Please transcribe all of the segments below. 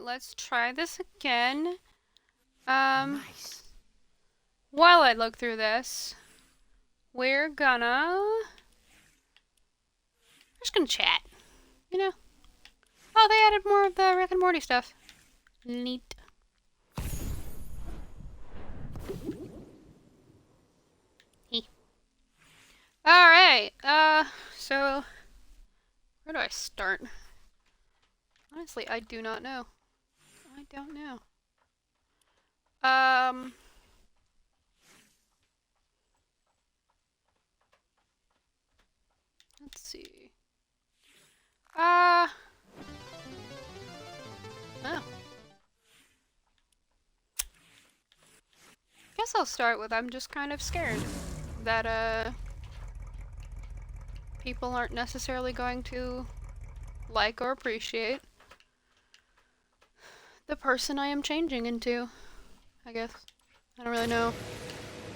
let's try this again. Nice. While I look through this, we're just gonna chat, you know? Oh, they added more of the Rick and Morty stuff. Neat. Alright, so where do I start? Honestly, I do not know. I don't know. Let's see. Oh. Guess I'll start with I'm just kind of scared that, people aren't necessarily going to like or appreciate the person I am changing into, I guess. I don't really know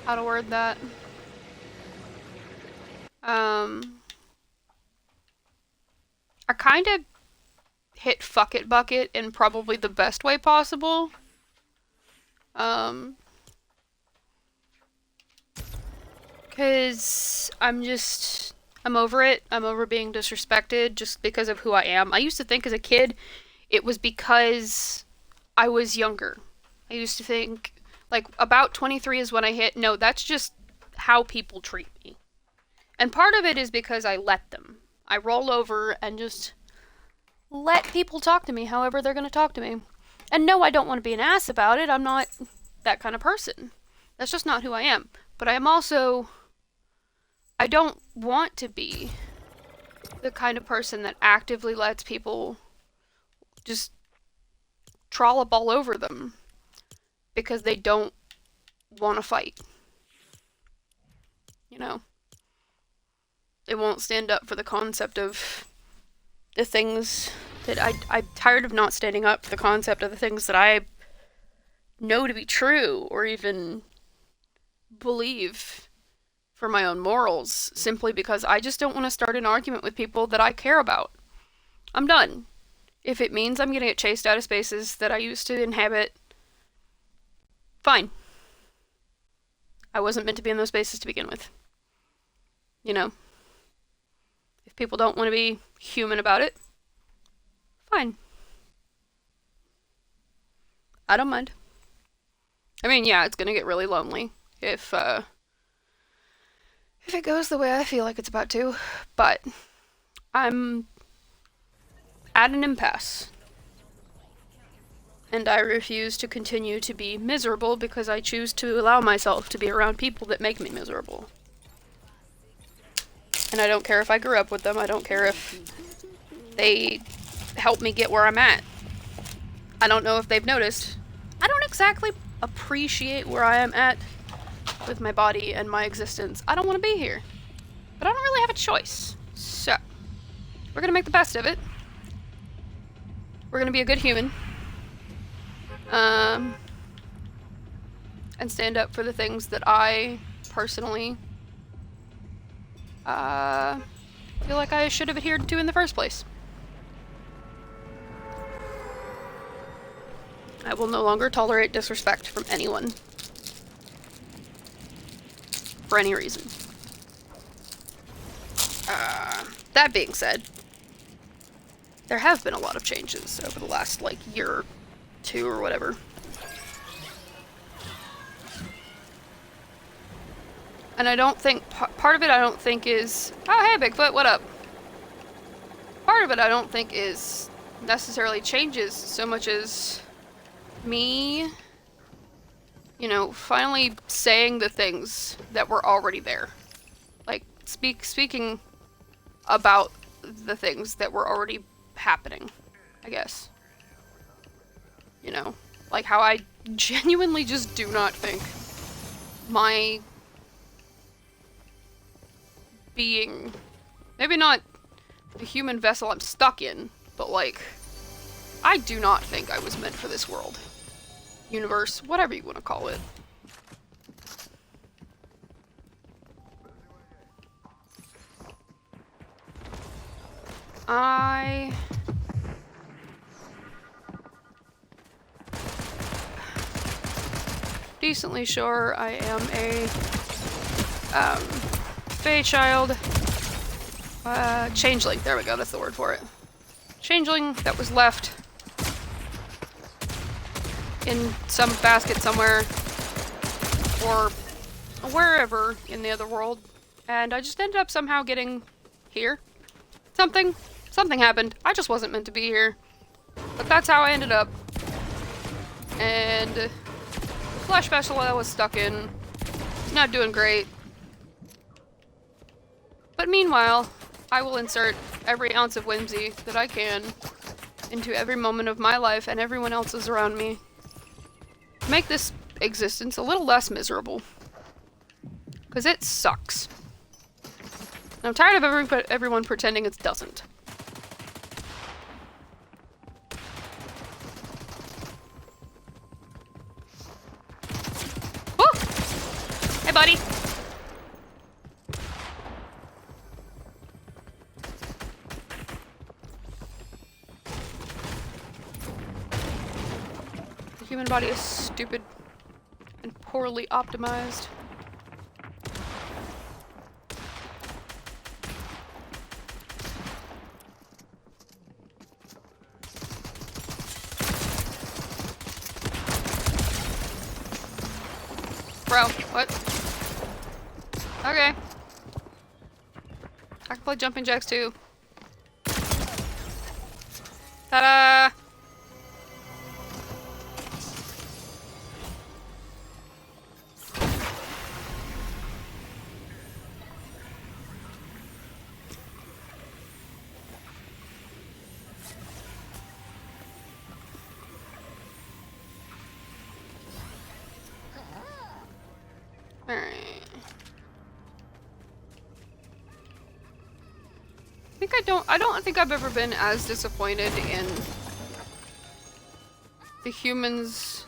how to word that. I kind of hit fuck it bucket in probably the best way possible. Cause I'm over it. I'm over being disrespected just because of who I am. I used to think as a kid it was because I was younger. I used to think, like, about 23 is when I hit, no, that's just how people treat me. And part of it is because I let them. I roll over and just let people talk to me however they're going to talk to me. And no, I don't want to be an ass about it. I'm not that kind of person. That's just not who I am. But I am also. I don't want to be the kind of person that actively lets people just trollop all over them because they don't want to fight. You know? They won't stand up for the concept of the things that I'm tired of not standing up for the concept of the things that I know to be true or even believe for my own morals simply because I just don't want to start an argument with people that I care about. I'm done. If it means I'm gonna get chased out of spaces that I used to inhabit, fine. I wasn't meant to be in those spaces to begin with. You know? If people don't want to be human about it, fine. I don't mind. I mean, yeah, it's gonna get really lonely if it goes the way I feel like it's about to, but I'm at an impasse. And I refuse to continue to be miserable because I choose to allow myself to be around people that make me miserable. And I don't care if I grew up with them, I don't care if they help me get where I'm at. I don't know if they've noticed. I don't exactly appreciate where I am at with my body and my existence. I don't want to be here. But I don't really have a choice. So, we're gonna make the best of it. We're gonna be a good human. And stand up for the things that I personally feel like I should have adhered to in the first place. I will no longer tolerate disrespect from anyone. For any reason. That being said, there have been a lot of changes over the last, like, year or two or whatever. And I don't think, part of it I don't think is, oh hey Bigfoot, what up? Part of it I don't think is necessarily changes so much as me, you know, finally saying the things that were already there. Like, speaking about the things that were already happening, I guess. You know, like how I genuinely just do not think my being, maybe not the human vessel I'm stuck in, but like, I do not think I was meant for this world. Universe, whatever you want to call it. I decently sure I am a Fey child. Changeling. There we go. That's the word for it. Changeling that was left in some basket somewhere or wherever in the other world, and I just ended up somehow getting here. Something happened. I just wasn't meant to be here, but that's how I ended up. And the flesh vessel I was stuck in is not doing great. But meanwhile, I will insert every ounce of whimsy that I can into every moment of my life and everyone else's around me. Make this existence a little less miserable. Because it sucks. And I'm tired of everyone pretending it doesn't. Woo! Hey, buddy! The human body is stupid and poorly optimized. Bro, what? Okay. I can play jumping jacks too. Ta-da! Alright. I don't think I've ever been as disappointed in the humans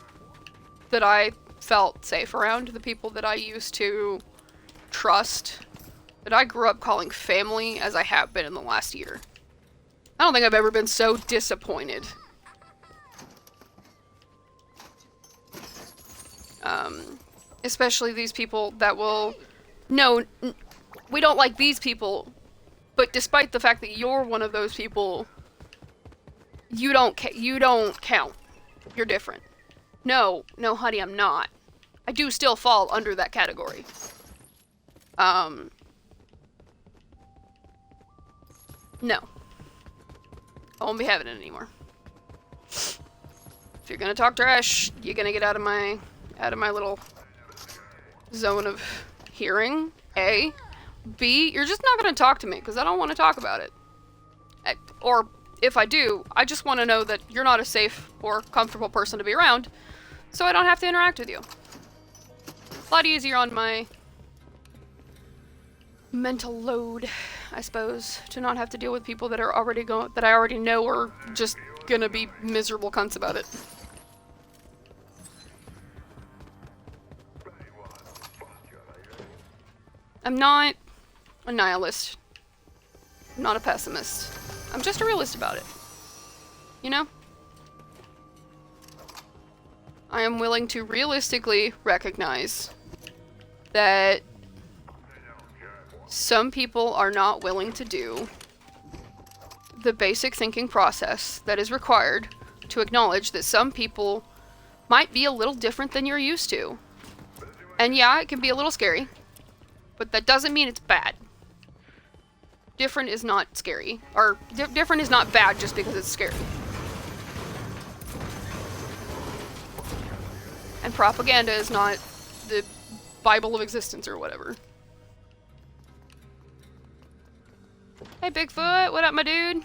that I felt safe around, the people that I used to trust, that I grew up calling family, as I have been in the last year. I don't think I've ever been so disappointed. Especially these people that will, no, we don't like these people, but despite the fact that you're one of those people, you don't count. You're different. No, honey, I'm not. I do still fall under that category. No. I won't be having it anymore. If you're gonna talk trash, you're gonna get out of my little zone of hearing, A. B, you're just not gonna talk to me, because I don't want to talk about it. Or, if I do, I just want to know that you're not a safe or comfortable person to be around, so I don't have to interact with you. A lot easier on my mental load, I suppose, to not have to deal with people that are already that I already know are just gonna be miserable cunts about it. I'm not a nihilist. I'm not a pessimist. I'm just a realist about it. You know? I am willing to realistically recognize that some people are not willing to do the basic thinking process that is required to acknowledge that some people might be a little different than you're used to. And yeah, it can be a little scary. But that doesn't mean it's bad. Different is not scary. Or, different is not bad just because it's scary. And propaganda is not the Bible of existence or whatever. Hey Bigfoot, what up my dude?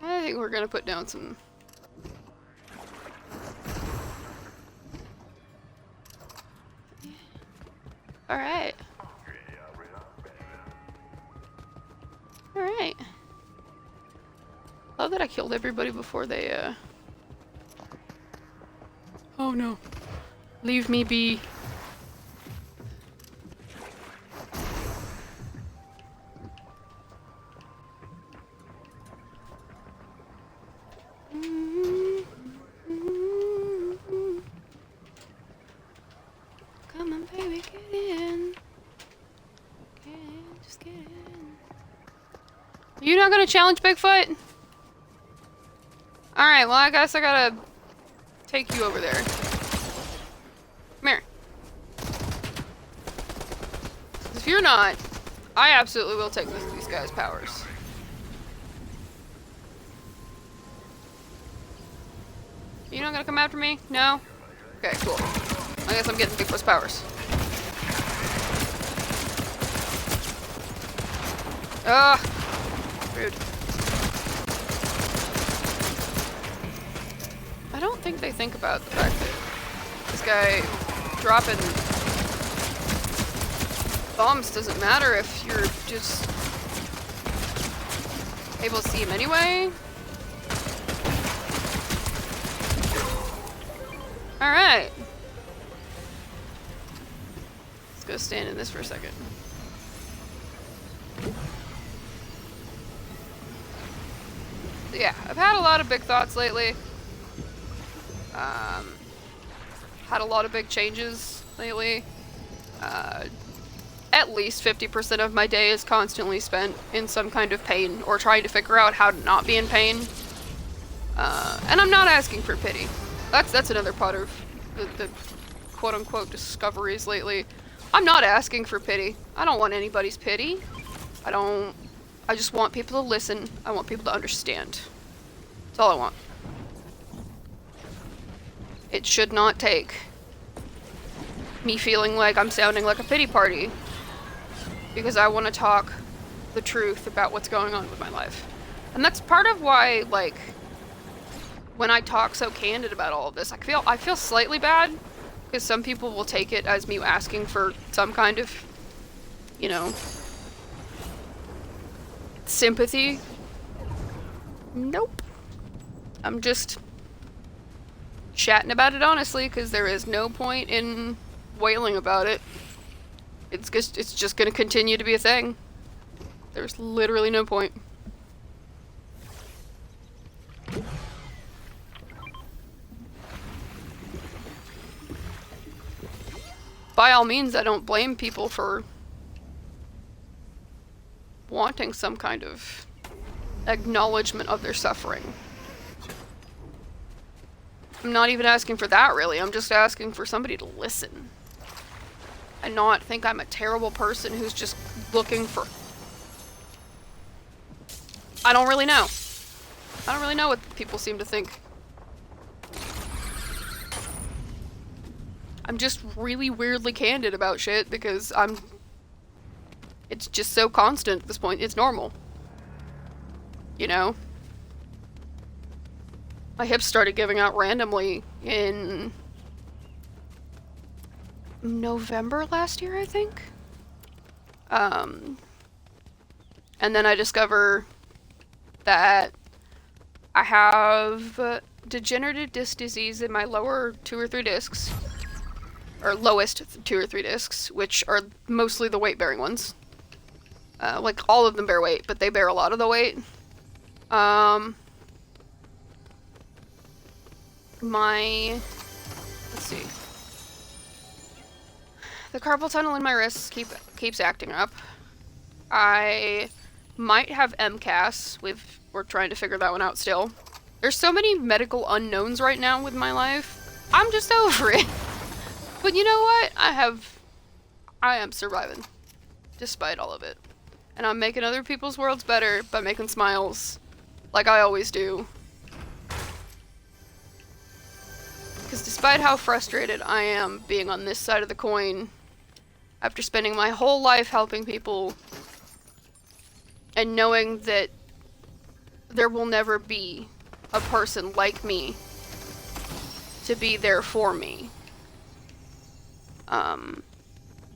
I think we're gonna put down some... Alright. Alright. Love that I killed everybody before they, Oh no. Leave me be. not gonna challenge Bigfoot? Alright, well I guess I gotta take you over there. Come here. 'Cause if you're not, I absolutely will take these guys' powers. You not gonna come after me? No? Okay, cool. I guess I'm getting Bigfoot's powers. Ugh. Rude. I don't think they think about the fact that this guy dropping bombs doesn't matter if you're just able to see him anyway. Alright. Let's go stand in this for a second. Yeah, I've had a lot of big thoughts lately. Had a lot of big changes lately. At least 50% of my day is constantly spent in some kind of pain or trying to figure out how to not be in pain. And I'm not asking for pity. That's another part of the quote-unquote discoveries lately. I'm not asking for pity. I don't want anybody's pity. I just want people to listen. I want people to understand. That's all I want. It should not take me feeling like I'm sounding like a pity party because I want to talk the truth about what's going on with my life. And that's part of why, like, when I talk so candid about all of this, I feel slightly bad because some people will take it as me asking for some kind of, you know, sympathy. Nope. I'm just chatting about it honestly because there is no point in wailing about it. It's just gonna continue to be a thing. There's literally no point. By all means, I don't blame people for wanting some kind of acknowledgement of their suffering. I'm not even asking for that, really. I'm just asking for somebody to listen. And not think I'm a terrible person who's just looking for... I don't really know. I don't really know what people seem to think. I'm just really weirdly candid about shit because it's just so constant at this point. It's normal. You know? My hips started giving out randomly in November last year, I think. And then I discover that I have degenerative disc disease in my lower 2 or 3 discs. Or lowest 2 or 3 discs, which are mostly the weight-bearing ones. Like, all of them bear weight, but they bear a lot of the weight. Let's see. The carpal tunnel in my wrists keeps acting up. I might have MCAS. We're trying to figure that one out still. There's so many medical unknowns right now with my life. I'm just over it. But you know what? I am surviving. Despite all of it. And I'm making other people's worlds better by making smiles. Like I always do. Because despite how frustrated I am being on this side of the coin, after spending my whole life helping people, and knowing that there will never be a person like me to be there for me.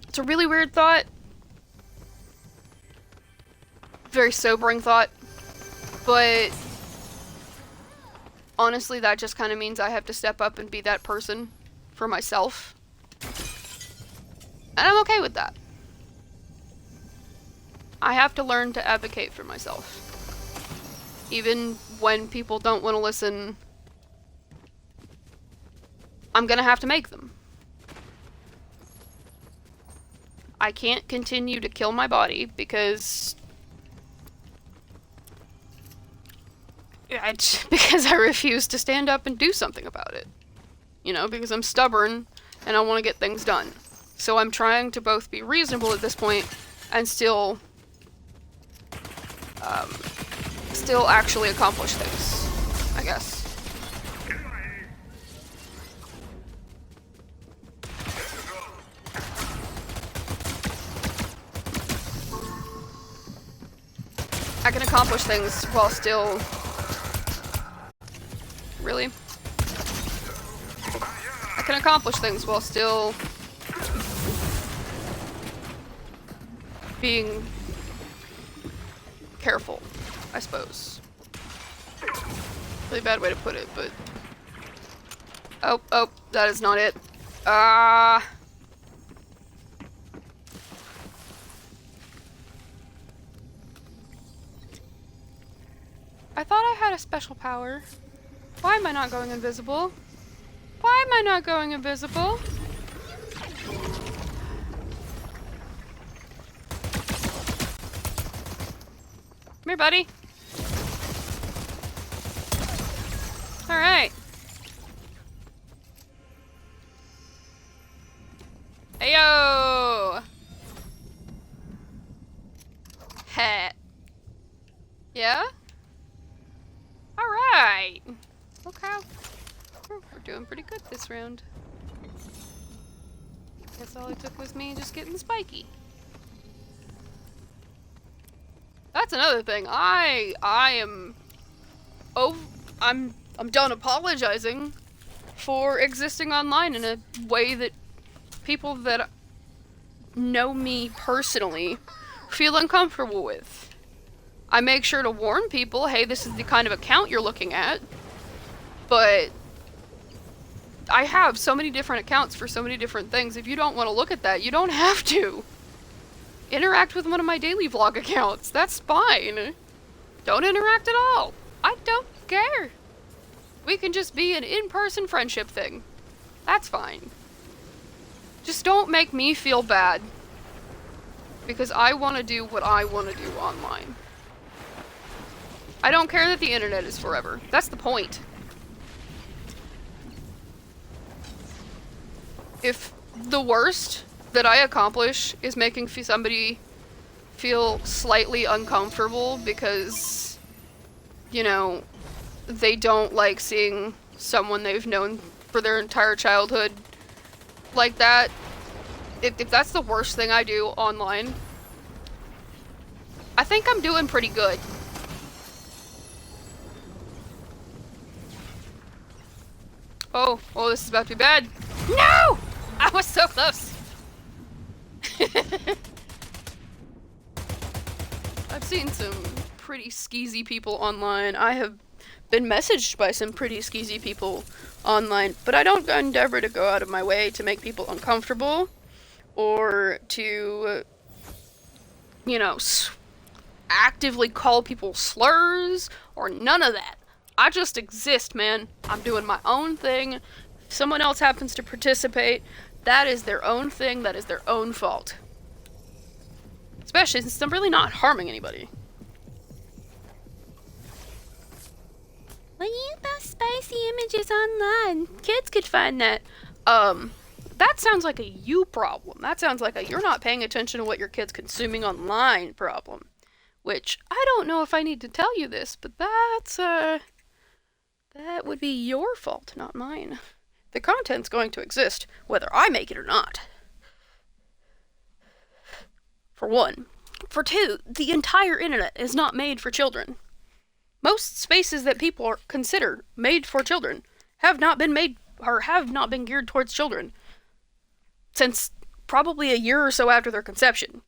It's a really weird thought. Very sobering thought. But honestly, that just kind of means I have to step up and be that person for myself. And I'm okay with that. I have to learn to advocate for myself. Even when people don't want to listen, I'm gonna have to make them. I can't continue to kill my body because because I refuse to stand up and do something about it. You know, because I'm stubborn and I want to get things done. So I'm trying to both be reasonable at this point and still actually accomplish things, I guess. I can accomplish things while still... Really? I can accomplish things while still being careful, I suppose. Really bad way to put it, but... Oh, that is not it. I thought I had a special power. Why am I not going invisible? Why am I not going invisible? Come here, buddy. Alright. Heyo! Heh. Yeah? Alright. Okay. We're doing pretty good this round. Guess all it took was me just getting spiky. That's another thing. I'm done apologizing for existing online in a way that people that know me personally feel uncomfortable with. I make sure to warn people, hey, this is the kind of account you're looking at, but I have so many different accounts for so many different things. If you don't want to look at that, you don't have to. Interact with one of my daily vlog accounts. That's fine. Don't interact at all. I don't care. We can just be an in-person friendship thing. That's fine. Just don't make me feel bad. Because I want to do what I want to do online. I don't care that the internet is forever. That's the point. If the worst that I accomplish is making somebody feel slightly uncomfortable because, you know, they don't like seeing someone they've known for their entire childhood like that, if that's the worst thing I do online, I think I'm doing pretty good. Oh, this is about to be bad. No! I was so close. I've seen some pretty skeezy people online. I have been messaged by some pretty skeezy people online, but I don't endeavor to go out of my way to make people uncomfortable or to, you know, actively call people slurs or none of that. I just exist, man. I'm doing my own thing. If someone else happens to participate, that is their own thing. That is their own fault. Especially since I'm really not harming anybody. Will you post spicy images online? Kids could find that. That sounds like a you problem. That sounds like a you're not paying attention to what your kid's consuming online problem. Which, I don't know if I need to tell you this, but that would be your fault, not mine. The content's going to exist, whether I make it or not. For one. For two, the entire internet is not made for children. Most spaces that people consider made for children have not been made, or have not been geared towards children since probably a year or so after their conception.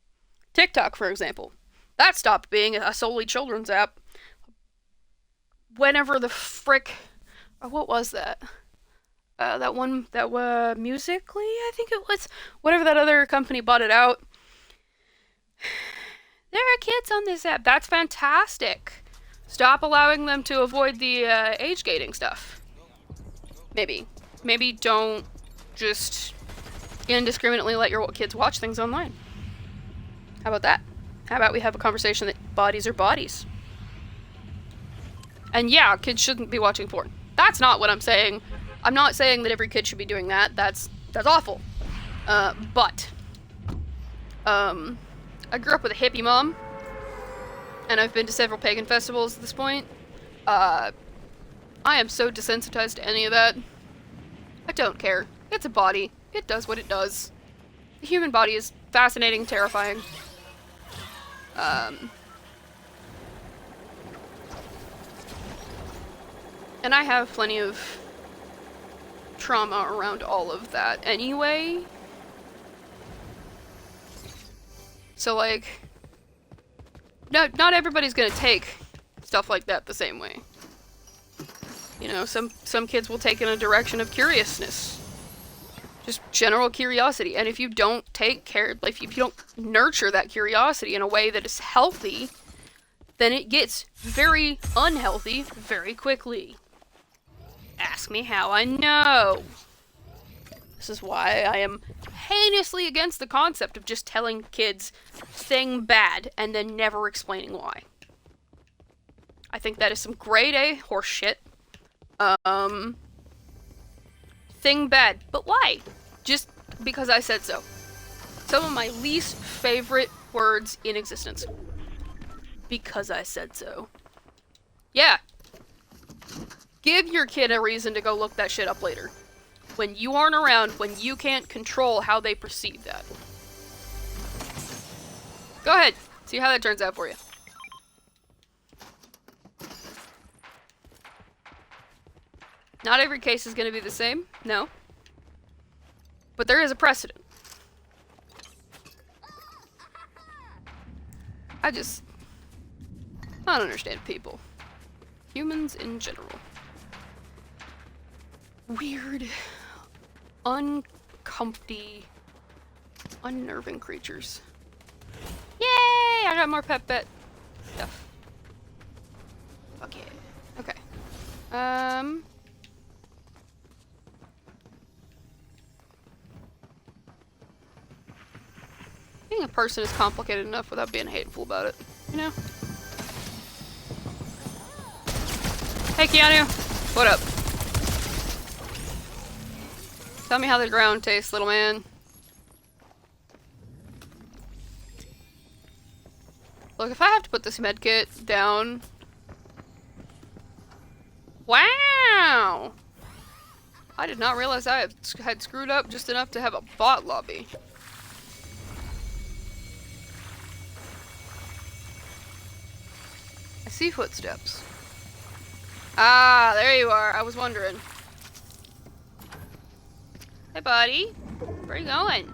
TikTok, for example. That stopped being a solely children's app whenever the frick... what was that? That one, Musically, I think it was. Whatever that other company bought it out. There are kids on this app. That's fantastic. Stop allowing them to avoid the age gating stuff. Maybe. Maybe don't just indiscriminately let your kids watch things online. How about that? How about we have a conversation that bodies are bodies? And yeah, kids shouldn't be watching porn. That's not what I'm saying. I'm not saying that every kid should be doing that. That's awful. But I grew up with a hippie mom, and I've been to several pagan festivals at this point. I am so desensitized to any of that. I don't care. It's a body. It does what it does. The human body is fascinating, terrifying. And I have plenty of trauma around all of that anyway. So, like, no, not everybody's gonna take stuff like that the same way. You know, some kids will take in a direction of curiousness. Just general curiosity. And if you don't take care, like, if you don't nurture that curiosity in a way that is healthy, then it gets very unhealthy very quickly. Ask me how I know. This is why I am heinously against the concept of just telling kids thing bad and then never explaining why. I think that is some grade A horseshit. Thing bad, but why? Just because I said so. Some of my least favorite words in existence. Because I said so. Yeah. Give your kid a reason to go look that shit up later. When you aren't around, when you can't control how they perceive that. Go ahead. See how that turns out for you. Not every case is going to be the same, no. But there is a precedent. I don't understand people. Humans in general. Weird, uncomfy, unnerving creatures. Yay! I got more pet bet stuff. Fuck yeah. Okay. Being a person is complicated enough without being hateful about it, you know? Hey, Keanu! What up? Tell me how the ground tastes, little man. Look, if I have to put this medkit down... Wow! I did not realize I had screwed up just enough to have a bot lobby. I see footsteps. Ah, there you are. I was wondering. Hey, buddy. Where you going?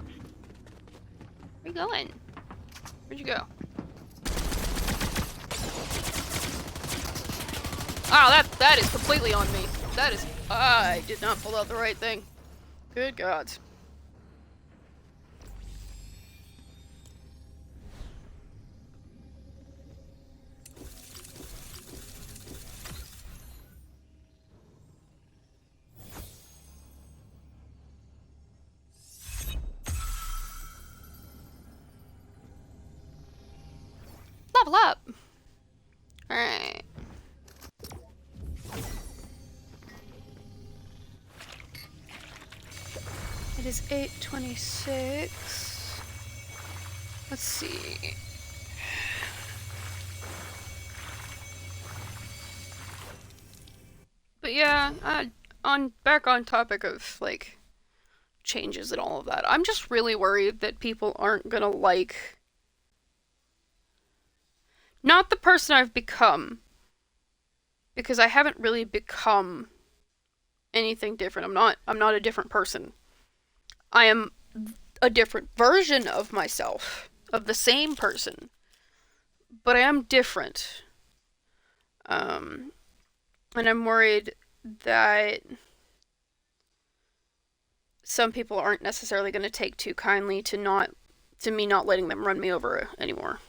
Where you going? Where'd you go? Oh, that is completely on me. That is... I did not pull out the right thing. Good gods. Level up. Alright. It is 8:26. Let's see. But yeah, back on topic of, like, changes and all of that. I'm just really worried that people aren't gonna like... Not the person I've become. Because I haven't really become anything different. I'm not a different person. I am a different version of myself. Of the same person. But I am different. And I'm worried that some people aren't necessarily going to take too kindly to me not letting them run me over anymore.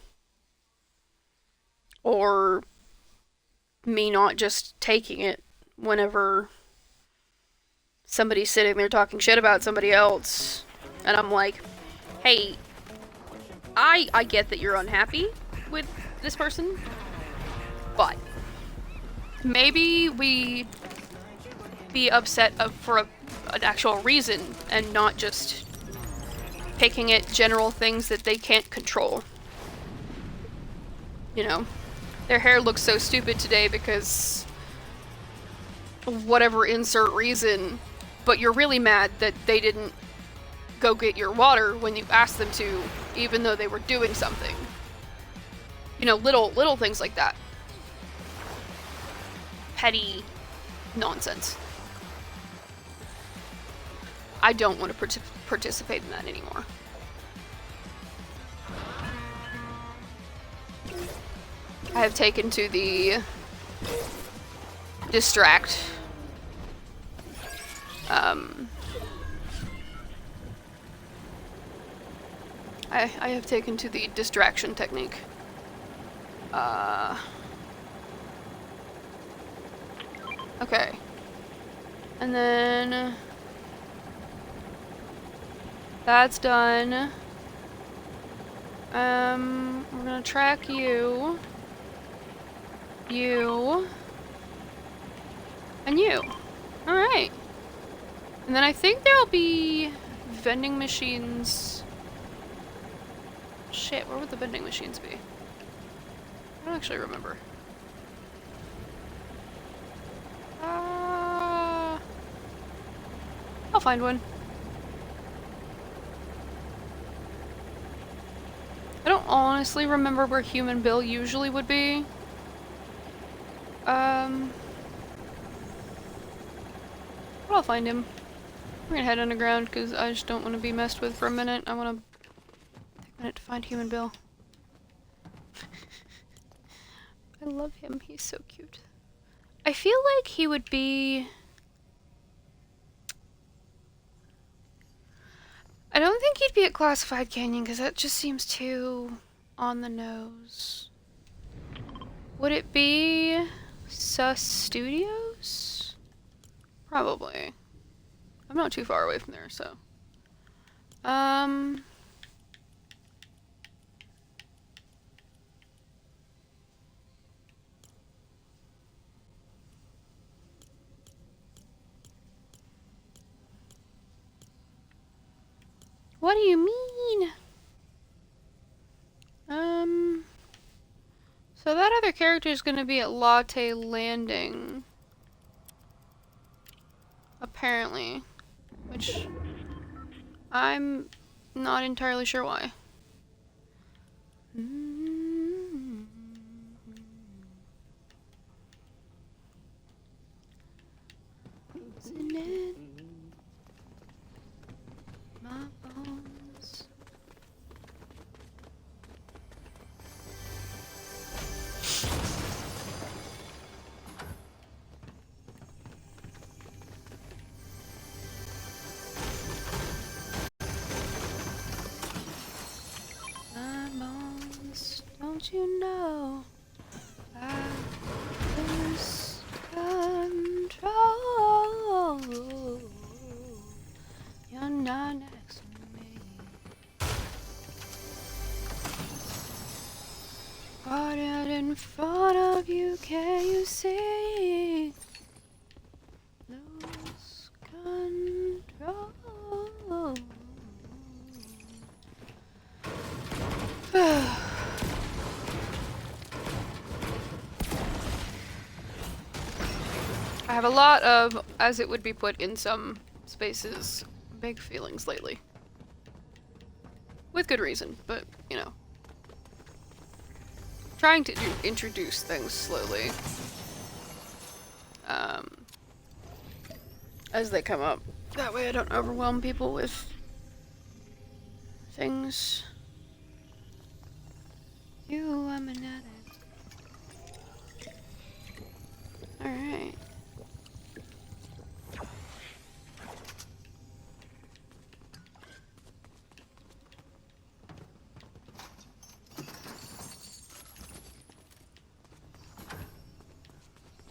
Or me not just taking it whenever somebody's sitting there talking shit about somebody else, and I'm like, hey, I get that you're unhappy with this person, but maybe we be upset for an actual reason and not just picking at general things that they can't control. You know, their hair looks so stupid today because whatever insert reason, but you're really mad that they didn't go get your water when you asked them to, even though they were doing something. You know, little things like that. Petty nonsense. I don't want to participate in that anymore. I have taken to the distract. I have taken to the distraction technique. Okay. And then that's done. We're gonna track you. You. And you. Alright. And then I think there'll be vending machines. Shit, where would the vending machines be? I don't actually remember. I'll find one. I don't honestly remember where Human Bill usually would be. But I'll find him. We're gonna head underground because I just don't want to be messed with for a minute. I want to take a minute to find Human Bill. I love him. He's so cute. I feel like he would be... I don't think he'd be at Classified Canyon because that just seems too on the nose. Would it be Sus Studios? Probably. I'm not too far away from there, so. What do you mean? So that other character is gonna be at Latte Landing. Apparently. Which I'm not entirely sure why. Isn't it? My bones. My bones, don't you know I lose control? You're not next to me. Right out in front of you, can you see? Lose control. I have a lot of, as it would be put in some spaces, big feelings lately. With good reason, but, you know. Trying to introduce things slowly. As they come up. That way I don't overwhelm people with things. You, I'm an addict. Alright.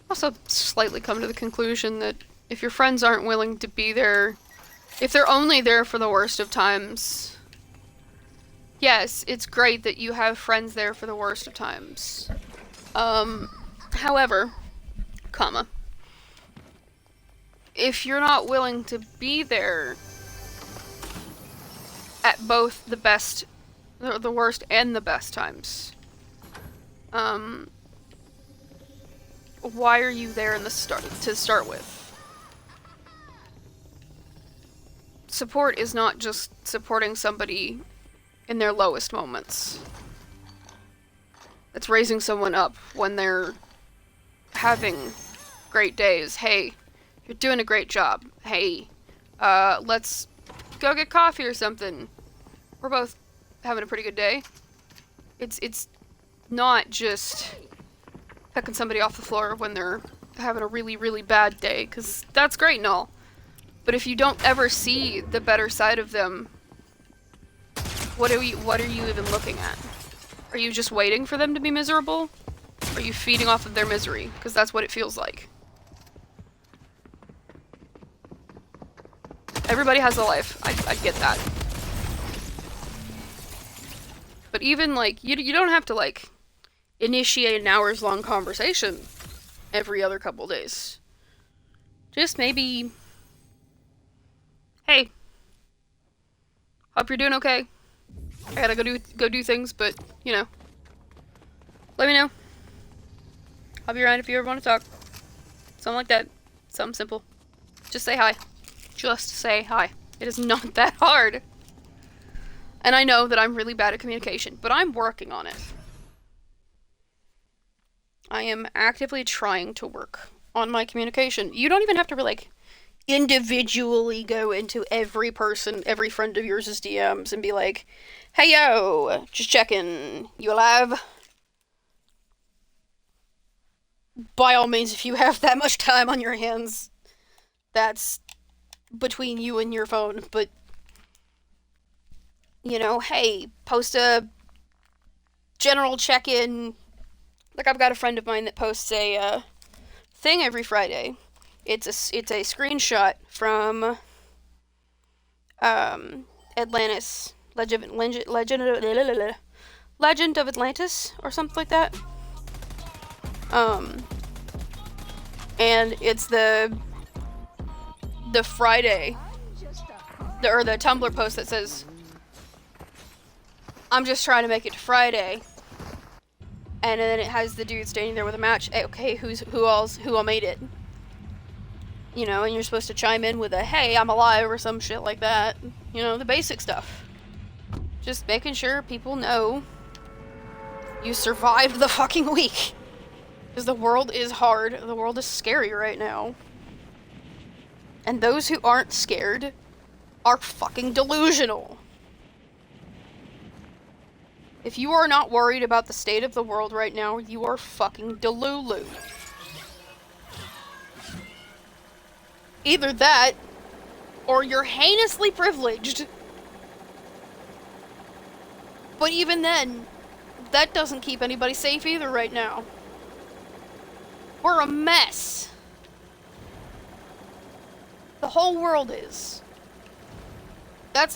Also slightly come to the conclusion that if your friends aren't willing to be there, if they're only there for the worst of times, yes, it's great that you have friends there for the worst of times. However, comma. If you're not willing to be there at both the best, the worst, and the best times, why are you there in the start to start with? Support is not just supporting somebody in their lowest moments. It's raising someone up when they're having great days. Hey, you're doing a great job. Hey, let's go get coffee or something. We're both having a pretty good day. It's not just picking somebody off the floor when they're having a really, really bad day, because that's great and all. But if you don't ever see the better side of them, what are you even looking at? Are you just waiting for them to be miserable? Or are you feeding off of their misery? Because that's what it feels like. Everybody has a life. I get that. But even, like, you don't have to, like, initiate an hours-long conversation every other couple days. Just maybe... Hey. Hope you're doing okay. I gotta go do things, but, you know. Let me know. I'll be around if you ever want to talk. Something like that. Something simple. Just say hi. Just say hi. It is not that hard. And I know that I'm really bad at communication, but I'm working on it. I am actively trying to work on my communication. You don't even have to, like, individually go into every person, every friend of yours' DMs and be like, hey yo, just checking, you alive? By all means, if you have that much time on your hands, that's between you and your phone, but, you know, hey, post a general check-in. Like, I've got a friend of mine that posts a thing every Friday. It's a screenshot from Atlantis, Legend of Atlantis, or something like that. And it's the Friday, the Tumblr post that says, I'm just trying to make it to Friday. And then it has the dude standing there with a match. Okay, who all made it? You know, and you're supposed to chime in with a, hey, I'm alive, or some shit like that. You know, the basic stuff. Just making sure people know you survived the fucking week. Because the world is hard. The world is scary right now. And those who aren't scared are fucking delusional. If you are not worried about the state of the world right now, you are fucking delulu. Either that, or you're heinously privileged. But even then, that doesn't keep anybody safe either right now. We're a mess. The whole world is. That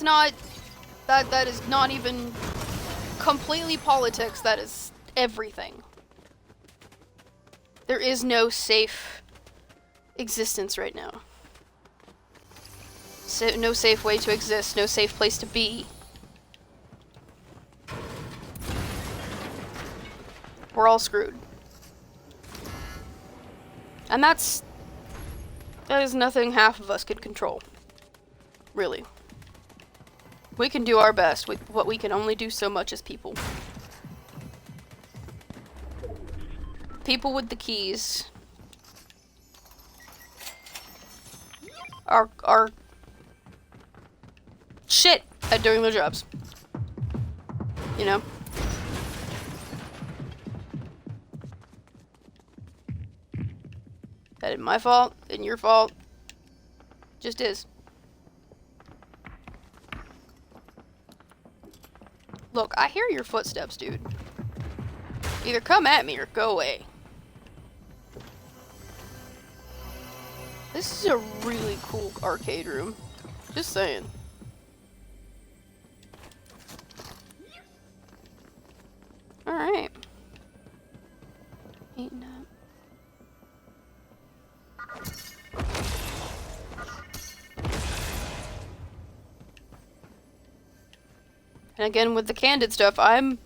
is not even completely politics, that is everything. There is no safe existence right now. So, no safe way to exist, no safe place to be. We're all screwed. And that is nothing half of us could control. Really. We can do our best with what we can only do so much as people. People with the keys are shit at doing their jobs. You know? That ain't my fault, and your fault. Just is. Look, I hear your footsteps, dude. Either come at me or go away. This is a really cool arcade room. Just saying. Alright. Eating up. And again, with the candid stuff, I'm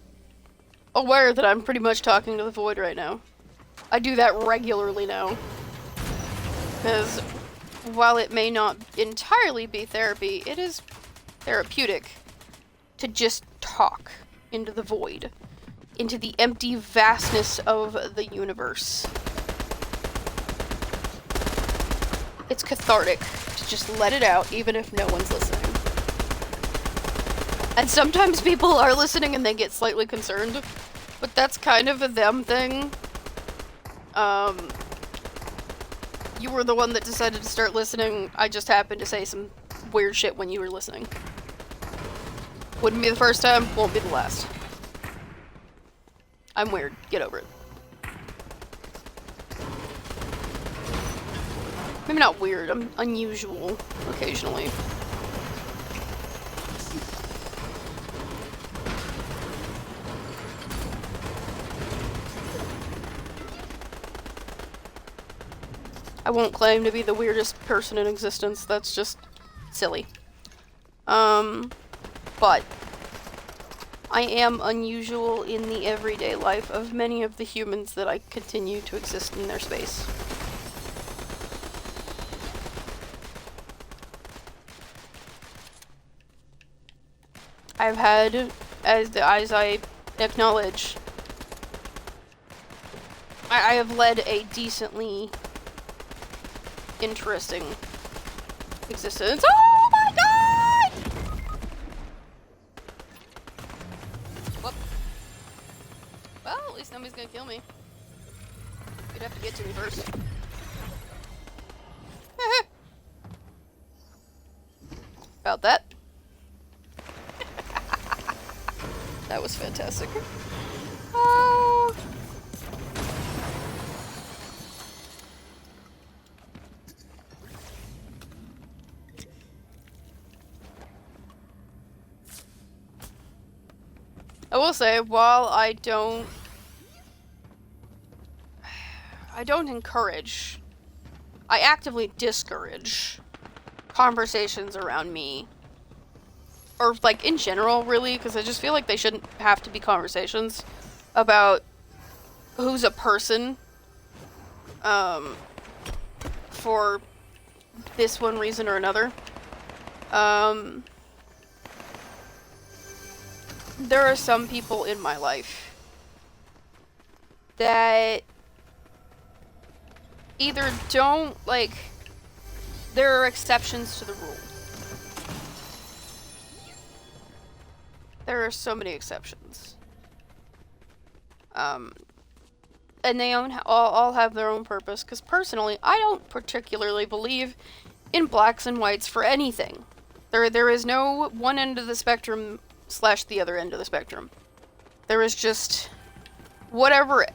aware that I'm pretty much talking to the void right now. I do that regularly now. Because while it may not entirely be therapy, it is therapeutic to just talk into the void, into the empty vastness of the universe. It's cathartic to just let it out, even if no one's listening. And sometimes people are listening and they get slightly concerned, but that's kind of a them thing. You were the one that decided to start listening. I just happened to say some weird shit when you were listening. Wouldn't be the first time, won't be the last. I'm weird. Get over it. Maybe not weird, I'm unusual occasionally. I won't claim to be the weirdest person in existence, that's just silly. But I am unusual in the everyday life of many of the humans that I continue to exist in their space. I've had, as I acknowledge, I have led a decently interesting existence. Oh my god! Whoop. Well, at least nobody's gonna kill me. You'd have to get to me first. About that. That was fantastic. Oh. I will say, while I don't encourage, I actively discourage conversations around me. Or, like, in general, really, because I just feel like they shouldn't have to be conversations about who's a person, for this one reason or another. There are some people in my life that either don't, like, there are exceptions to the rule. There are so many exceptions. And they all have their own purpose, because personally, I don't particularly believe in blacks and whites for anything. There is no one end of the spectrum / the other end of the spectrum. There is just whatever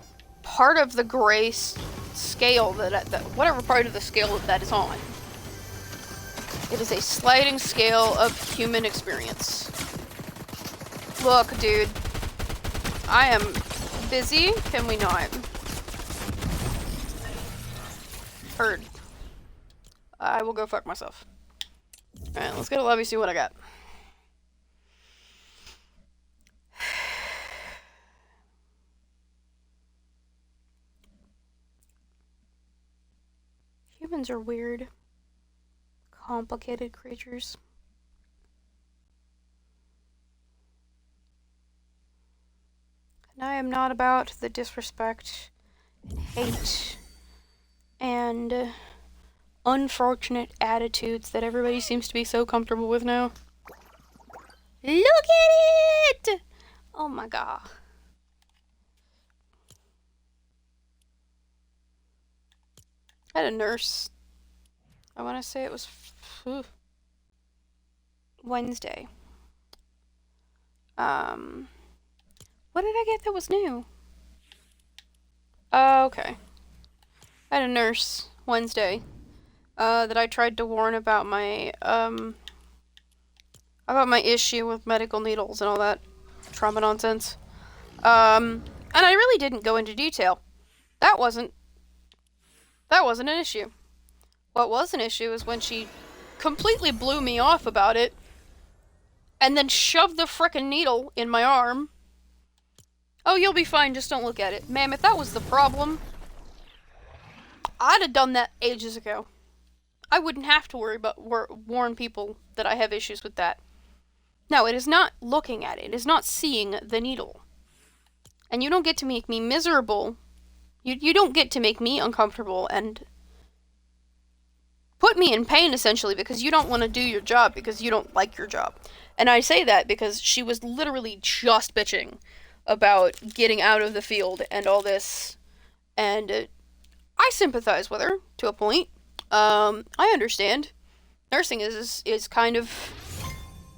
part of the gray scale whatever part of the scale that is on. It is a sliding scale of human experience. Look, dude. I am busy. Can we not? Heard. I will go fuck myself. Alright, let's go to lobby, see what I got. Humans are weird, complicated creatures. And I am not about the disrespect and hate and unfortunate attitudes that everybody seems to be so comfortable with now. Look at it! Oh my god. I had a nurse. I want to say it was Wednesday. What did I get that was new? Okay. I had a nurse Wednesday that I tried to warn about my issue with medical needles and all that trauma nonsense. And I really didn't go into detail. That wasn't an issue. What was an issue is when she completely blew me off about it and then shoved the frickin' needle in my arm. Oh, you'll be fine, just don't look at it. Ma'am, if that was the problem, I'd have done that ages ago. I wouldn't have to worry about warn people that I have issues with that. No, it is not looking at it. It is not seeing the needle. And you don't get to make me miserable. You don't get to make me uncomfortable and put me in pain, essentially, because you don't want to do your job because you don't like your job. And I say that because she was literally just bitching about getting out of the field and all this. And I sympathize with her to a point. I understand. Nursing is kind of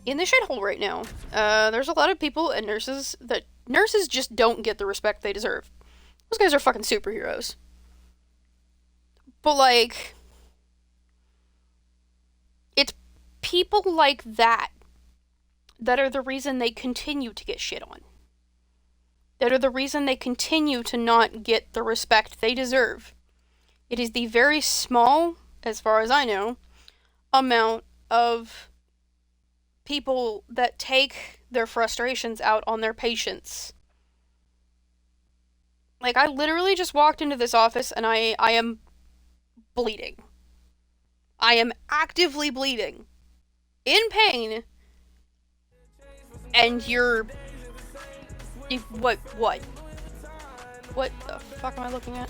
in the shithole right now. There's a lot of people and nurses just don't get the respect they deserve. Those guys are fucking superheroes. But, like, it's people like that are the reason they continue to get shit on. That are the reason they continue to not get the respect they deserve. It is the very small, as far as I know, amount of people that take their frustrations out on their patients. Like, I literally just walked into this office and I am bleeding. I am actively bleeding. In pain. And you're... What? What the fuck am I looking at?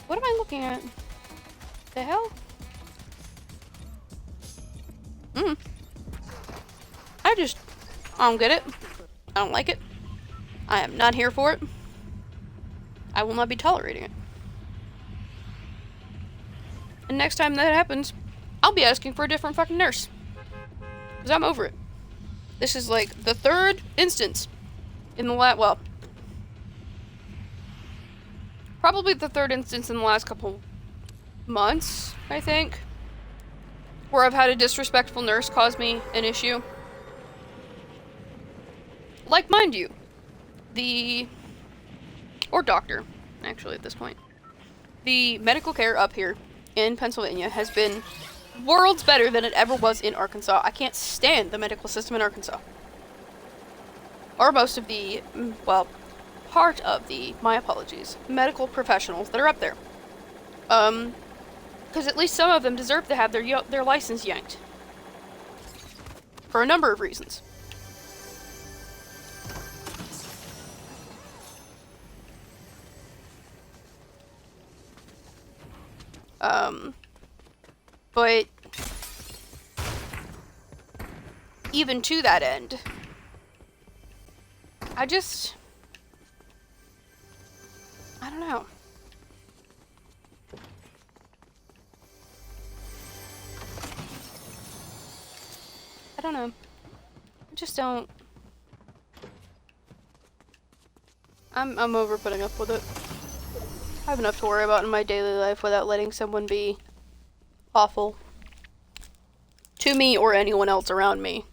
What am I looking at? The hell? I don't get it. I don't like it. I am not here for it. I will not be tolerating it. And next time that happens, I'll be asking for a different fucking nurse. Because I'm over it. This is like the third instance in the probably the third instance in the last couple months, I think, where I've had a disrespectful nurse cause me an issue. Like, mind you, or doctor, actually, at this point. The medical care up here in Pennsylvania has been worlds better than it ever was in Arkansas. I can't stand the medical system in Arkansas. Or most of the, part of the, my apologies, medical professionals that are up there. Because at least some of them deserve to have their license yanked. For a number of reasons. But even to that end, I don't know. I don't know. I just don't. I'm over putting up with it. I have enough to worry about in my daily life without letting someone be awful to me or anyone else around me.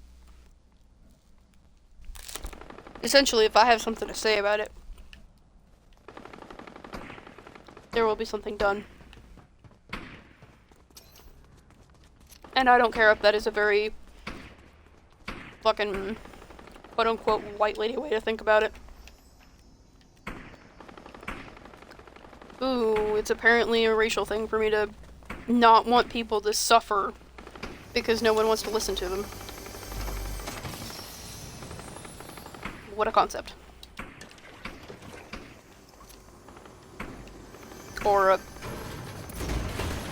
Essentially, if I have something to say about it, there will be something done. And I don't care if that is a very fucking quote-unquote white lady way to think about it. Ooh, it's apparently a racial thing for me to not want people to suffer because no one wants to listen to them. What a concept. Or a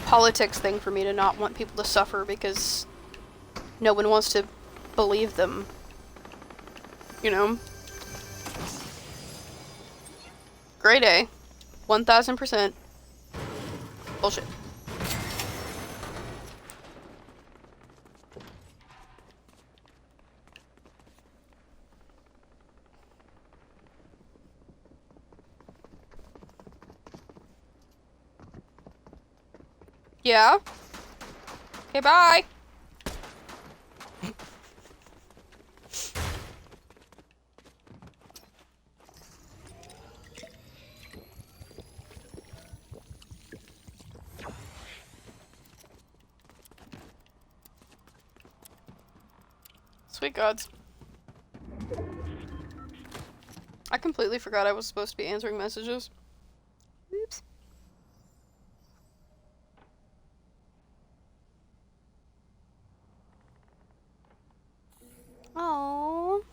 politics thing for me to not want people to suffer because no one wants to believe them. You know? Grade A. 1000%. Bullshit. Yeah? Okay, bye! Sweet gods. I completely forgot I was supposed to be answering messages. Oops. Oh.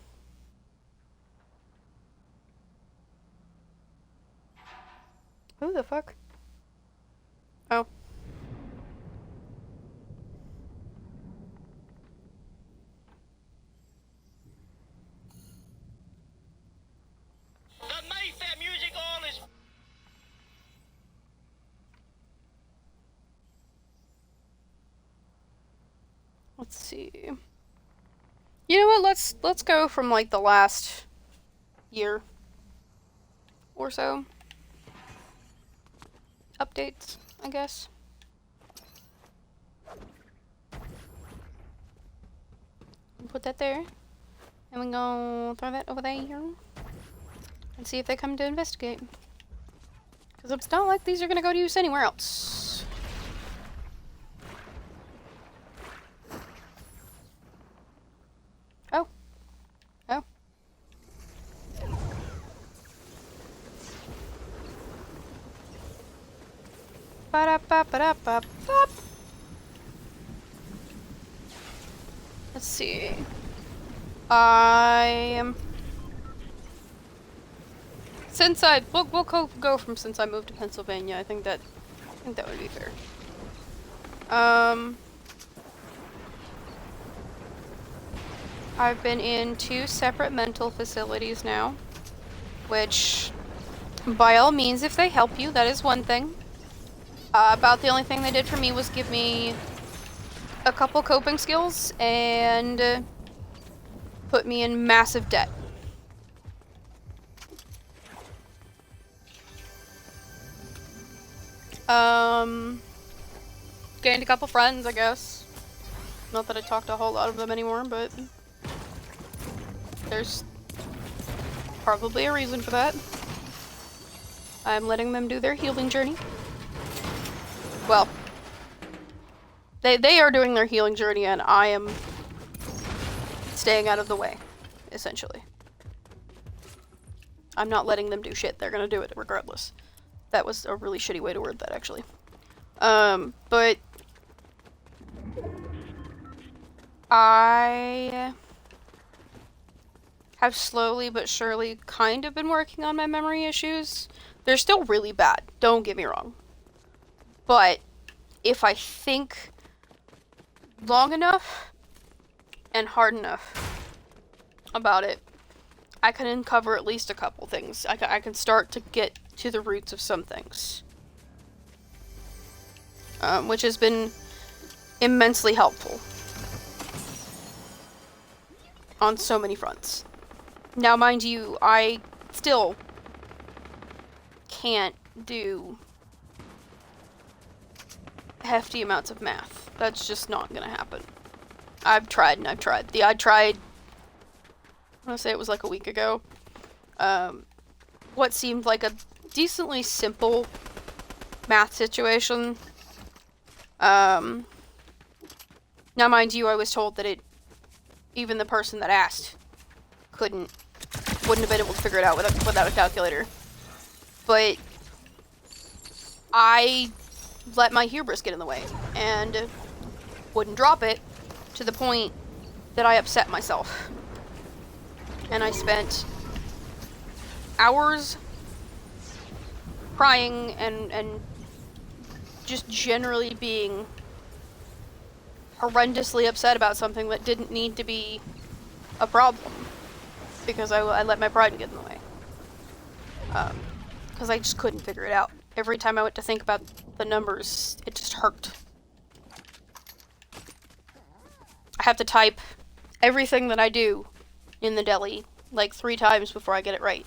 Who the fuck? Oh. The Mayfair Music Hall is... Let's see. You know what? Let's go from like the last year or so. Updates, I guess. Put that there. And we gonna throw that over there and see if they come to investigate. Because it's not like these are gonna go to use anywhere else. Oh. Oh. Ba-da-ba-ba-da-ba-ba. Let's see. We'll go from since I moved to Pennsylvania. I think that would be fair. I've been in 2 separate mental facilities now, which, by all means, if they help you, that is one thing. About the only thing they did for me was give me a couple coping skills and put me in massive debt. Gained a couple friends, I guess. Not that I talk to a whole lot of them anymore, but there's probably a reason for that. I'm letting them do their healing journey. Well, they are doing their healing journey, and I am staying out of the way, essentially. I'm not letting them do shit. They're gonna do it regardless. That was a really shitty way to word that, actually. But I have slowly but surely kind of been working on my memory issues. They're still really bad, don't get me wrong. But if I think long enough and hard enough about it, I can uncover at least a couple things. I can start to get to the roots of some things. Which has been immensely helpful on so many fronts. Now, mind you, I still can't do hefty amounts of math. That's just not gonna happen. I've tried and I've tried. I tried, I want to say it was like a week ago, what seemed like a decently simple math situation. Now mind you, I was told that even the person that asked wouldn't have been able to figure it out without a calculator. But I let my hubris get in the way and wouldn't drop it to the point that I upset myself. And I spent hours crying and just generally being horrendously upset about something that didn't need to be a problem, because I let my pride get in the way. Because I just couldn't figure it out. Every time I went to think about the numbers, it just hurt. I have to type everything that I do in the deli like 3 times before I get it right.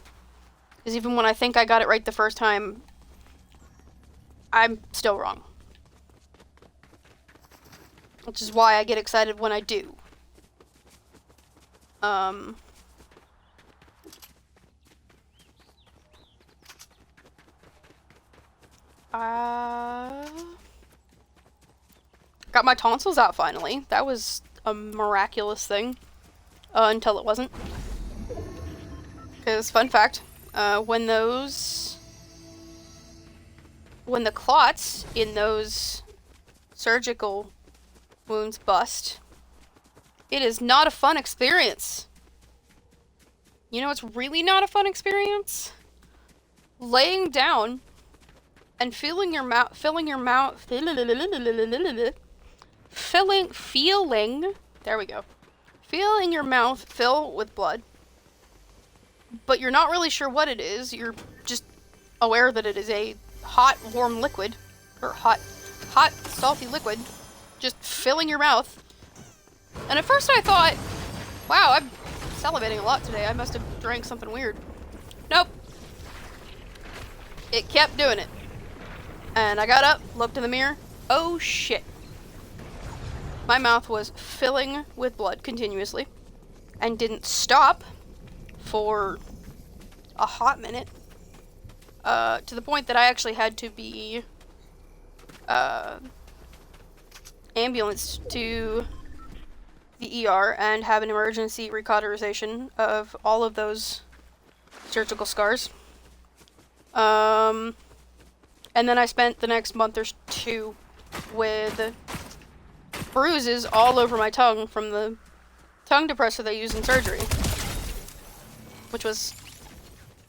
Because even when I think I got it right the first time, I'm still wrong. Which is why I get excited when I do. Got my tonsils out finally. That was a miraculous thing. until it wasn't. Because, fun fact, when the clots in those surgical wounds bust, it is not a fun experience. You know what's really not a fun experience? Laying down and feeling your mouth, feeling, there we go. Feeling your mouth fill with blood, but you're not really sure what it is. You're just aware that it is a hot, warm liquid, or hot, salty liquid, just filling your mouth. And at first I thought, wow, I'm salivating a lot today. I must have drank something weird. Nope. It kept doing it. And I got up, looked in the mirror. Oh shit. My mouth was filling with blood continuously and didn't stop for a hot minute. To the point that I actually had to be ambulanced to the ER and have an emergency recauterization of all of those surgical scars. And then I spent the next month or two with bruises all over my tongue from the tongue depressor they use in surgery. Which was,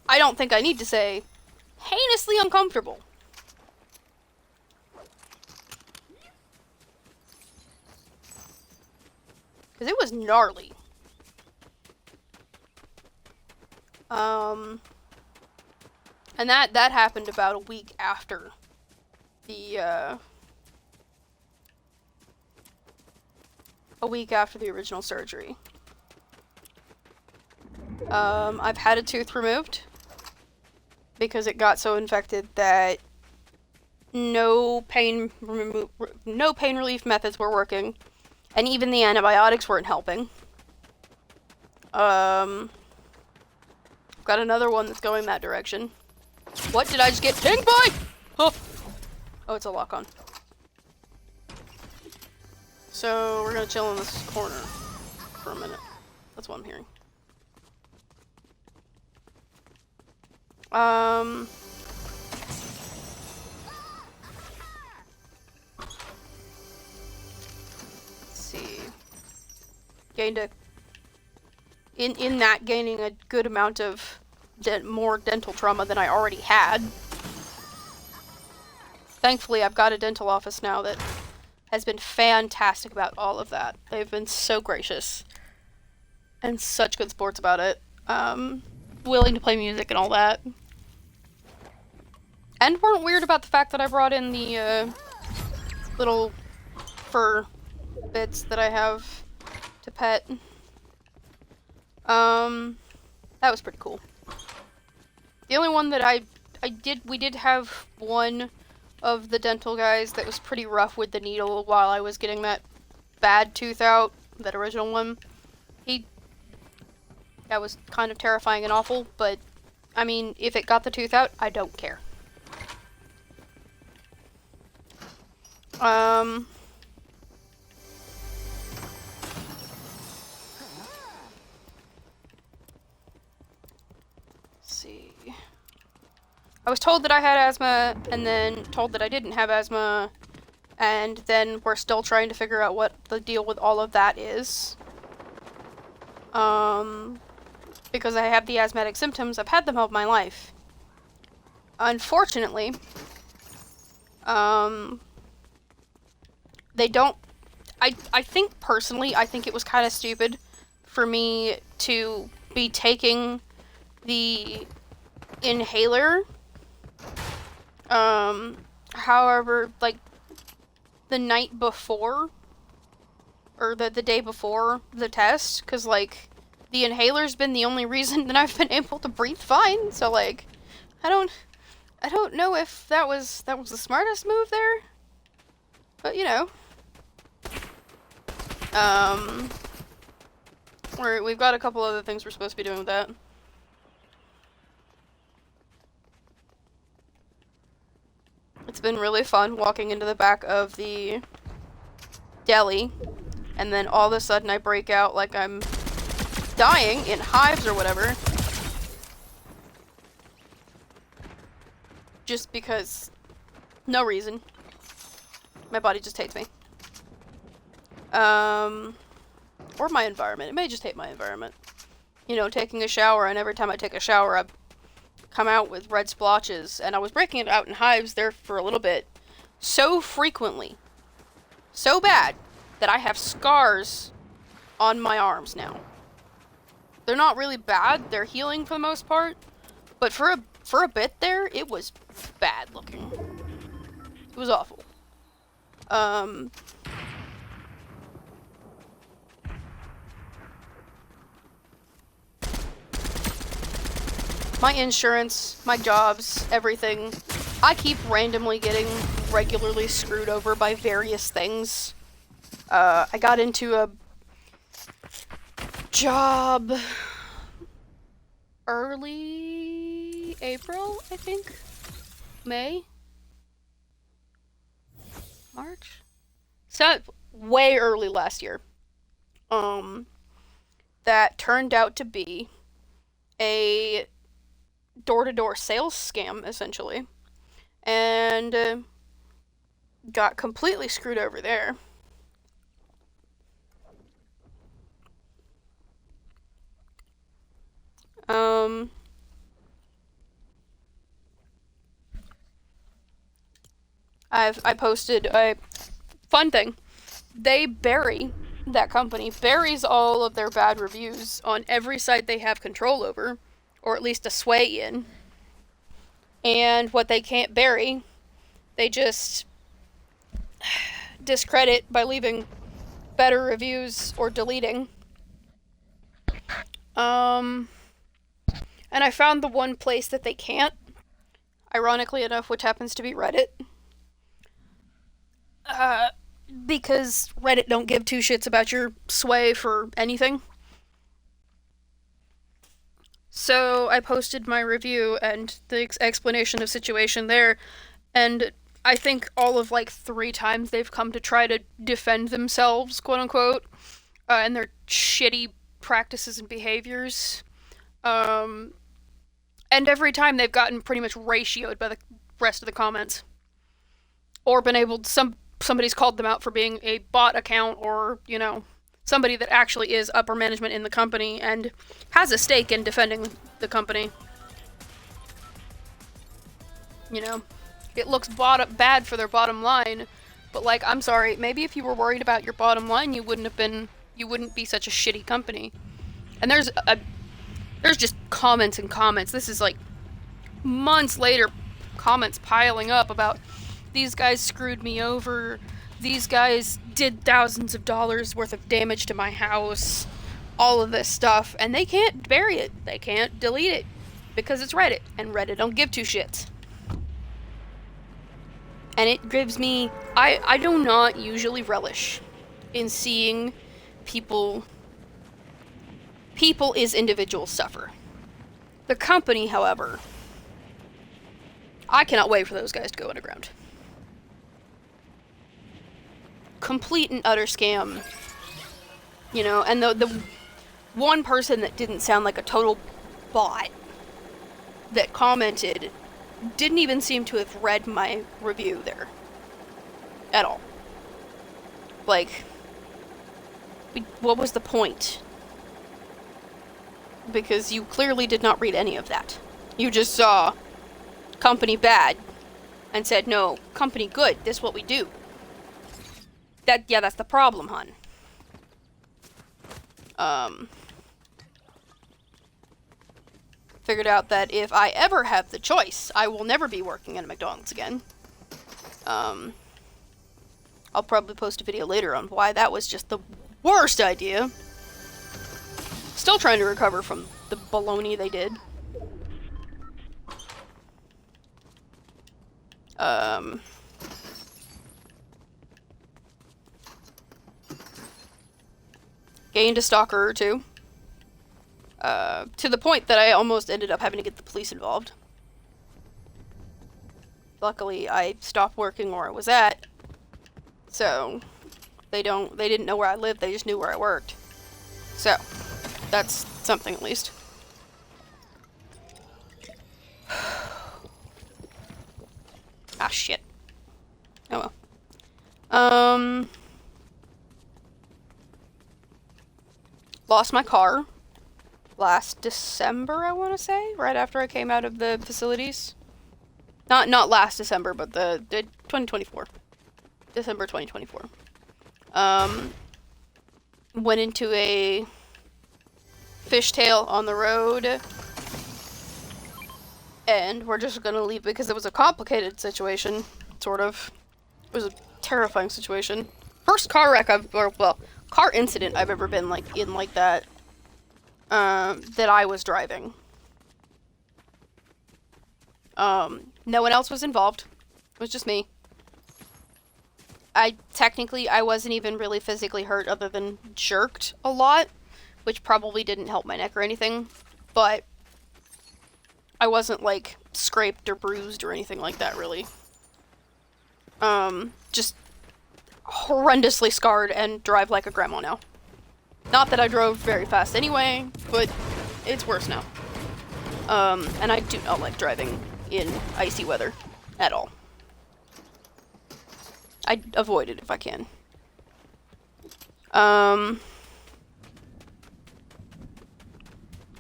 I don't think I need to say, heinously uncomfortable. Because it was gnarly. And that happened about a week after the original surgery. I've had a tooth removed because it got so infected that no pain relief methods were working, and even the antibiotics weren't helping. Got another one that's going that direction. What did I just get pinged by? Oh, it's a lock-on. So we're gonna chill in this corner for a minute. That's what I'm hearing. Let's see. Gaining a good amount of more dental trauma than I already had. Thankfully, I've got a dental office now that has been fantastic about all of that. They've been so gracious and such good sports about it. Willing to play music and all that. And weren't weird about the fact that I brought in the little fur bits that I have to pet. That was pretty cool. The only one that we did have one of the dental guys that was pretty rough with the needle while I was getting that bad tooth out, that original one. That was kind of terrifying and awful, but, I mean, if it got the tooth out, I don't care. Let's see. I was told that I had asthma, and then told that I didn't have asthma, and then we're still trying to figure out what the deal with all of that is. Because I have the asthmatic symptoms, I've had them all my life. Unfortunately, they don't, I think personally, I think it was kind of stupid for me to be taking the inhaler. However, like, the night before, or the day before the test, because, like, the inhaler's been the only reason that I've been able to breathe fine, so, like, I don't know if that was the smartest move there, but, you know. We've got a couple other things we're supposed to be doing with that. It's been really fun walking into the back of the deli, and then all of a sudden I break out like I'm dying in hives or whatever. Just because. No reason. My body just hates me. Or my environment. It may just hate my environment. You know, taking a shower, and every time I take a shower, I come out with red splotches, and I was breaking it out in hives there for a little bit. So frequently. So bad that I have scars on my arms now. They're not really bad, they're healing for the most part, but for a bit there, it was bad looking. It was awful. My insurance, my jobs, everything. I keep randomly getting regularly screwed over by various things. I got into a job early April, I think? May? March? So, way early last year. That turned out to be a door-to-door sales scam, essentially. And got completely screwed over there. I posted a fun thing. They bury, that company buries all of their bad reviews on every site they have control over, or at least a sway in. And what they can't bury, they just discredit by leaving better reviews or deleting. And I found the one place that they can't, ironically enough, which happens to be Reddit. Because Reddit don't give two shits about your sway for anything. So I posted my review and the explanation of situation there, and I think all of like 3 times they've come to try to defend themselves, quote unquote, and their shitty practices and behaviors. And every time they've gotten pretty much ratioed by the rest of the comments. Or been able to, somebody's called them out for being a bot account, or, you know, somebody that actually is upper management in the company and has a stake in defending the company. You know, it looks bad for their bottom line, but like, I'm sorry, maybe if you were worried about your bottom line, you wouldn't be such a shitty company. And there's just comments and comments. This is like months later, comments piling up about these guys screwed me over, these guys did thousands of dollars worth of damage to my house, all of this stuff, and they can't bury it, they can't delete it, because it's Reddit, and Reddit don't give two shits. And it gives me, I do not usually relish in seeing people as individuals suffer. The company, however, I cannot wait for those guys to go underground. Complete and utter scam. You know, and the one person that didn't sound like a total bot that commented didn't even seem to have read my review there. At all. Like, what was the point? Because you clearly did not read any of that. You just saw company bad and said, no, company good, this is what we do. That's the problem, hun. Figured out that if I ever have the choice, I will never be working at a McDonald's again. I'll probably post a video later on why that was just the worst idea. Still trying to recover from the baloney they did. Gained a stalker or two. To the point that I almost ended up having to get the police involved. Luckily, I stopped working where I was at, so they didn't know where I lived, they just knew where I worked. So, That's something at least. Ah, shit. Oh well. Lost my car last December, I want to say, right after I came out of the facilities. Not last December, but the 2024. December 2024. Went into a fishtail on the road, and we're just gonna leave because it was a complicated situation, sort of. It was a terrifying situation. First car wreck car incident I've ever been in like that. That I was driving. No one else was involved. It was just me. I wasn't even really physically hurt other than jerked a lot, which probably didn't help my neck or anything, but I wasn't like scraped or bruised or anything like that really. Just horrendously scarred and drive like a grandma now. Not that I drove very fast anyway, but it's worse now. And I do not like driving in icy weather at all. I avoid it if I can.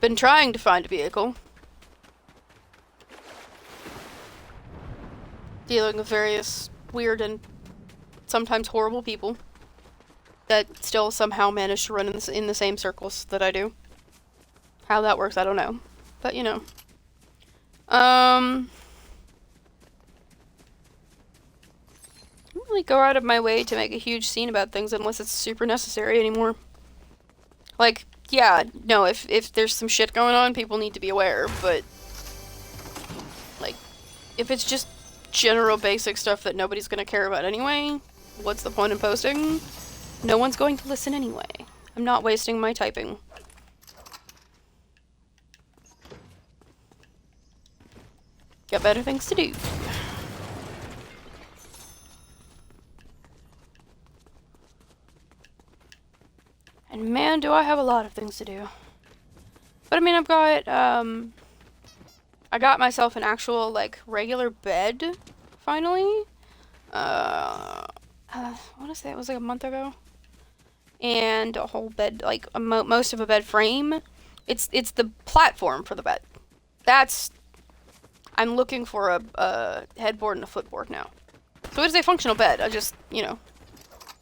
Been trying to find a vehicle. Dealing with various weird and sometimes horrible people that still somehow manage to run in the same circles that I do. How that works, I don't know. But, you know. I don't really go out of my way to make a huge scene about things unless it's super necessary anymore. Like, yeah, no, if there's some shit going on, people need to be aware, but like, if it's just general basic stuff that nobody's gonna care about anyway, what's the point in posting? No one's going to listen anyway. I'm not wasting my typing. Got better things to do. And man, do I have a lot of things to do. But I mean, I got myself an actual, like, regular bed, finally. I want to say it was like a month ago. And a whole bed, like, most of a bed frame. It's the platform for the bed. I'm looking for a headboard and a footboard now. So it is a functional bed. I just, you know,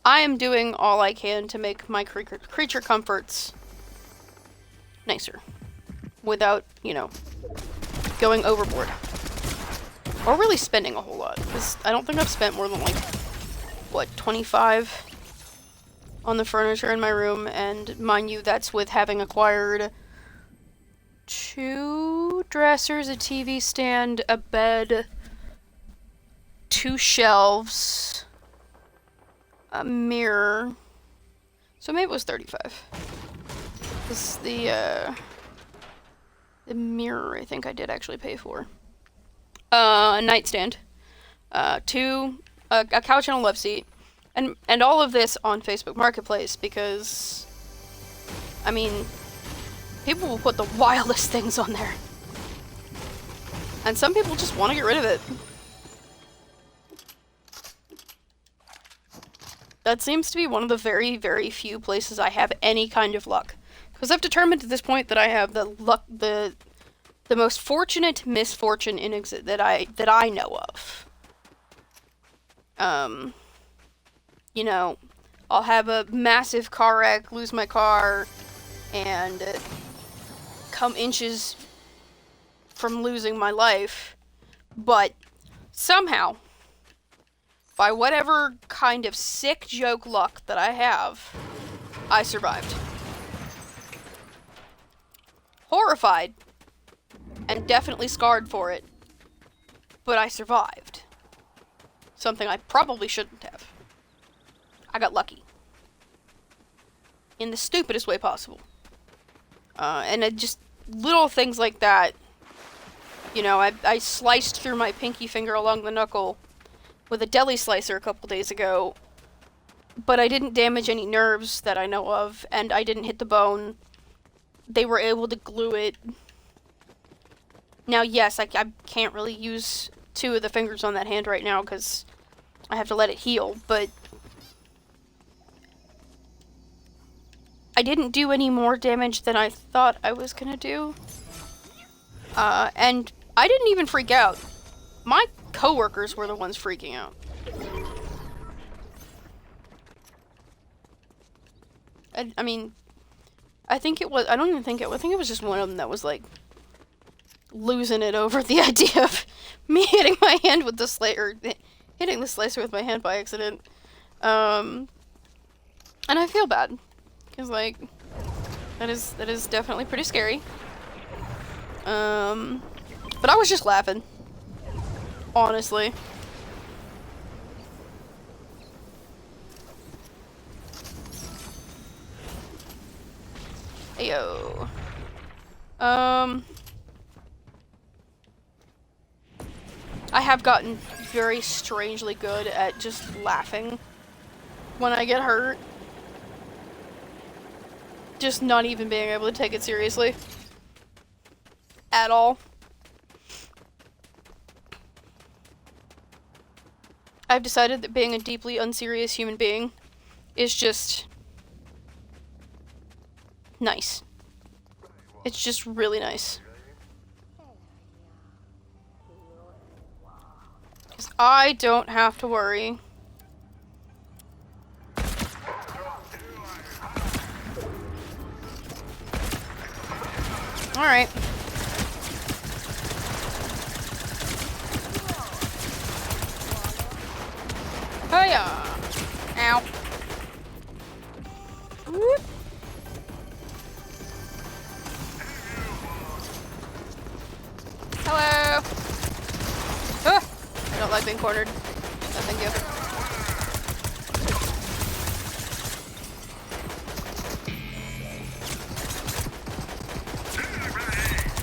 I am doing all I can to make my creature comforts nicer. Without, you know, going overboard. Or really spending a whole lot. Because I don't think I've spent more than, like, what, 25 on the furniture in my room. And mind you, that's with having acquired 2 dressers, a TV stand, a bed, 2 shelves, a mirror. So maybe it was 35. This is the mirror I think I did actually pay for. A nightstand. A couch and a love seat. And all of this on Facebook Marketplace because, I mean, people will put the wildest things on there. And some people just want to get rid of it. That seems to be one of the very, very few places I have any kind of luck. Because I've determined at this point that I have the most fortunate misfortune that I know of. You know, I'll have a massive car wreck, lose my car, and come inches from losing my life, but somehow, by whatever kind of sick joke luck that I have, I survived. Horrified, and definitely scarred for it, but I survived. Something I probably shouldn't have. I got lucky. In the stupidest way possible. And it just, little things like that. You know, I sliced through my pinky finger along the knuckle with a deli slicer a couple days ago, but I didn't damage any nerves that I know of, and I didn't hit the bone. they were able to glue it. Now, yes, I can't really use 2 of the fingers on that hand right now because I have to let it heal, but I didn't do any more damage than I thought I was gonna do. And I didn't even freak out. My coworkers were the ones freaking out. I mean, I think it was, I don't even think it, I think it was just one of them that was like losing it over the idea of me hitting my hand with the slicer, hitting the slicer with my hand by accident. And I feel bad, because like, that is definitely pretty scary. But I was just laughing. Honestly. Ayo. I have gotten very strangely good at just laughing when I get hurt. Just not even being able to take it seriously. At all. I've decided that being a deeply unserious human being is just nice. It's just really nice. Because I don't have to worry. Alright. Hiya! Ow. Whoop. Hello! I don't like being cornered. No, thank you.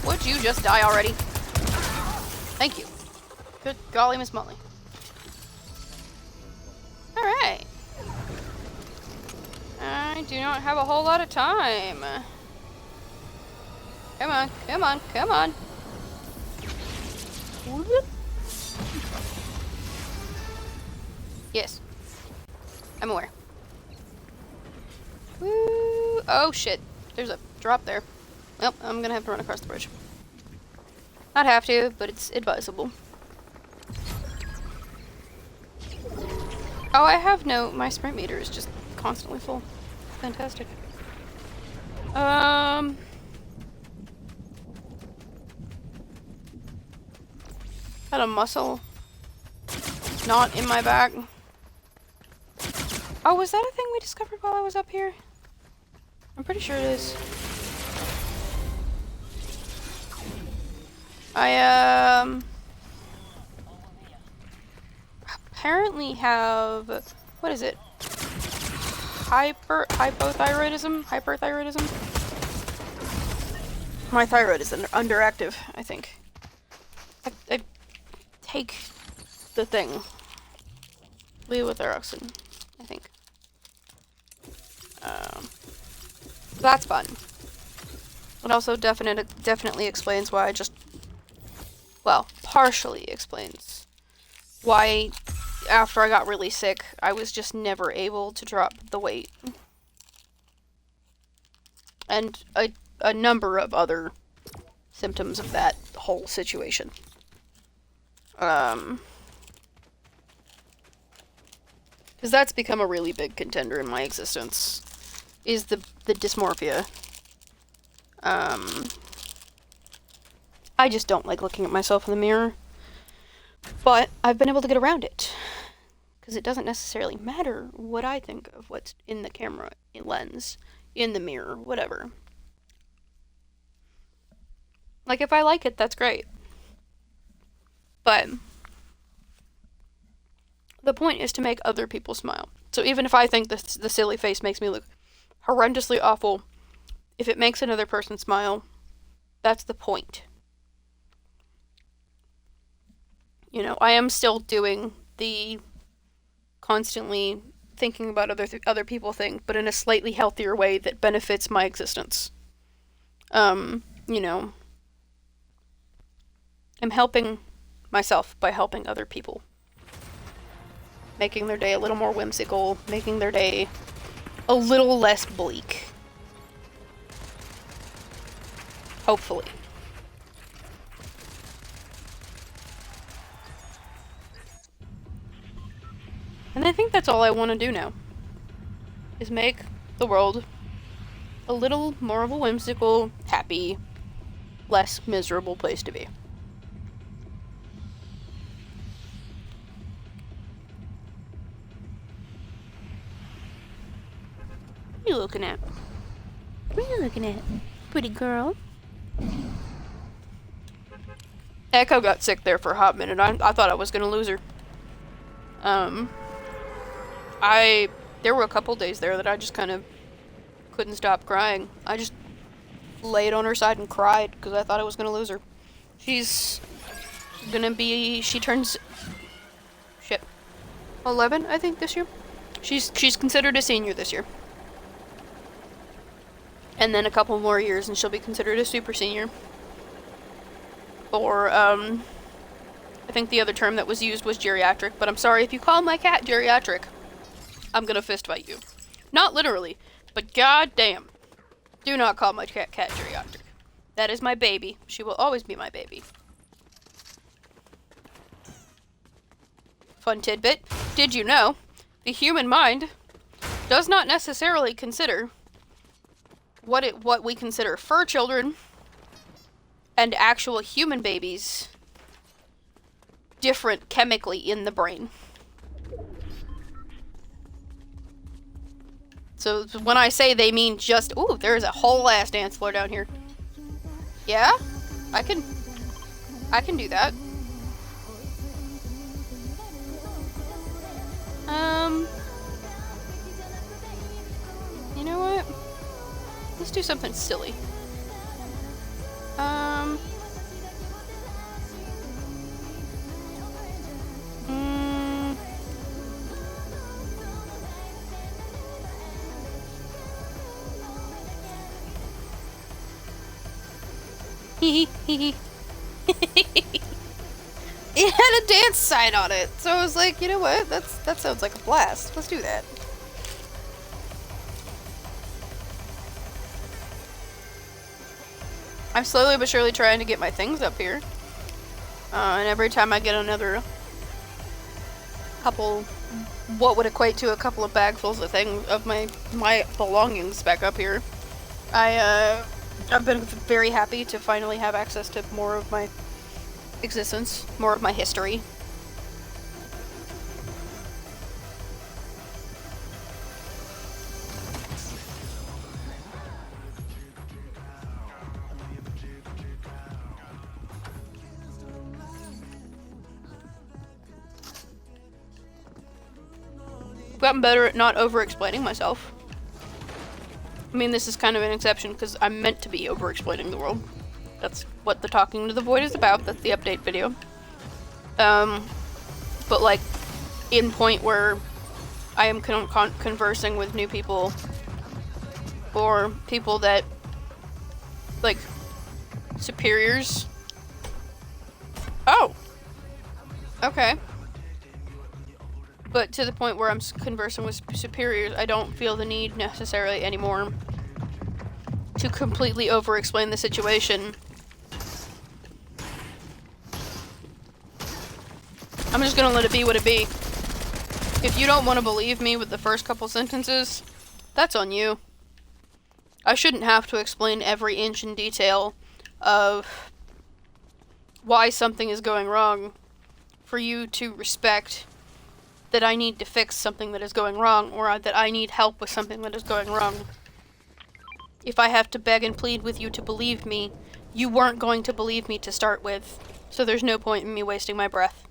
Would you just die already? Thank you. Good golly, Miss Molly. Alright. I do not have a whole lot of time. Come on, come on, come on. Yes. I'm aware. Woo. Oh shit. There's a drop there. Well, I'm gonna have to run across the bridge. Not have to, but it's advisable. Oh, I have no... My sprint meter is just constantly full. Fantastic. Had a muscle not in my back. Oh, was that a thing we discovered while I was up here? I'm pretty sure it is. I apparently have, what is it? Hypothyroidism? My thyroid is underactive, I think. I take the thing. Levothyroxine, I think. That's fun. It also definitely explains why I just, well, partially explains why after I got really sick, I was just never able to drop the weight. And a number of other symptoms of that whole situation. Because that's become a really big contender in my existence, is the dysmorphia. I just don't like looking at myself in the mirror. But I've been able to get around it. Because it doesn't necessarily matter what I think of what's in the camera lens, in the mirror, whatever. Like, if I like it, that's great. But the point is to make other people smile. So even if I think the silly face makes me look horrendously awful, if it makes another person smile, that's the point. You know, I am still doing the constantly thinking about other people thing, but in a slightly healthier way that benefits my existence. You know, I'm helping myself by helping other people. Making their day a little more whimsical, making their day a little less bleak. Hopefully. And I think that's all I want to do now. Is make the world a little more of a whimsical, happy, less miserable place to be. What are you looking at? What are you looking at, pretty girl? Echo got sick there for a hot minute. I thought I was gonna lose her. There were a couple days there that I just kind of couldn't stop crying. I just laid on her side and cried because I thought I was gonna lose her. She turns, 11, I think, this year. She's considered a senior this year. And then a couple more years and she'll be considered a super senior. Or, I think the other term that was used was geriatric, but I'm sorry if you call my cat geriatric. I'm gonna fist fight you. Not literally, but goddamn. Do not call my cat geriatric. That is my baby. She will always be my baby. Fun tidbit. Did you know the human mind does not necessarily consider what we consider fur children and actual human babies different chemically in the brain. So when I say they mean just, ooh, there's a whole ass dance floor down here. Yeah? I can do that. You know what? Let's do something silly. Hee hee. It had a dance sign on it, so I was like, you know what? That sounds like a blast. Let's do that. I'm slowly but surely trying to get my things up here. And every time I get another couple, what would equate to a couple of bagfuls of things of my belongings back up here, I've been very happy to finally have access to more of my existence, more of my history. I've gotten better at not over-explaining myself. I mean, this is kind of an exception because I'm meant to be over-explaining the world. That's what the Talking to the Void is about. That's the update video. But like, in point where I am conversing with new people, or people that, like, superiors. Oh! Okay. But to the point where I'm conversing with superiors, I don't feel the need necessarily anymore to completely over-explain the situation. I'm just gonna let it be what it be. If you don't want to believe me with the first couple sentences, that's on you. I shouldn't have to explain every inch in detail of why something is going wrong for you to respect that I need to fix something that is going wrong, or that I need help with something that is going wrong. If I have to beg and plead with you to believe me, you weren't going to believe me to start with, so there's no point in me wasting my breath.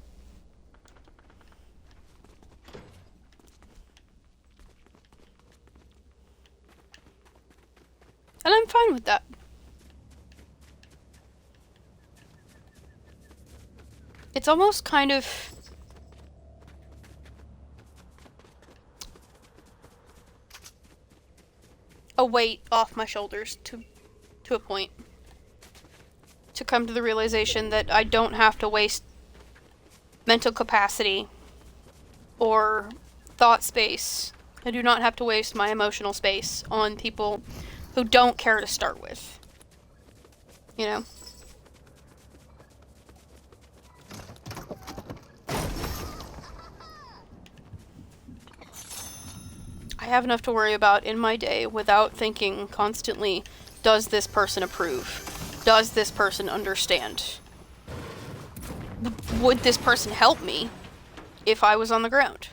And I'm fine with that. It's almost kind of a weight off my shoulders to to a point. To come to the realization that I don't have to waste mental capacity or thought space. I do not have to waste my emotional space on people who don't care to start with. You know? I have enough to worry about in my day without thinking constantly, does this person approve? Does this person understand? Would this person help me if I was on the ground?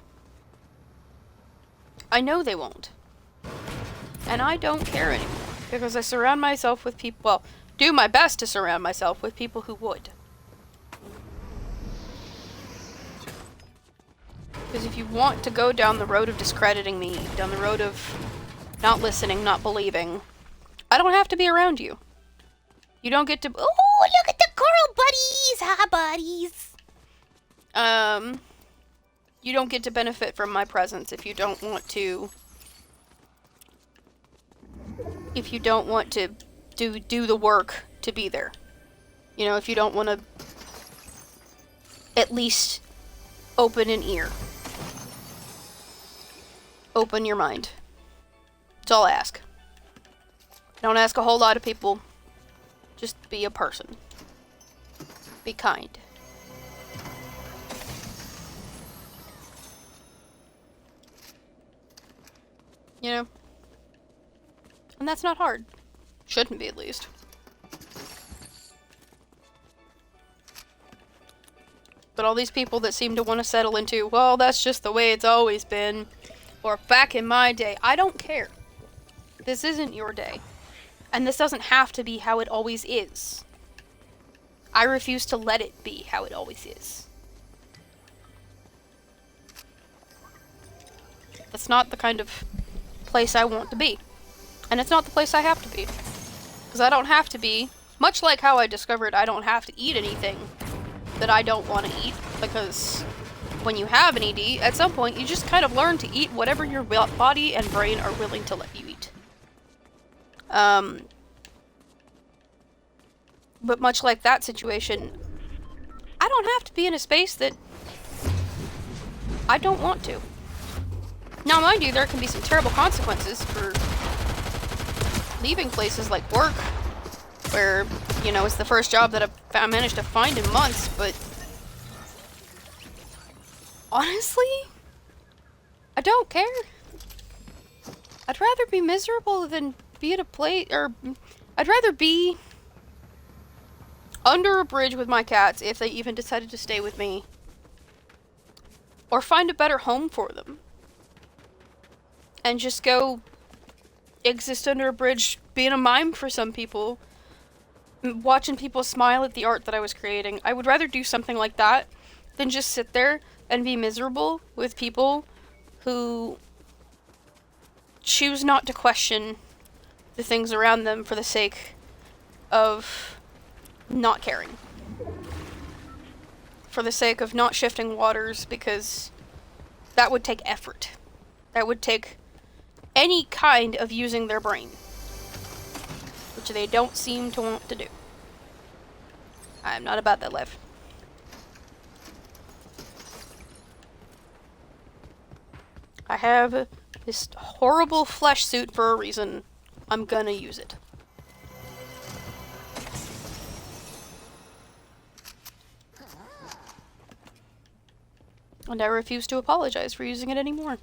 I know they won't. And I don't care anymore. Because I surround myself with people, well, do my best to surround myself with people who would. Because if you want to go down the road of discrediting me, down the road of not listening, not believing, I don't have to be around you. You don't get to. Oh, look at the coral buddies! Hi, buddies! You don't get to benefit from my presence if you don't want to. If you don't want to do the work to be there. You know, if you don't want to at least open an ear. Open your mind. That's all I ask. I don't ask a whole lot of people. Just be a person. Be kind. You know? And that's not hard. Shouldn't be, at least. But all these people that seem to want to settle into, well, that's just the way it's always been. Or back in my day. I don't care. This isn't your day. And this doesn't have to be how it always is. I refuse to let it be how it always is. That's not the kind of place I want to be. And it's not the place I have to be. Because I don't have to be, much like how I discovered I don't have to eat anything that I don't want to eat. Because when you have an ED, at some point you just kind of learn to eat whatever your body and brain are willing to let you eat. But much like that situation, I don't have to be in a space that I don't want to. Now, mind you, there can be some terrible consequences for leaving places like work, where, you know, it's the first job that I managed to find in months, but honestly, I don't care. I'd rather be miserable than be at a place, or I'd rather be under a bridge with my cats, if they even decided to stay with me, or find a better home for them, and just go exist under a bridge, being a mime for some people, watching people smile at the art that I was creating. I would rather do something like that than just sit there and be miserable with people who choose not to question the things around them for the sake of not caring. For the sake of not shifting waters, because that would take effort. That would take any kind of using their brain, which they don't seem to want to do. I'm not about that life. I have this horrible flesh suit for a reason. I'm gonna use it. And I refuse to apologize for using it anymore.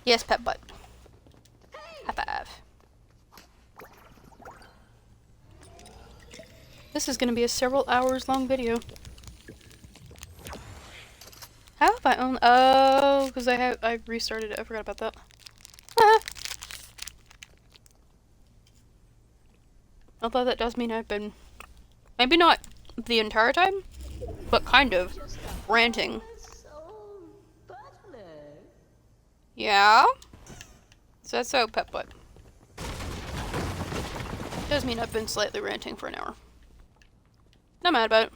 Yes, pet butt. High five. This is gonna be a several hours long video. How have I owned? Oh, because I restarted it. I forgot about that. Ah. Although that does mean I've been, maybe not the entire time, but kind of ranting. Yeah? Is that so, pet butt? Does mean I've been slightly ranting for an hour. Not mad about it.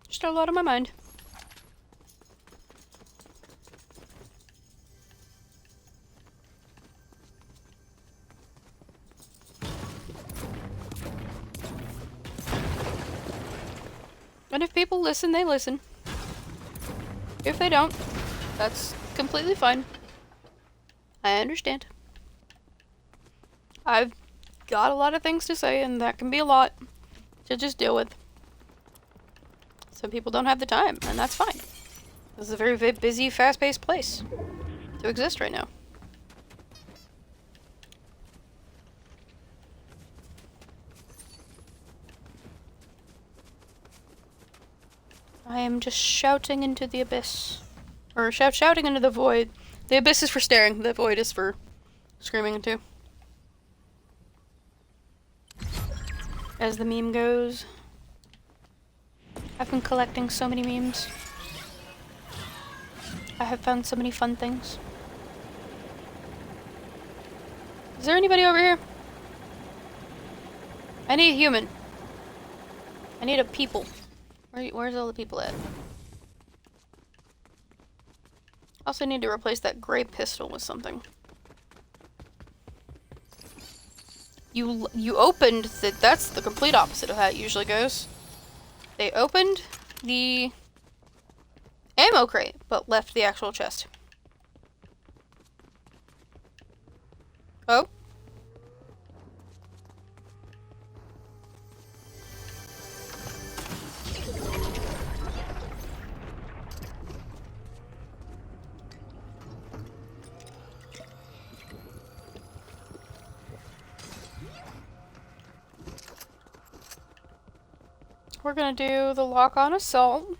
Just a lot on my mind. And if people listen, they listen. If they don't, that's completely fine. I understand. I've got a lot of things to say, and that can be a lot to just deal with. Some people don't have the time, and that's fine. This is a very, very busy, fast-paced place to exist right now. I am just shouting into the abyss. Or shouting into the void. The abyss is for staring, the void is for screaming into. As the meme goes. I've been collecting so many memes. I have found so many fun things. Is there anybody over here? I need a human. I need a people. Where's all the people at? Also need to replace that gray pistol with something. You opened that's the complete opposite of how it usually goes. They opened the ammo crate, but left the actual chest. Oh? We're gonna do the lock on assault.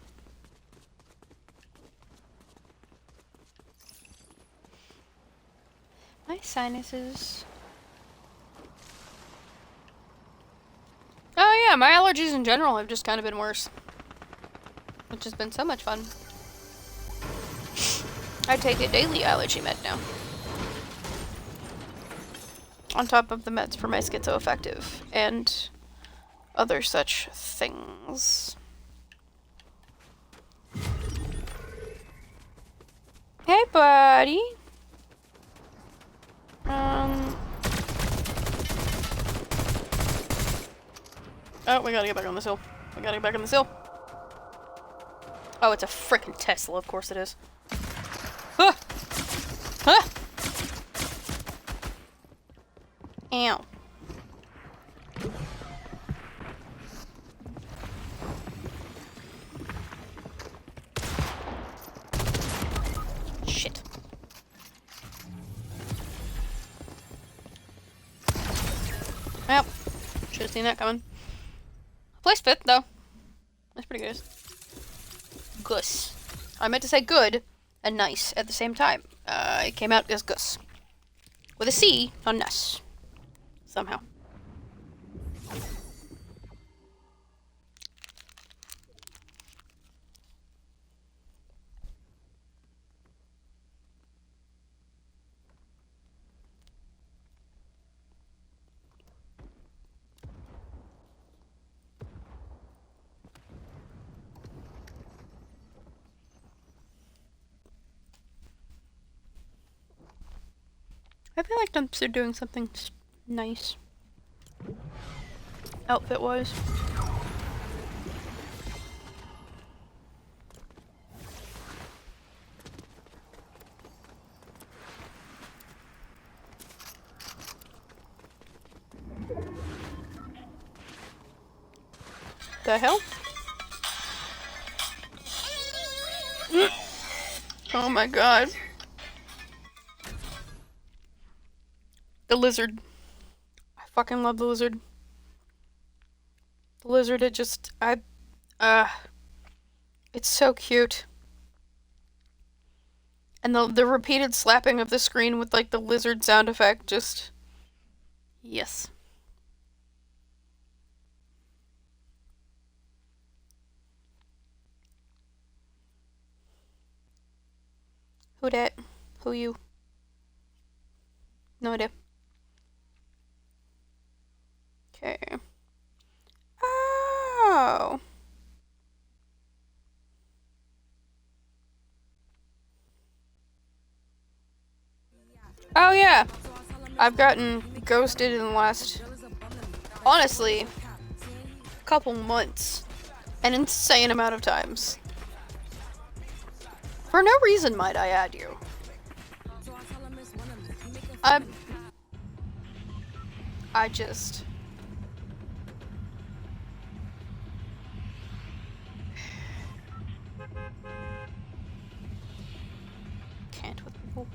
My sinuses. Oh yeah, my allergies in general have just kind of been worse. Which has been so much fun. I take a daily allergy med now. On top of the meds for my schizoaffective and other such things. Hey, buddy. Oh, we gotta get back on this hill. We gotta get back on this hill. Oh, it's a frickin' Tesla, of course it is. Huh! Huh! Ow. Shit. Well, should have seen that coming. Place fit, though. That's pretty good. Gus. I meant to say good and nice at the same time. It came out as Gus. With a C on Ness. Somehow. I feel like they're doing something nice. Outfit-wise. The hell? Oh my god. The lizard. I fucking love the lizard. The lizard, it's so cute. And the repeated slapping of the screen with, like, the lizard sound effect, just... Yes. Who dat? Who you? No idea. Okay. Oh. Oh yeah. I've gotten ghosted in the last, honestly, couple months An insane amount of times. For no reason, might I add you. I just... can't with people.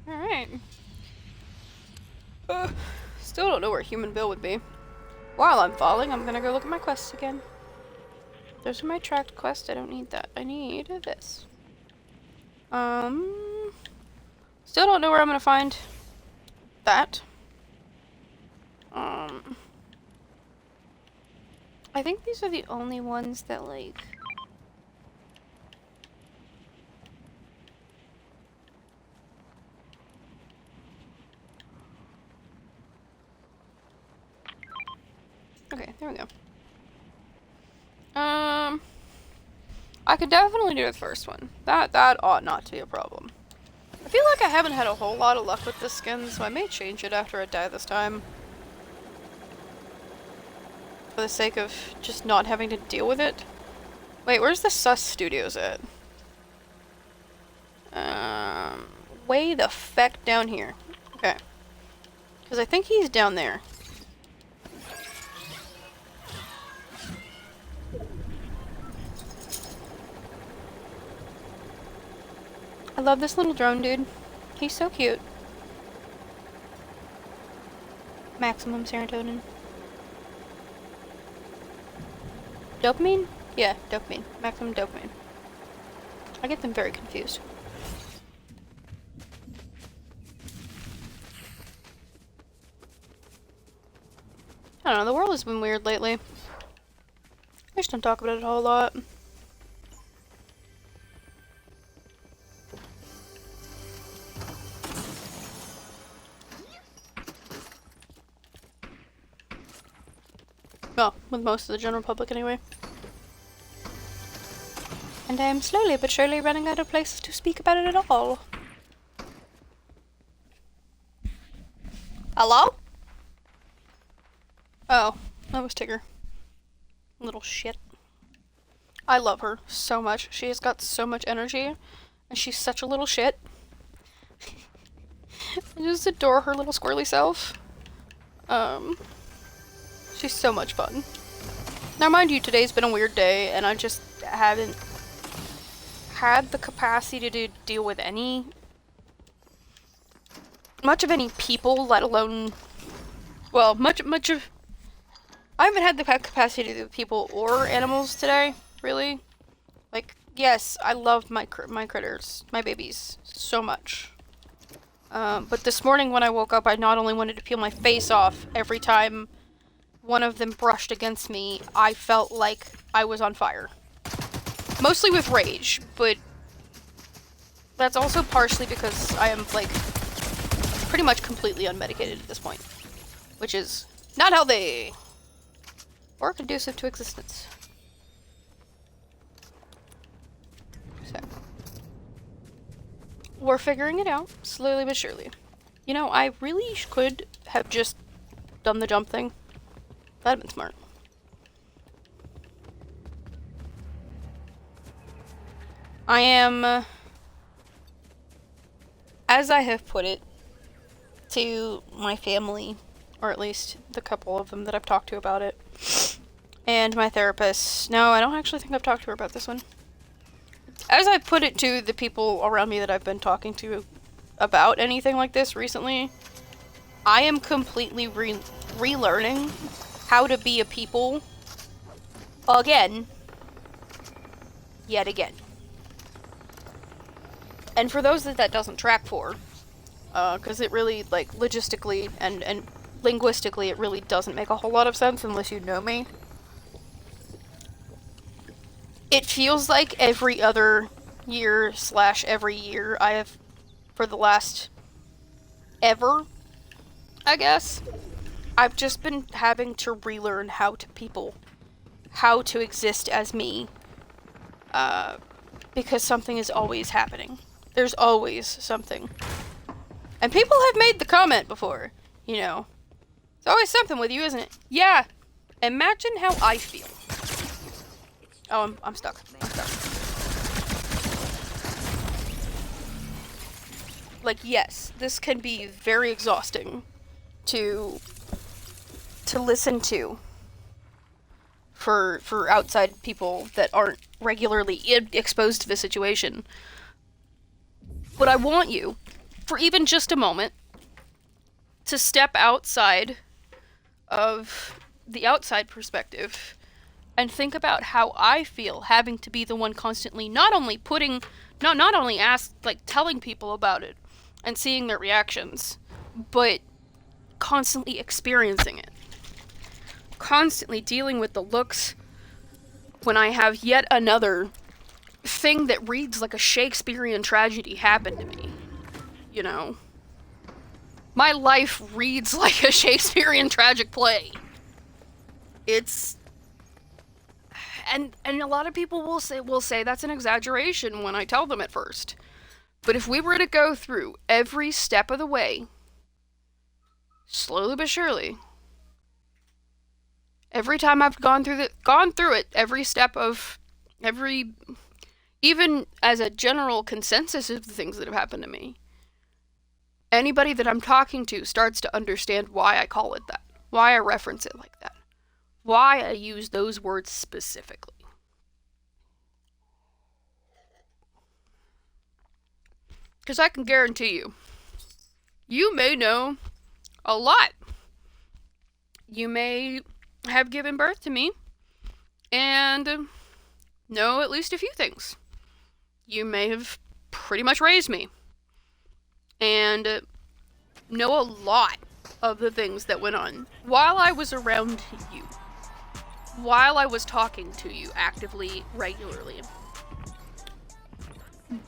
Alright. Still don't know where Human Bill would be. While I'm falling, I'm gonna go look at my quests again. Those are my tracked quests. I don't need that. I need this. Still don't know where I'm gonna find that. I think these are the only ones that, like... Okay, there we go. I could definitely do the first one. That ought not to be a problem. I feel like I haven't had a whole lot of luck with this skin, so I may change it after I die this time. For the sake of just not having to deal with it. Wait, where's the Sus Studios at? Way the feck down here. Okay. Because I think he's down there. I love this little drone dude. He's so cute. Maximum serotonin. Dopamine? Yeah, dopamine. Maximum dopamine. I get them very confused. I don't know, the world has been weird lately. I just don't talk about it a whole lot. Well, with most of the general public anyway. And I am slowly but surely running out of places to speak about it at all. Hello? Oh, that was Tigger. Little shit. I love her so much. She has got so much energy, and she's such a little shit. I just adore her little squirrely self. She's so much fun. Now, mind you, today's been a weird day, and I just haven't had the capacity to deal with much of any people, let alone, well, much of, I haven't had the capacity to deal with people or animals today, really. Like, yes, I love my critters, my babies, so much. But this morning when I woke up, I not only wanted to peel my face off every time one of them brushed against me, I felt like I was on fire. Mostly with rage, but that's also partially because I am, like, pretty much completely unmedicated at this point. Which is not healthy! Or conducive to existence. So. We're figuring it out, slowly but surely. You know, I really could have just done the jump thing. That'd have been smart. I am, as I have put it to my family, or at least the couple of them that I've talked to about it, and my therapist. No, I don't actually think I've talked to her about this one. As I put it to the people around me that I've been talking to about anything like this recently, I am completely relearning how to be a people again, yet again. And for those that doesn't track for, because it really, like, logistically and linguistically, it really doesn't make a whole lot of sense unless you know me. It feels like every other year / every year I have, for the last ever, I guess, I've just been having to relearn how to people how to exist as me, because something is always happening. There's always something. And people have made the comment before, you know. It's always something with you, isn't it? Yeah. Imagine how I feel. Oh, I'm stuck. I'm stuck. Like, yes, this can be very exhausting to listen to for outside people that aren't regularly exposed to the situation. But I want you, for even just a moment, to step outside of the outside perspective and think about how I feel having to be the one constantly not only telling people about it and seeing their reactions, but constantly experiencing it. Constantly dealing with the looks when I have yet another thing that reads like a Shakespearean tragedy happen to me. You know? My life reads like a Shakespearean tragic play. It's... And a lot of people will say that's an exaggeration when I tell them at first. But if we were to go through every step of the way, slowly but surely, every time I've gone through it, every step of even as a general consensus of the things that have happened to me, anybody that I'm talking to starts to understand why I call it that, why I reference it like that, why I use those words specifically. Because I can guarantee you, you may know a lot. You may have given birth to me and know at least a few things. You may have pretty much raised me and know a lot of the things that went on while I was around you, while I was talking to you actively, regularly.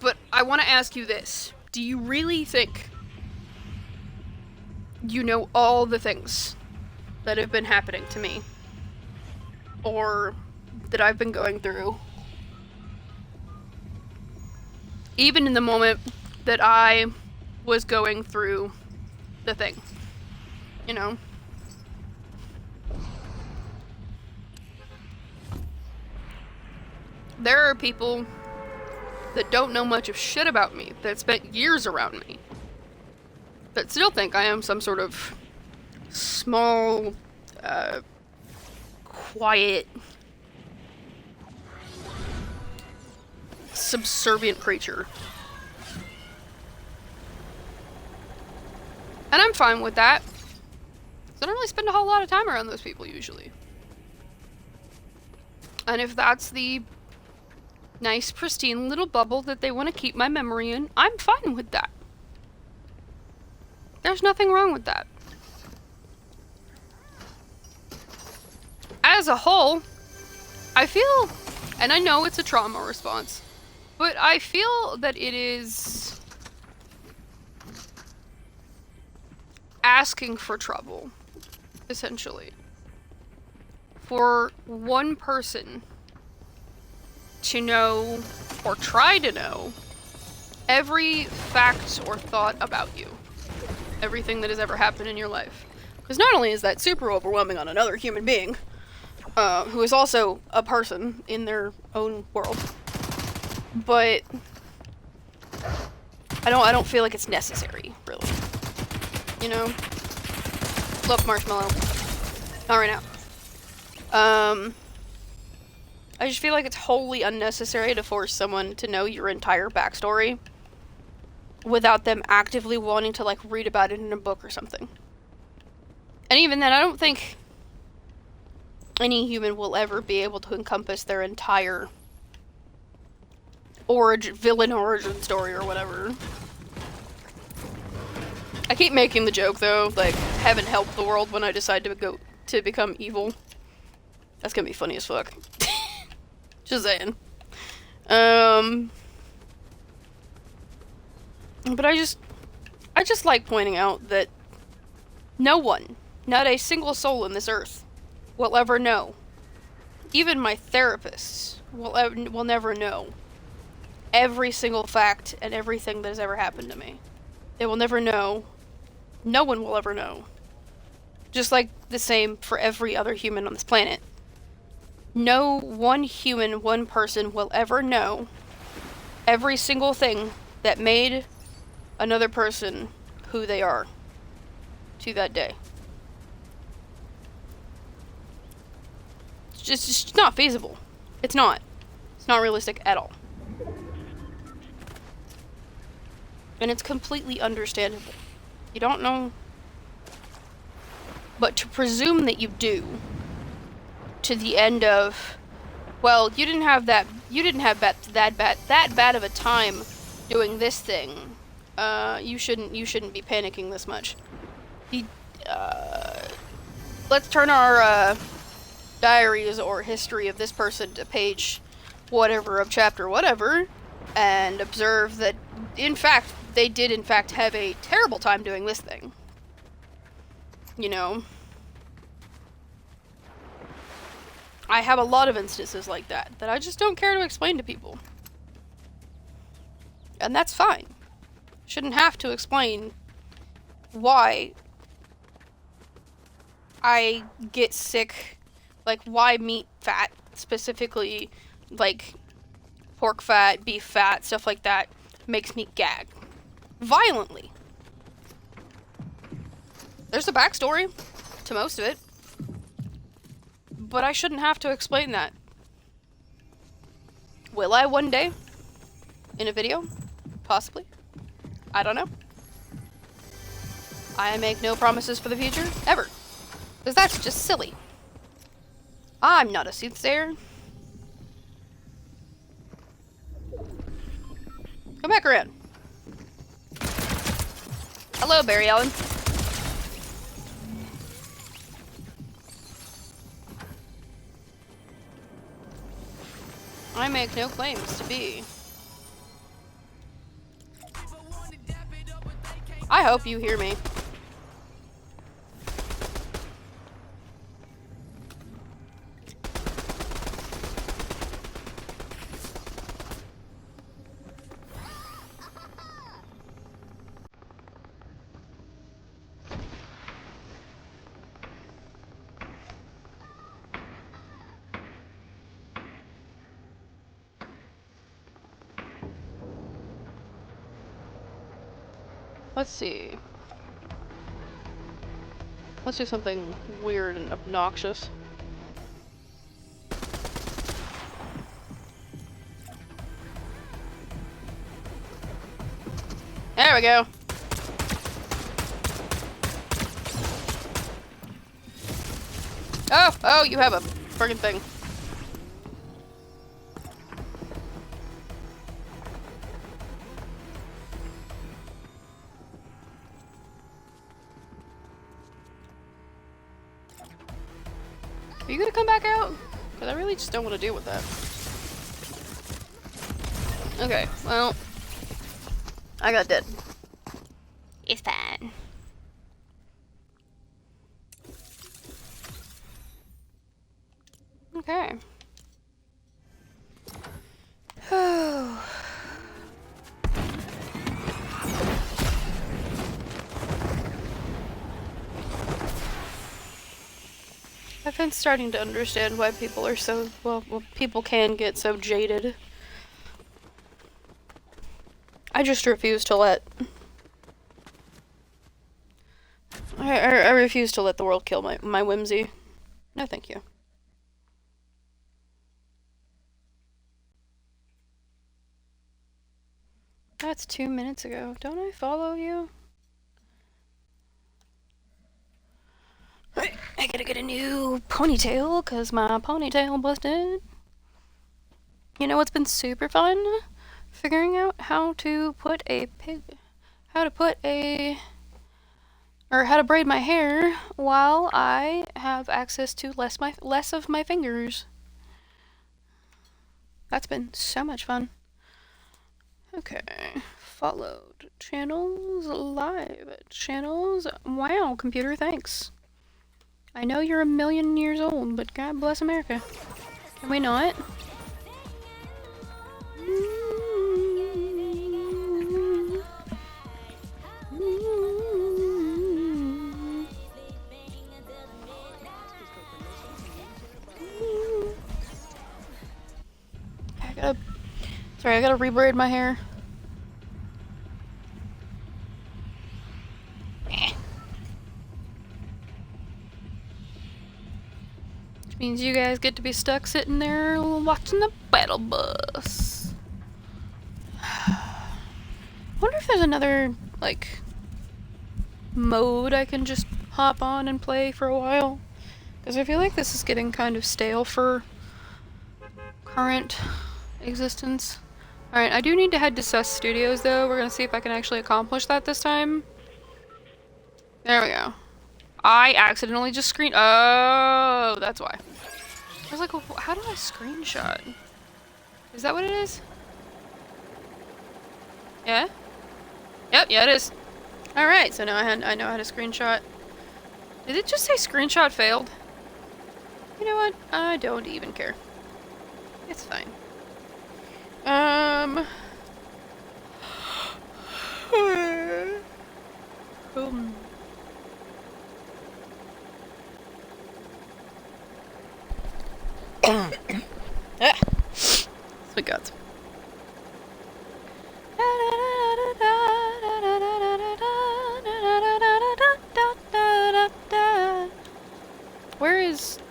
But I want to ask you this. Do you really think you know all the things that have been happening to me? Or that I've been going through? Even in the moment that I was going through the thing. You know? There are people that don't know much of shit about me, that spent years around me, that still think I am some sort of small, quiet, subservient creature. And I'm fine with that. I don't really spend a whole lot of time around those people, usually. And if that's the nice, pristine little bubble that they want to keep my memory in, I'm fine with that. There's nothing wrong with that. As a whole, I feel, and I know it's a trauma response, but I feel that it is asking for trouble, essentially. For one person to know, or try to know, every fact or thought about you. Everything that has ever happened in your life. Because not only is that super overwhelming on another human being, who is also a person in their own world, but I don't feel like it's necessary, really. You know? Look, Marshmallow. Not right now. I just feel like it's wholly unnecessary to force someone to know your entire backstory without them actively wanting to, like, read about it in a book or something. And even then, I don't think any human will ever be able to encompass their entire villain origin story or whatever. I keep making the joke, though, like, heaven help the world when I decide to become evil. That's gonna be funny as fuck. Just saying. But I just like pointing out that no one, not a single soul on this earth, will ever know Even my therapists will never know every single fact and everything that has ever happened to me. They will never know. No one will ever know. Just like the same for every other human on this planet. No one human, one person will ever know every single thing that made another person who they are to that day. It's just not feasible. It's not. It's not realistic at all. And it's completely understandable. You don't know. But to presume that you do, to the end of, well, you didn't have that bad of a time doing this thing. You shouldn't be panicking this much. Let's turn our diaries or history of this person to page whatever of chapter whatever, and observe that in fact they did in fact have a terrible time doing this thing. You know, I have a lot of instances like that I just don't care to explain to people. And that's fine. Shouldn't have to explain why I get sick, like why meat fat, specifically like pork fat, beef fat, stuff like that, makes me gag. Violently. There's a backstory to most of it. But I shouldn't have to explain that. Will I one day? In a video? Possibly. I don't know. I make no promises for the future, ever. Because that's just silly. I'm not a soothsayer. Come back around. Hello, Barry Allen. I make no claims to be. I hope you hear me. Let's see. Let's do something weird and obnoxious. There we go. Oh, you have a friggin' thing. Are you gonna come back out? Because I really just don't want to deal with that. Okay, well, I got dead. It's fine. Okay. I've been starting to understand why people are so, well, people can get so jaded. I just refuse to let... I refuse to let the world kill my whimsy. No, thank you. That's 2 minutes ago. Don't I follow you? I gotta get a new ponytail, because my ponytail busted. You know what's been super fun? Figuring out how to put a how to braid my hair while I have access to less of my fingers. That's been so much fun. Okay, followed channels, live channels. Wow, computer, thanks. I know you're 1,000,000 years old, but God bless America. Can we not? Sorry, I gotta rebraid my hair. Which means you guys get to be stuck sitting there watching the battle bus. I wonder if there's another, like, mode I can just hop on and play for a while. Because I feel like this is getting kind of stale for current existence. Alright, I do need to head to Sus Studios though. We're gonna see if I can actually accomplish that this time. There we go. I accidentally just Oh, that's why. I was like, how do I screenshot? Is that what it is? Yeah? Yep, yeah it is. Alright, so now I know how to screenshot. Did it just say screenshot failed? You know what? I don't even care. It's fine. Sweet gods.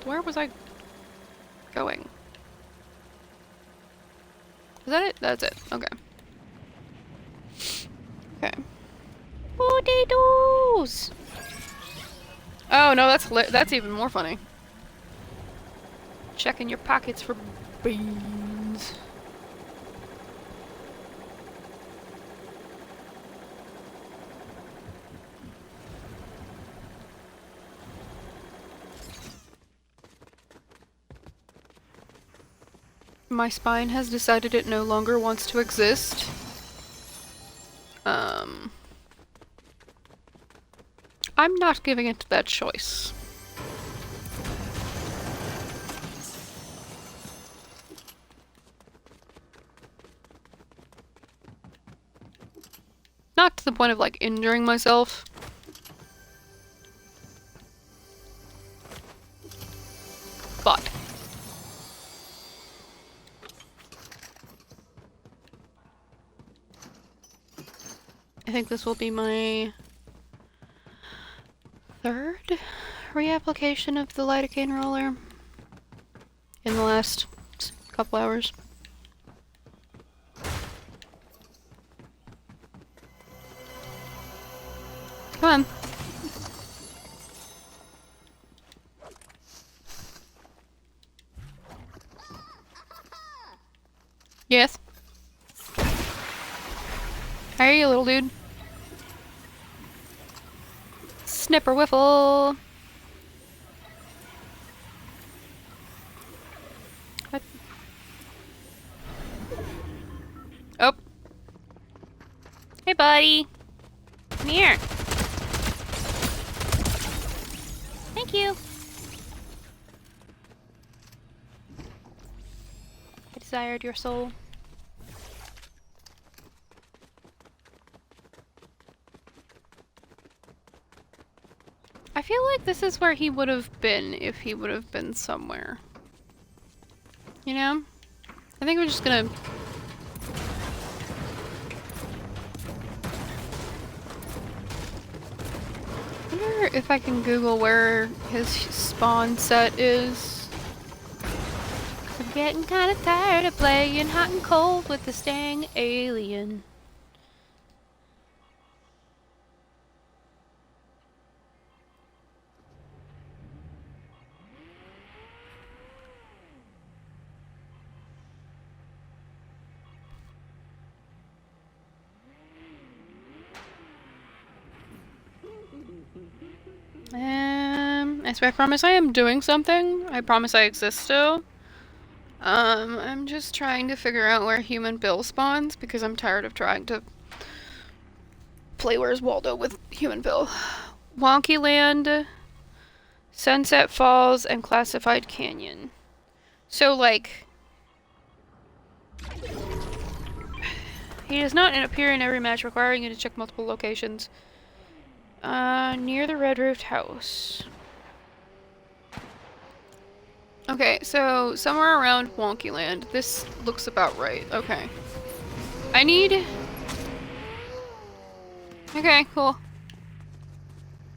Where was I going? Is that it? That's it. Okay. Okay. Potatoes! Oh no, that's even more funny. Checking your pockets for beans. My spine has decided it no longer wants to exist. I'm not giving it that choice. Not to the point of, like, injuring myself. But. I think this will be my third reapplication of the lidocaine roller in the last couple hours. Come on. Yes? How are you, little dude? Snipper whiffle! What? Oh. Hey, buddy. Come here. Thank you. I desired your soul. I feel like this is where he would have been if he would have been somewhere. You know? I think we're just gonna... I wonder if I can Google where his spawn set is. I'm getting kinda tired of playing hot and cold with this dang alien. I promise I am doing something. I promise I exist still. I'm just trying to figure out where Human Bill spawns because I'm tired of trying to play Where's Waldo with Human Bill. Wonky Land, Sunset Falls, and Classified Canyon. So, like, he does not appear in every match, requiring you to check multiple locations. Near the red roofed house. Okay, so somewhere around Wonky Land. This looks about right. Okay. I need... Okay, cool.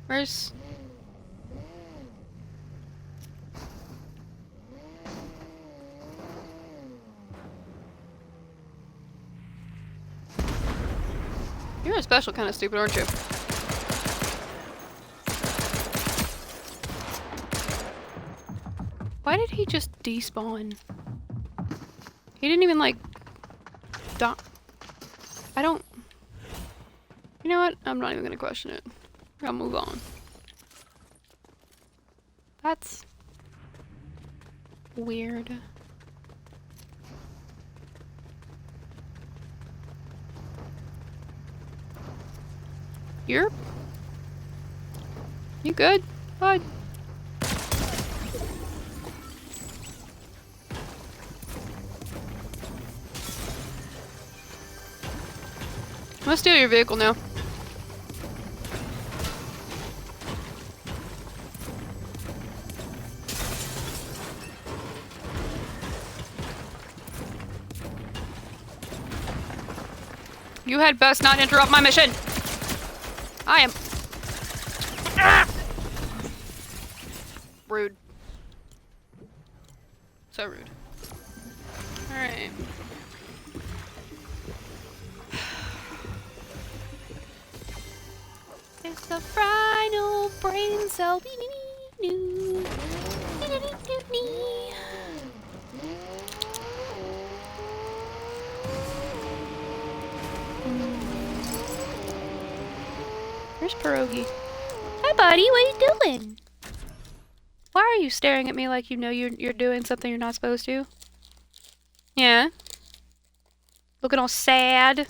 Where's... You're a special kind of stupid, aren't you? Why did he just despawn? He didn't even, like... I don't... You know what? I'm not even gonna question it. I'll move on. That's... weird. You good, bud? I'm gonna steal your vehicle now. You had best not interrupt my mission. I am... Ah! Rude. So rude. Alright. It's the final brain cell. Where's Pierogi? Hi, buddy. What are you doing? Why are you staring at me like you know you're doing something you're not supposed to? Yeah. Looking all sad.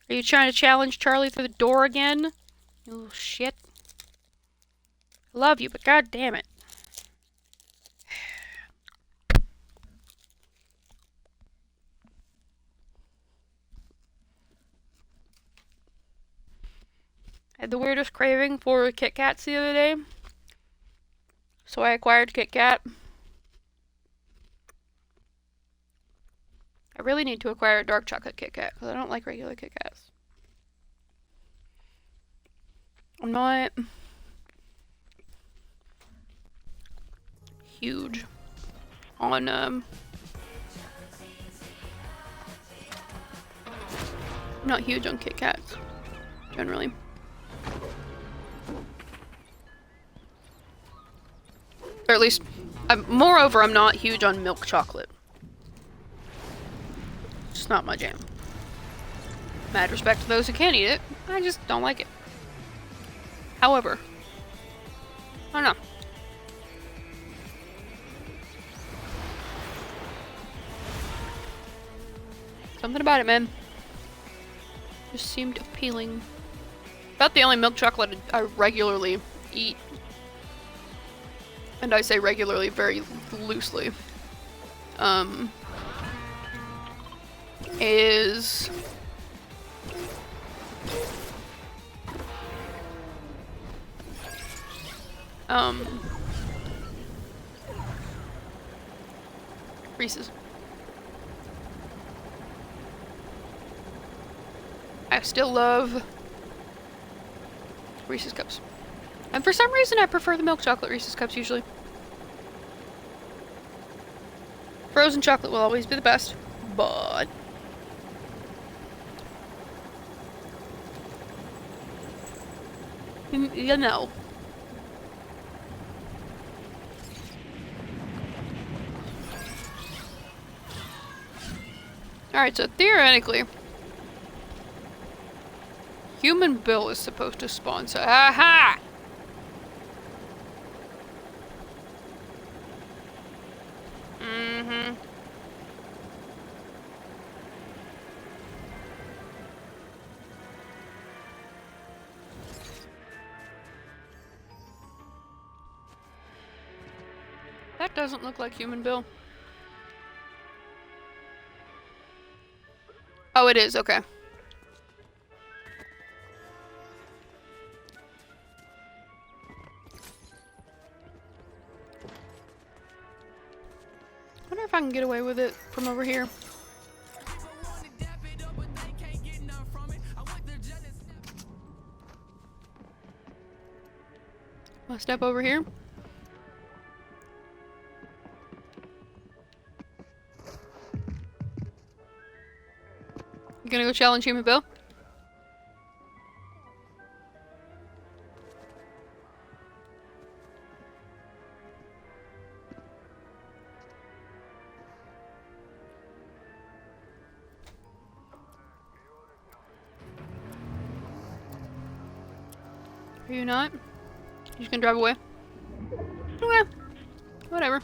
Are you trying to challenge Charlie through the door again? You little shit. I love you, but god damn it. I had the weirdest craving for Kit Kats the other day. So I acquired Kit Kat. I really need to acquire a dark chocolate Kit Kat because I don't like regular Kit Kats. I'm not huge on not huge on Kit Kats generally. Or at least, moreover, I'm not huge on milk chocolate. It's just not my jam. Mad respect to those who can eat it. I just don't like it. However, I don't know. Something about it, man. Just seemed appealing. About the only milk chocolate I regularly eat. And I say regularly very loosely. Is Reese's. I still love Reese's Cups. And for some reason I prefer the milk chocolate Reese's Cups usually. Frozen chocolate will always be the best, but you know. Alright, so theoretically, Human Bill is supposed to sponsor. Aha! Mm-hmm. That doesn't look like Human Bill. Oh, it is, okay. I wonder if I can get away with it from over here. I'll step over here. You gonna go challenge Human Bill? Are you not? You just gonna drive away? Okay. Whatever.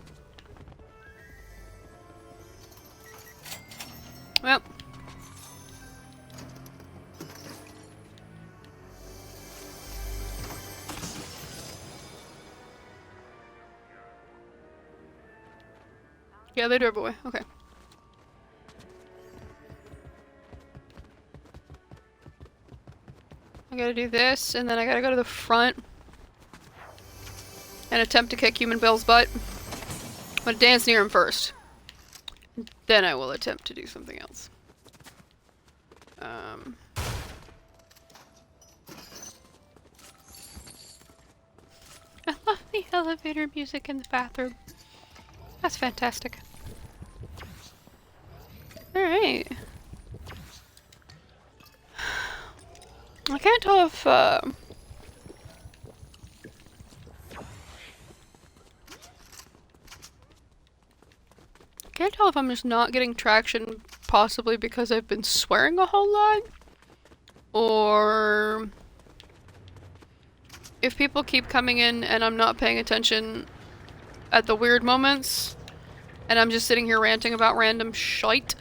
Well. Yeah, they drove away. Okay. I gotta do this, and then I gotta go to the front and attempt to kick Human Bill's butt. I'm gonna dance near him first. Then I will attempt to do something else. I love the elevator music in the bathroom. That's fantastic. Alright. I can't tell if, can't tell if I'm just not getting traction, possibly because I've been swearing a whole lot, or if people keep coming in and I'm not paying attention at the weird moments, and I'm just sitting here ranting about random shite,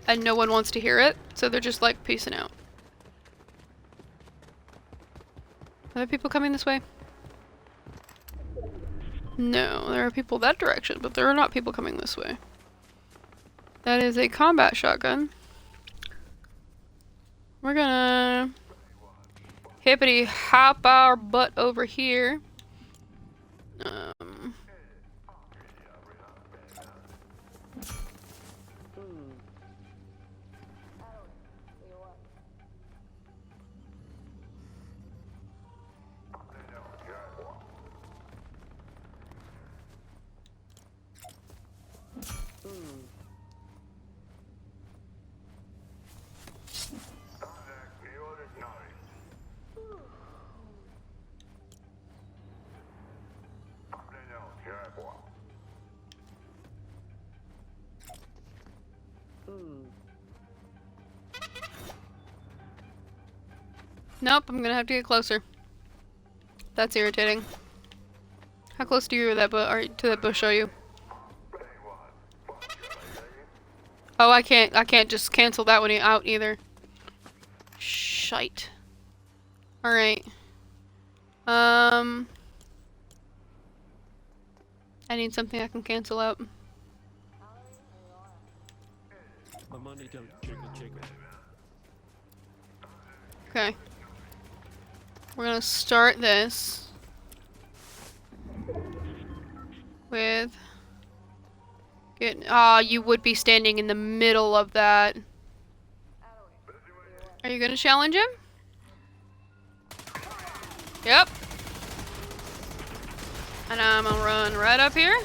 and no one wants to hear it, so they're just like peacing out. Are there people coming this way? No, there are people that direction, but there are not people coming this way. That is a combat shotgun. We're gonna hippity hop our butt over here. Nope, I'm gonna have to get closer. That's irritating. How close do you to that bush are you? Oh, I can't just cancel that one out either. Shite. Alright. I need something I can cancel out. My money don't jiggle jiggle. Okay. We're gonna start this with getting. Ah, you would be standing in the middle of that. Are you gonna challenge him? Yep. And I'm gonna run right up here.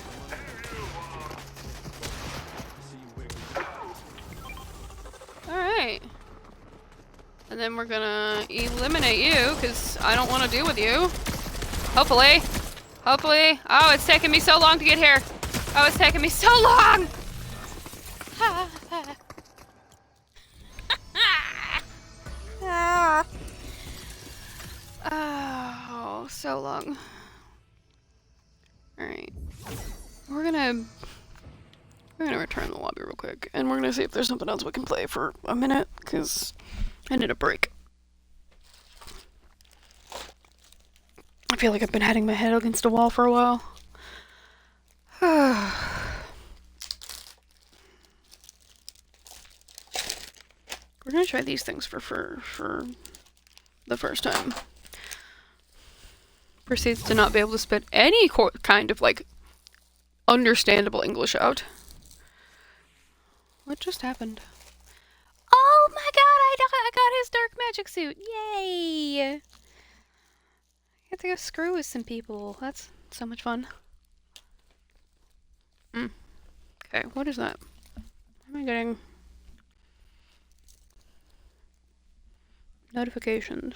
Alright. And then we're gonna eliminate you, because I don't want to deal with you. Hopefully. Hopefully. Oh, it's taking me so long to get here. Oh, it's taking me so long! Oh, so long. Alright. We're gonna return to the lobby real quick, and we're gonna see if there's something else we can play for a minute, because I need a break. I feel like I've been hitting my head against a wall for a while. We're gonna try these things for the first time. Proceeds to not be able to spit any kind of like understandable English out. What just happened? Oh my god, I got his dark magic suit. Yay! I get to go screw with some people. That's so much fun. Okay, what is that? What am I getting? Notifications.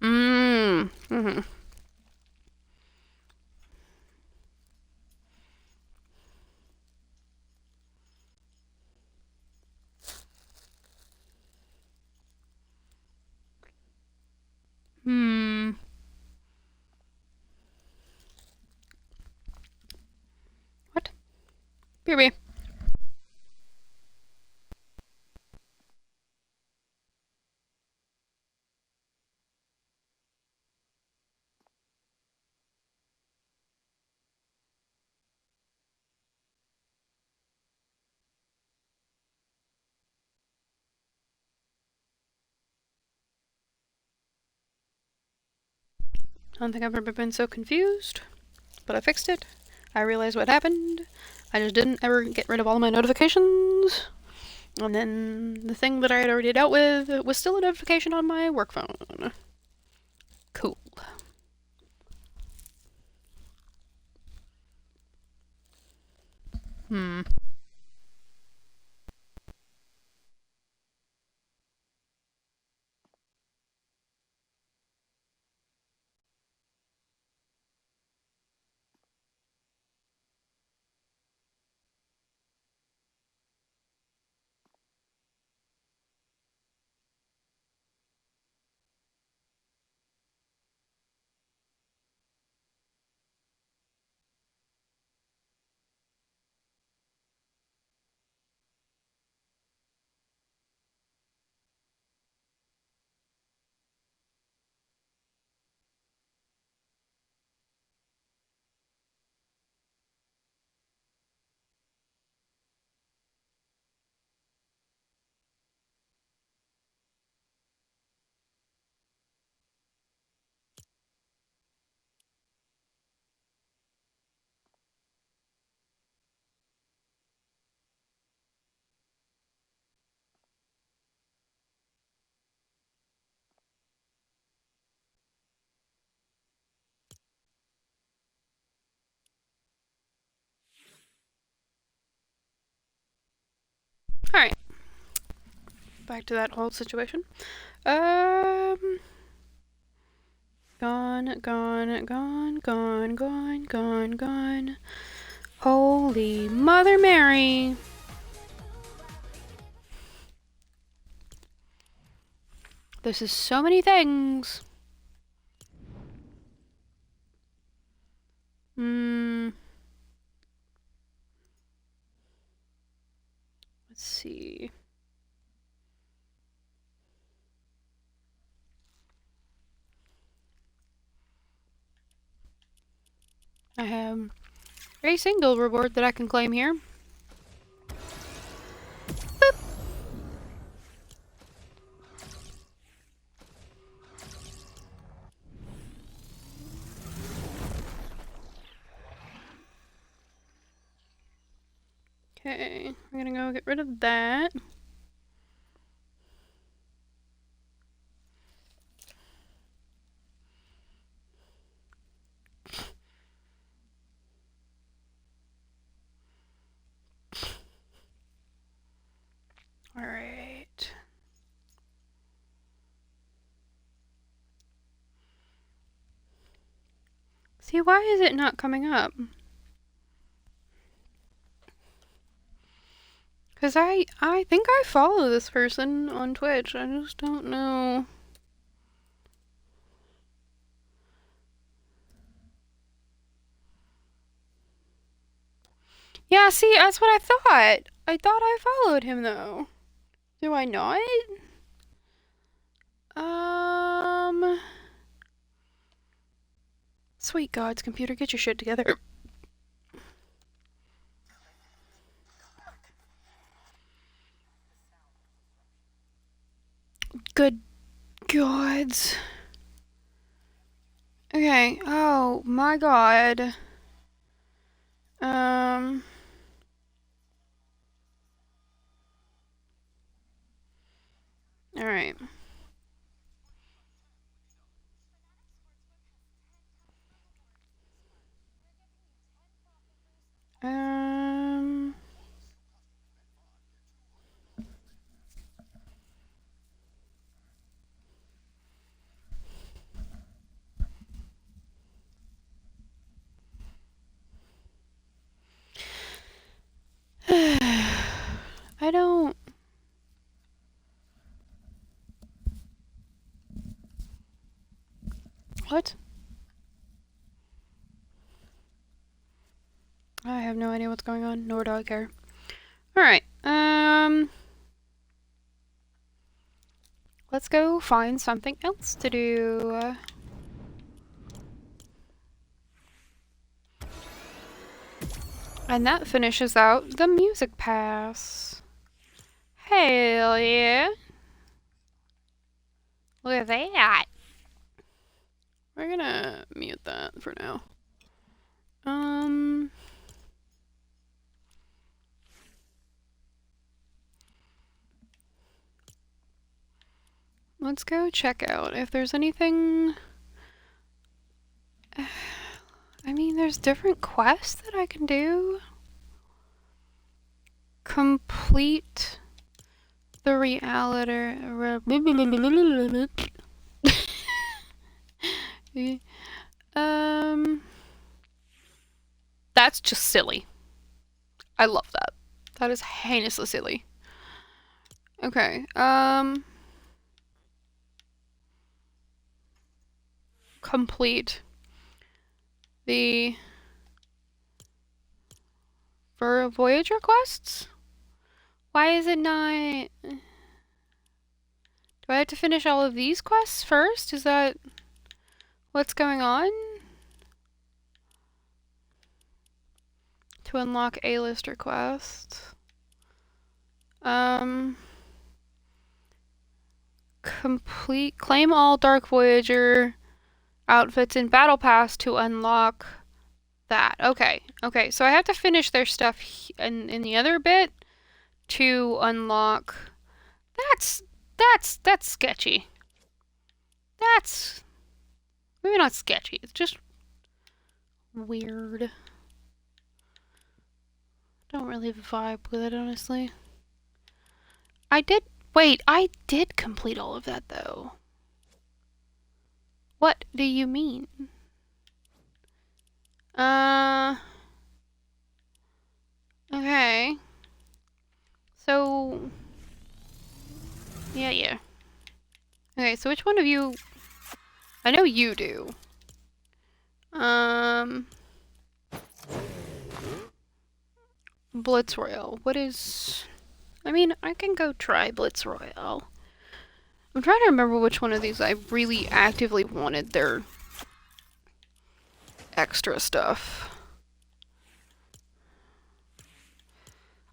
Mm-hmm. Hmm. What? BB. I don't think I've ever been so confused, but I fixed it. I realized what happened. I just didn't ever get rid of all my notifications. And then the thing that I had already dealt with was still a notification on my work phone. Cool. Hmm. Alright. Back to that whole situation. Gone, gone, gone, gone, gone, gone, gone. Holy Mother Mary. This is so many things. Let's see. I have a single reward that I can claim here. Boop. Okay, we're gonna go get rid of that. Alright. See, why is it not coming up? Because I think I follow this person on Twitch. I just don't know. Yeah, see, that's what I thought. I thought I followed him, though. Do I not? Sweet gods, computer, get your shit together. Good gods. Okay. Oh my god. Um. All right. Um. I don't. What? I have no idea what's going on, nor do I care. Alright, let's go find something else to do. And that finishes out the music pass. Hell yeah. Look at that. We're gonna mute that for now. Let's go check out if there's anything. I mean, there's different quests that I can do. Complete the reality. That's just silly. I love that. That is heinously silly. Okay, complete the for Voyager quests? Why is it not? Do I have to finish all of these quests first? Is that what's going on? To unlock A-lister quests. Complete claim all Dark Voyager outfits in Battle Pass to unlock that. Okay. Okay, so I have to finish their stuff in the other bit to unlock. That's sketchy. That's maybe not sketchy. It's just weird. Don't really vibe with it, honestly. I did complete all of that though. What do you mean? Okay. So yeah. Okay, so which one of you? I know you do. Blitz Royale. What is? I mean, I can go try Blitz Royale. I'm trying to remember which one of these I really actively wanted their extra stuff.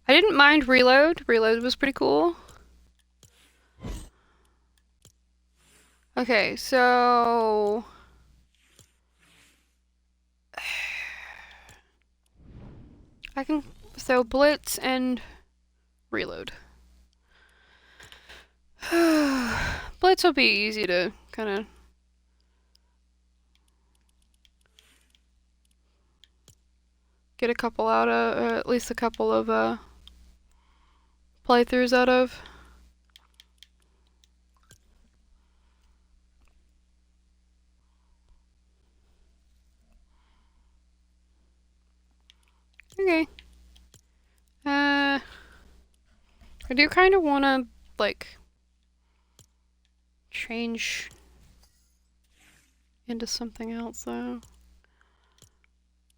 I didn't mind Reload. Reload was pretty cool. Okay, so I can Blitz and Reload. Blitz will be easy to kind of get a couple out of, at least a couple of playthroughs out of. Okay. I do kind of want to, like, change into something else, though.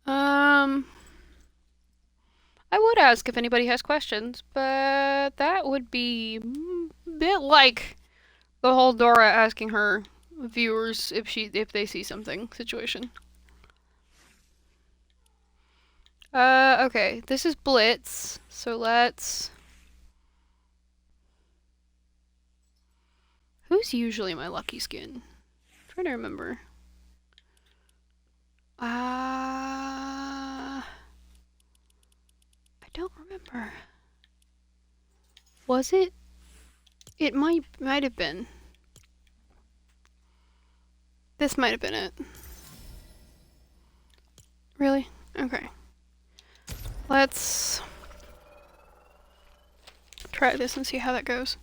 I would ask if anybody has questions, but that would be a bit like the whole Dora asking her viewers if they see something situation. Okay, this is Blitz, so let's... Who's usually my lucky skin? I'm trying to remember. I don't remember. Was it? It might have been. This might have been it. Really? Okay. Let's try this and see how that goes.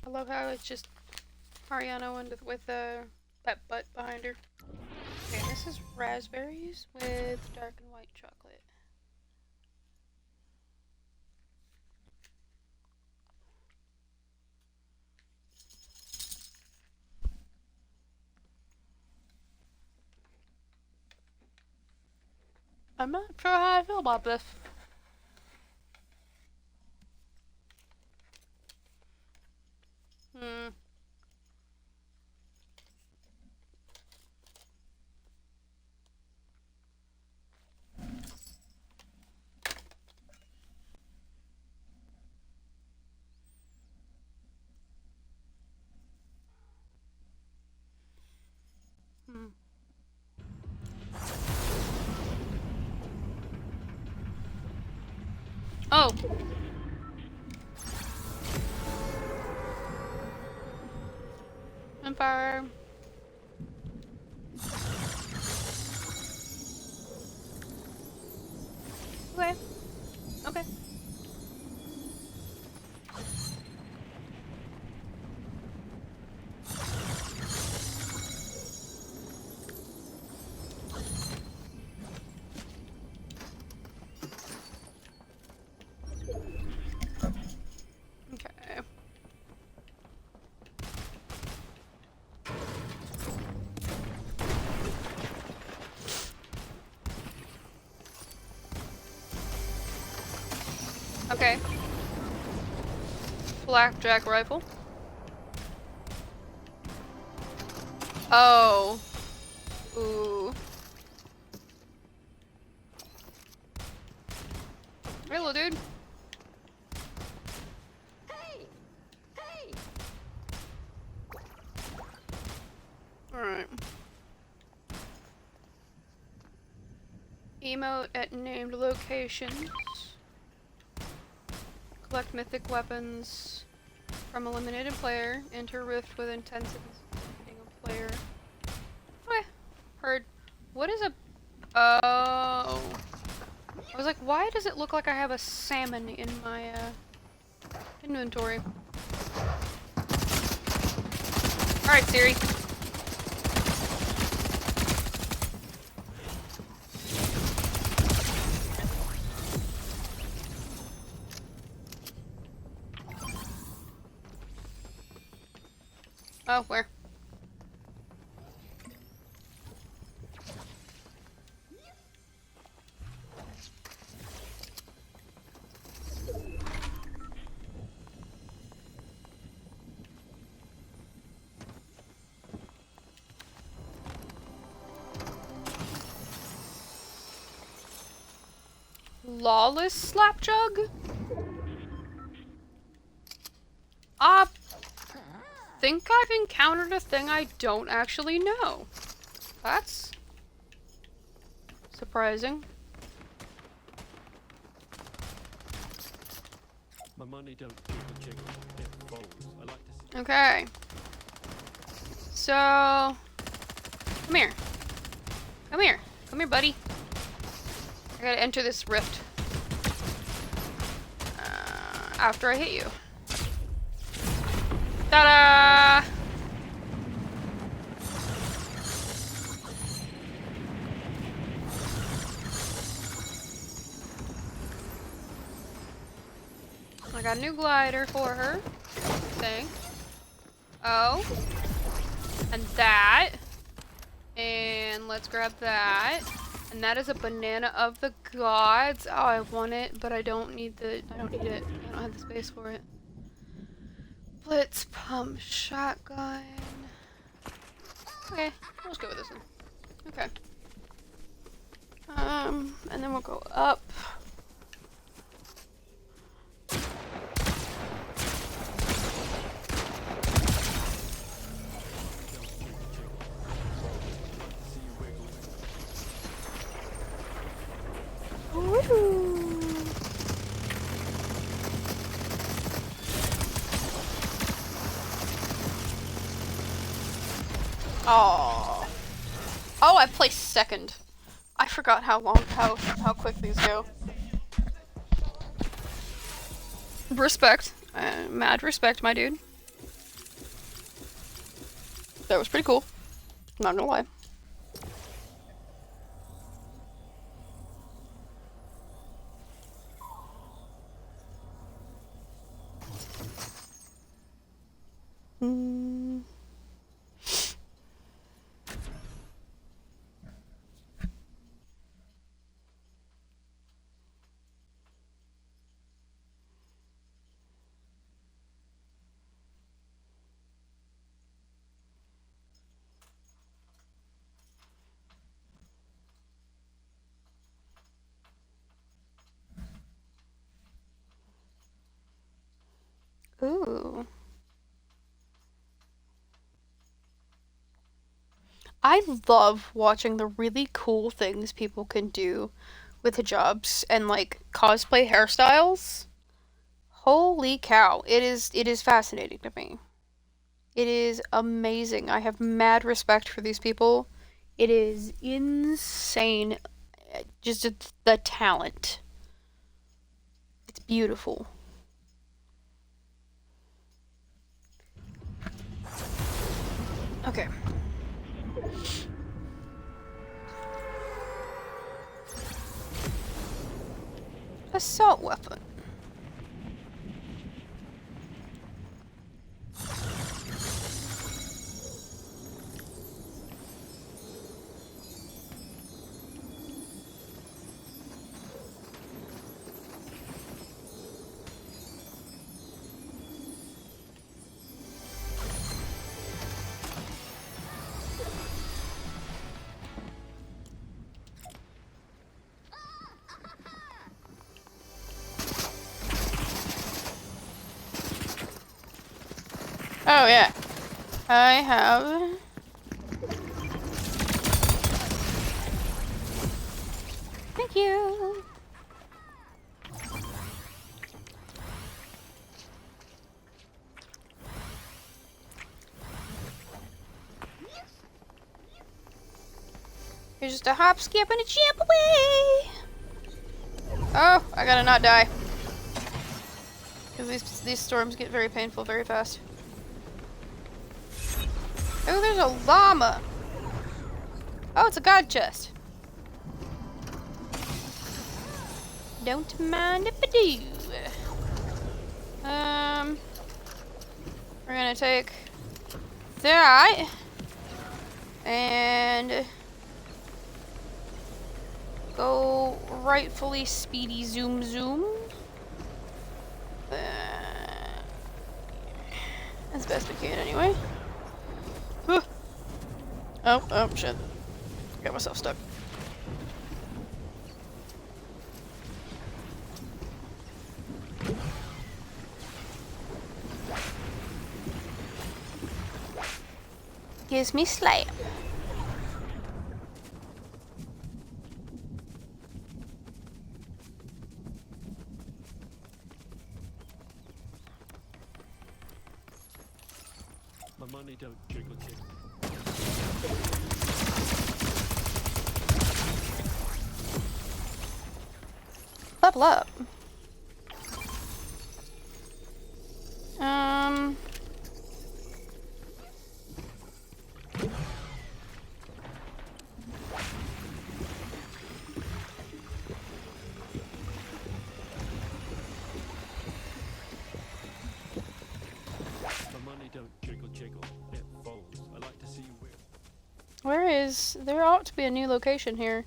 I love how it's just Ariana with that butt behind her. Okay, this is raspberries with dark and white chocolate. I'm not sure how I feel about this. Hmm. Hmm. Oh! Empire. Okay. Okay. Okay. Okay. Blackjack rifle. Oh. Ooh. Hello, dude. Alright. Emote at named locations. Collect mythic weapons from eliminated player. Enter rift within 10 seconds of defeating a player. Okay. Heard. What is a... Oh. I was like, why does it look like I have a salmon in my inventory? Alright, Siri. Oh, where? Lawless Slapjug? I think I've encountered a thing I don't actually know. That's surprising. My money don't jiggle jiggle, it falls. I like to see. Okay. So... Come here. Come here. Come here, buddy. I gotta enter this rift. After I hit you. Ta-da! I got a new glider for her. Thing. Oh. And that. And let's grab that. And that is a banana of the gods. Oh, I want it, but I don't need it. I don't have the space for it. Blitz pump shotgun. Okay, let's go with this one. Okay. And then we'll go up. Woo! Oh. Oh, I placed second. I forgot how quick these go. Respect. Mad respect, my dude. That was pretty cool. Not gonna lie. Mm. Ooh. I love watching the really cool things people can do with hijabs and like cosplay hairstyles. Holy cow. It is fascinating to me. It is amazing. I have mad respect for these people. It is insane. Just the talent. It's beautiful. Okay. Assault weapon. Oh yeah. I have Thank you. Here's just a hop, skip, and a jump away. Oh, I gotta not die. Because these storms get very painful very fast. Oh, there's a llama. Oh, it's a god chest. Don't mind if I do. We're gonna take that and go rightfully speedy zoom zoom. As best we can anyway. Whew. Oh shit. Got myself stuck. Gives me slap. My money don't jiggle jiggle. Level up. My money don't jiggle jiggle. It folds. I like to see you win. Where is... There ought to be a new location here.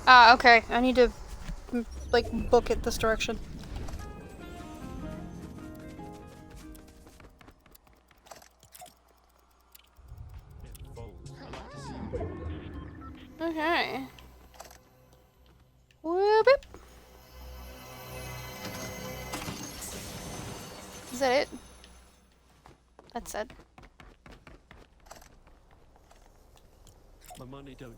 Ah, okay. I need to, like, book it this direction. It folds. I like to see the people do it. Okay. Whoop it. Is that it? That's it. My money don't.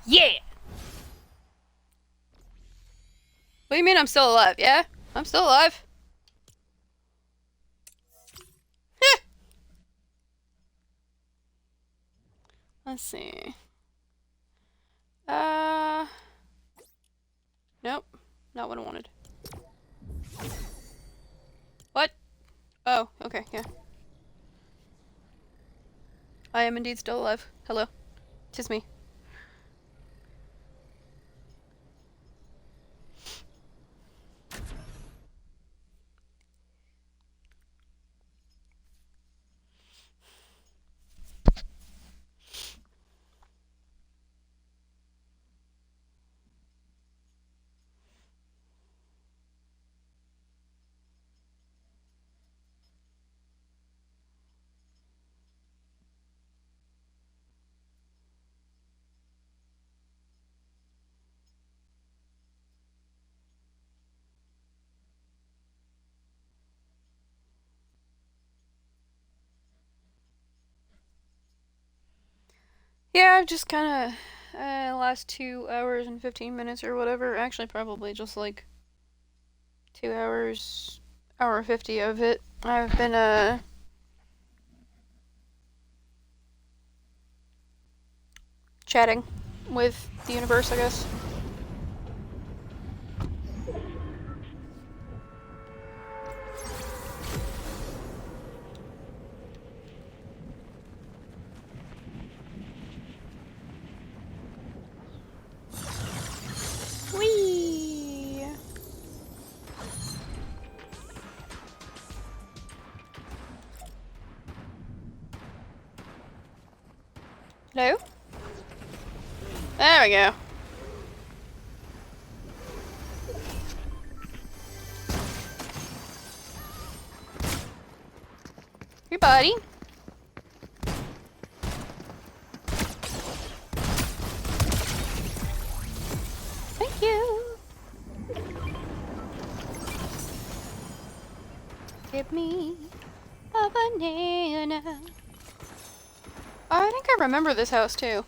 Yeah! What do you mean I'm still alive? Yeah? I'm still alive. Let's see. Nope. Not what I wanted. What? Oh, okay, yeah. I am indeed still alive. Hello. 'Tis me. Yeah, I've just kind of, last 2 hours and 15 minutes or whatever. Actually, probably just like 2 hours, hour 50 of it. I've been, chatting with the universe, I guess. Whee! Hello? There we go. Hey, buddy. Thank you. Give me a banana. Oh, I think I remember this house too.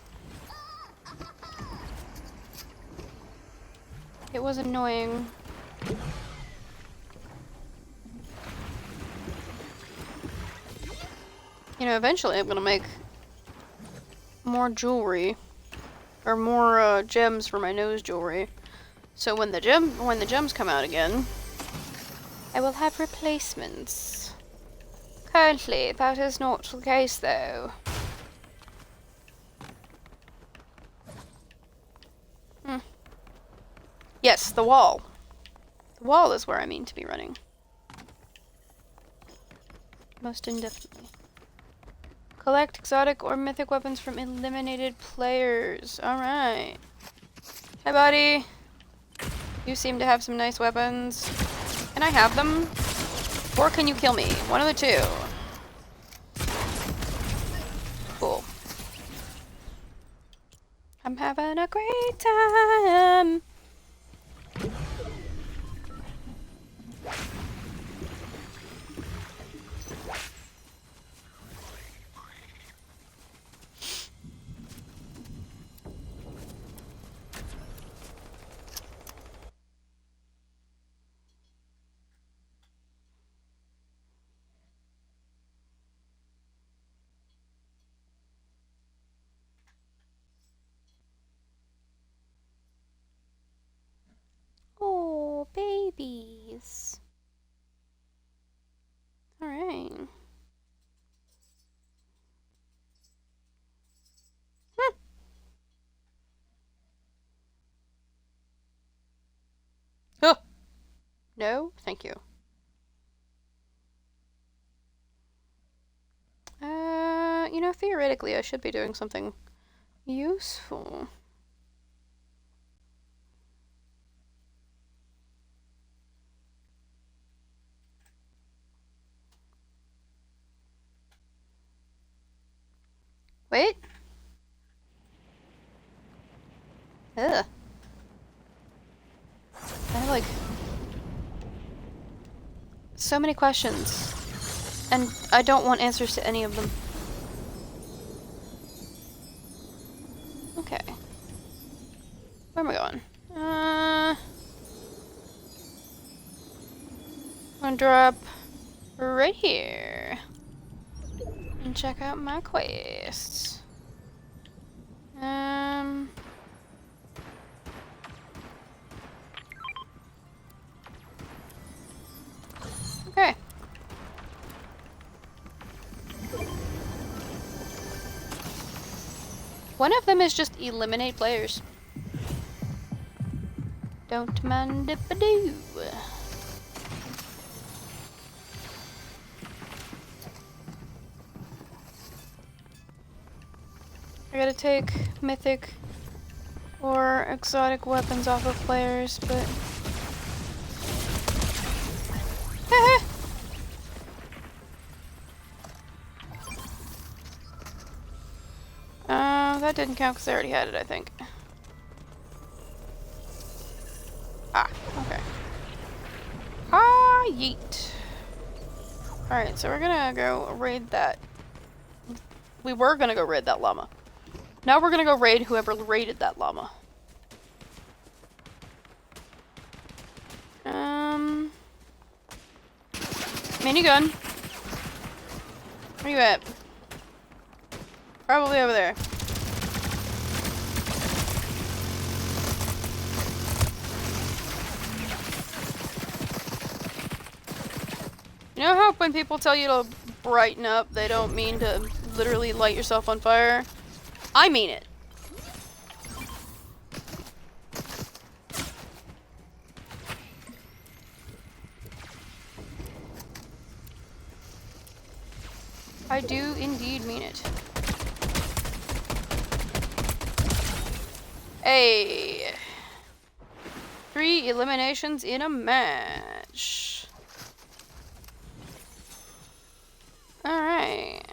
It was annoying. You know, eventually I'm gonna make more jewelry. Or more, gems for my nose jewelry. So when the gems come out again, I will have replacements. Currently, that is not the case though. Yes, the wall. The wall is where I mean to be running. Most indefinitely. Collect exotic or mythic weapons from eliminated players. Alright. Hi, buddy. You seem to have some nice weapons. Can I have them? Or can you kill me? One of the two. Cool. I'm having a great time. No? Thank you. Theoretically, I should be doing something useful. Wait. Ugh. I have, like, so many questions. And I don't want answers to any of them. Okay. Where am I going? I'm gonna drop right here. And check out my quests. Okay. One of them is just eliminate players. Don't mind if I do. I gotta take mythic or exotic weapons off of players, but... that didn't count because I already had it, I think. Ah, okay. Ah, yeet. Alright, so we're gonna go raid that. We were gonna go raid that llama. Now we're gonna go raid whoever raided that llama. Minigun. Where you at? Probably over there. You know how when people tell you to brighten up, they don't mean to literally light yourself on fire? I mean it. I do indeed mean it. Hey. 3 eliminations in a match. Alright.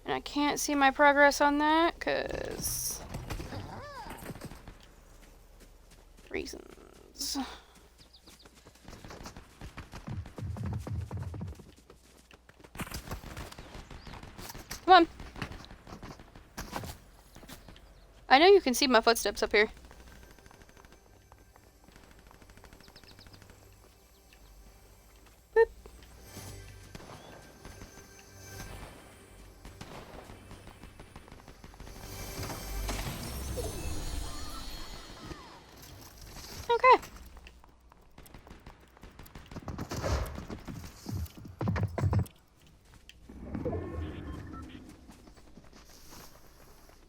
And I can't see my progress on that, cause... reasons. Come on. I know you can see my footsteps up here. Boop. Okay.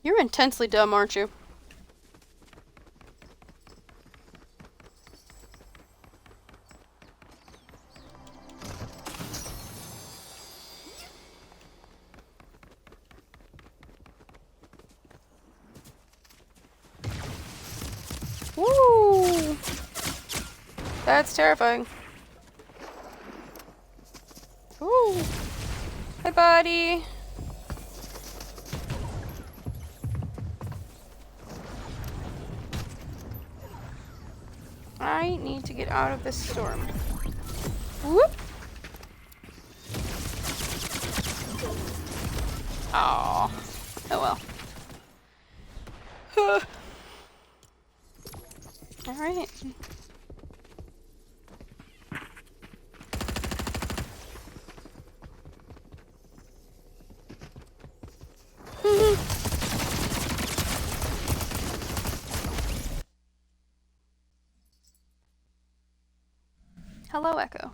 You're intensely dumb, aren't you? Woo! That's terrifying. Ooh. Hi, buddy. I need to get out of this storm. Whoop! Aww. Oh well. Alright. Hello, Echo.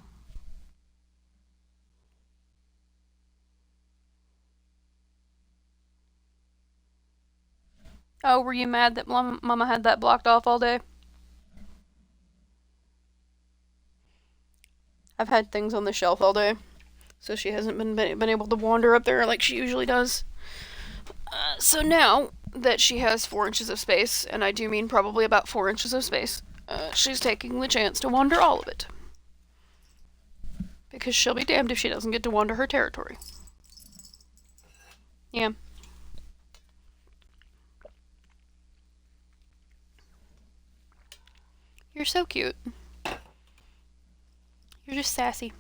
Oh, were you mad that Mama had that blocked off all day? I've had things on the shelf all day, so she hasn't been able to wander up there like she usually does. So now that she has 4 inches of space, and I do mean probably about 4 inches of space, she's taking the chance to wander all of it. Because she'll be damned if she doesn't get to wander her territory. Yeah. You're so cute. You're just sassy.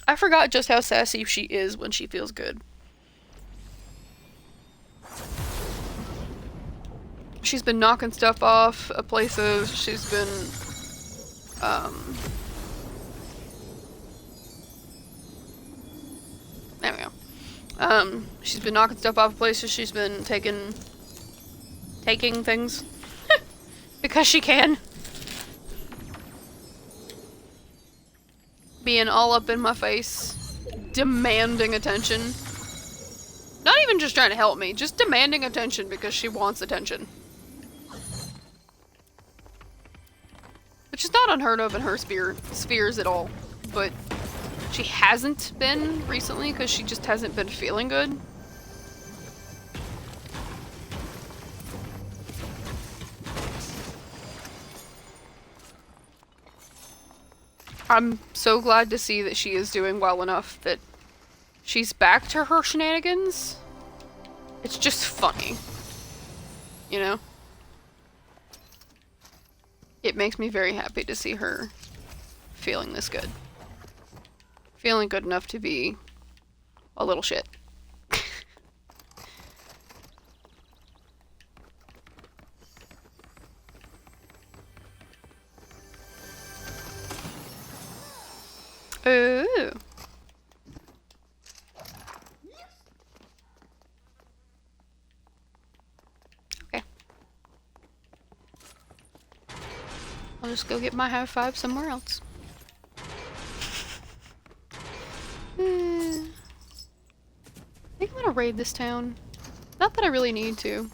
I forgot just how sassy she is when she feels good. She's been knocking stuff off of places. She's been, there we go. She's been knocking stuff off of places. She's been taking things. Because she can. Being all up in my face. Demanding attention. Not even just trying to help me, just demanding attention because she wants attention. Which is not unheard of in her spheres at all. But she hasn't been recently because she just hasn't been feeling good. I'm so glad to see that she is doing well enough that she's back to her shenanigans. It's just funny. You know? It makes me very happy to see her feeling this good. Feeling good enough to be a little shit. Ooh. Okay. I'll just go get my high five somewhere else. I think I'm gonna raid this town. Not that I really need to.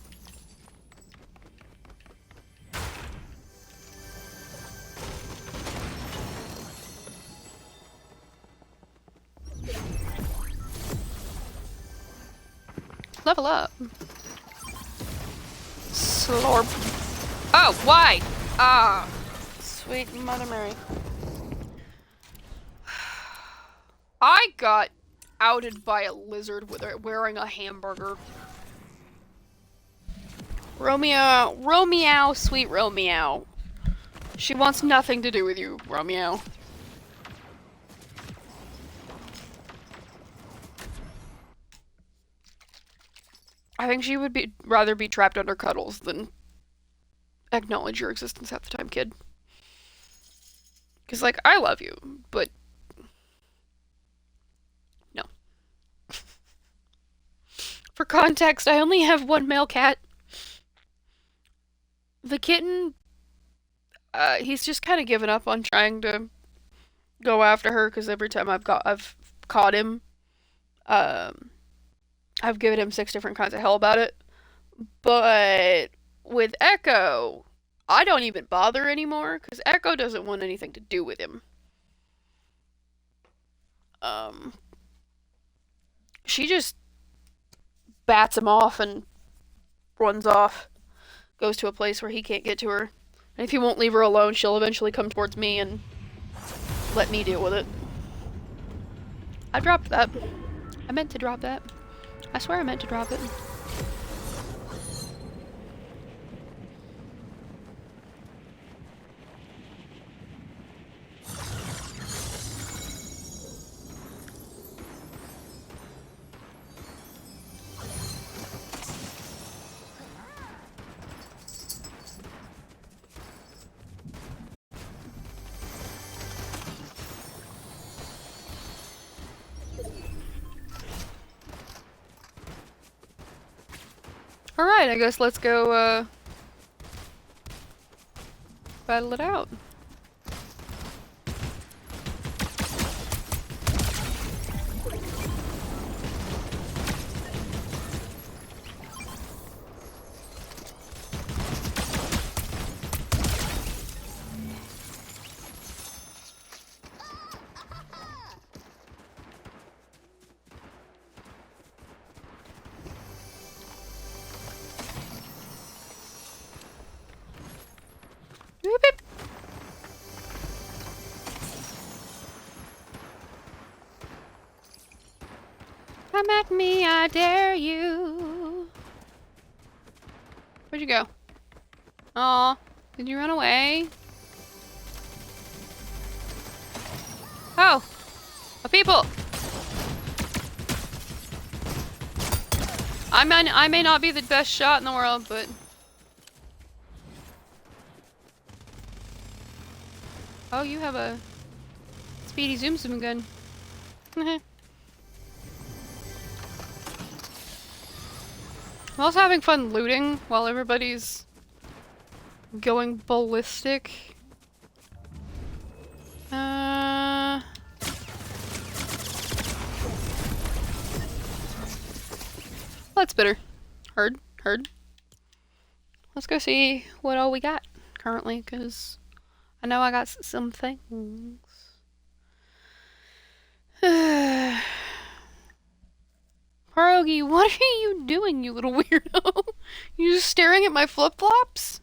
Level up. Slorp. Oh, why? Ah. Sweet Mother Mary. I got outed by a lizard with wearing a hamburger. Romeo, sweet Romeo. She wants nothing to do with you, Romeo. I think she would rather be trapped under cuddles than acknowledge your existence half the time, kid. Because, like, I love you, but no. For context, I only have one male cat. The kitten, he's just kind of given up on trying to go after her, because every time I've caught him, I've given him 6 different kinds of hell about it. But with Echo, I don't even bother anymore, because Echo doesn't want anything to do with him. She just bats him off and runs off. Goes to a place where he can't get to her. And if he won't leave her alone, she'll eventually come towards me and let me deal with it. I dropped that. I meant to drop that. I swear I meant to drop it. Alright, I guess let's go, battle it out. Come at me, I dare you. Where'd you go? Aw, did you run away? Oh, a people. I may not be the best shot in the world, but oh, you have a speedy zoom zoom gun. I'm also having fun looting while everybody's going ballistic. That's bitter. Heard. Let's go see what all we got currently, because I know I got some things. Pierogi, what are you doing, you little weirdo? You just staring at my flip-flops?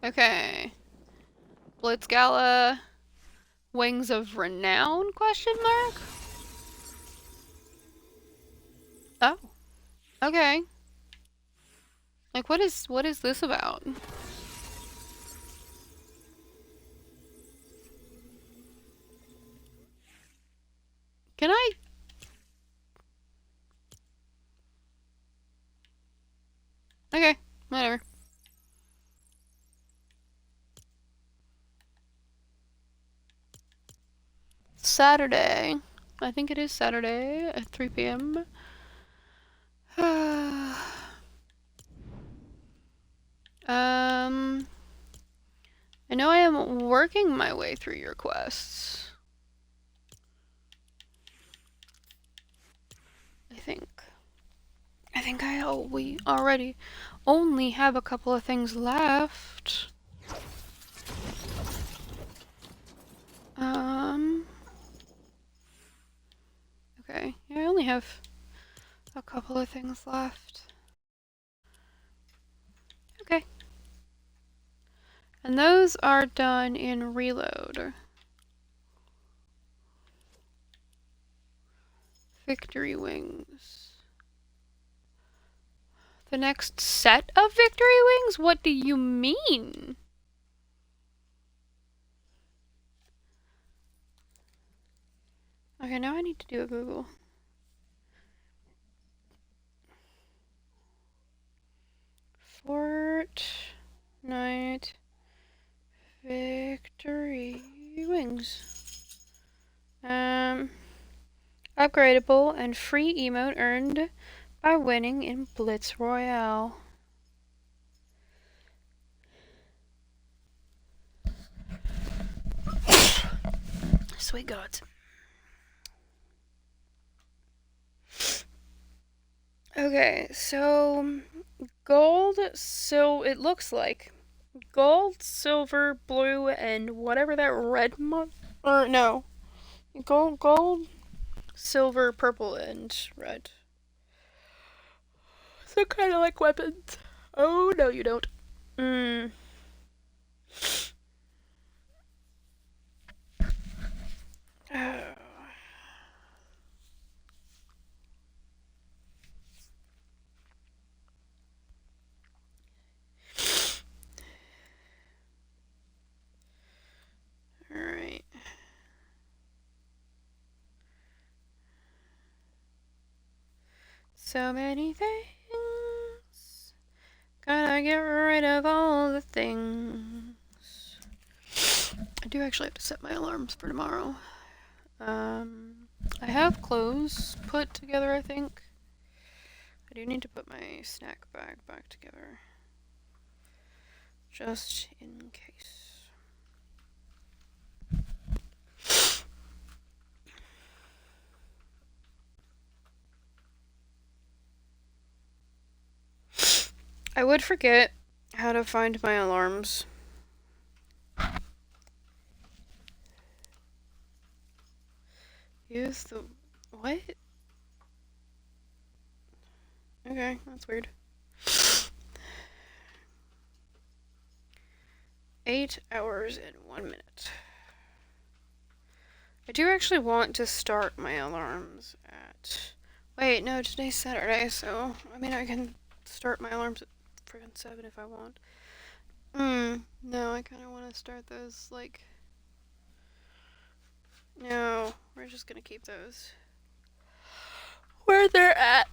Okay. Blitz Gala, Wings of Renown, question mark? Oh. Okay. Like, what is this about? Can I? Okay, whatever. Saturday. I think it is Saturday at 3 p.m. I know I am working my way through your quests. I think we already only have a couple of things left. Okay, yeah, I only have a couple of things left. Okay. And those are done in reload. Victory wings. The next set of victory wings? What do you mean? Okay, now I need to do a Google. Fortnite victory wings. Upgradable and free emote earned by winning in Blitz Royale. Sweet gods. Okay, so gold, so it looks like gold, silver, blue, and whatever that red or no, gold, silver, purple, and red. So kind of like weapons. Oh no, you don't. Alright. So many things. Gotta get rid of all the things. I do actually have to set my alarms for tomorrow. I have clothes put together, I think. I do need to put my snack bag back together. Just in case. I would forget how to find my alarms. Use the... What? Okay, that's weird. 8 hours and 1 minute. I do actually want to start my alarms at... Wait, no, today's Saturday, so... I mean, I can start my alarms at friggin' 7 if I want. No, I kind of want to start those, like... No, we're just gonna keep those where they're at.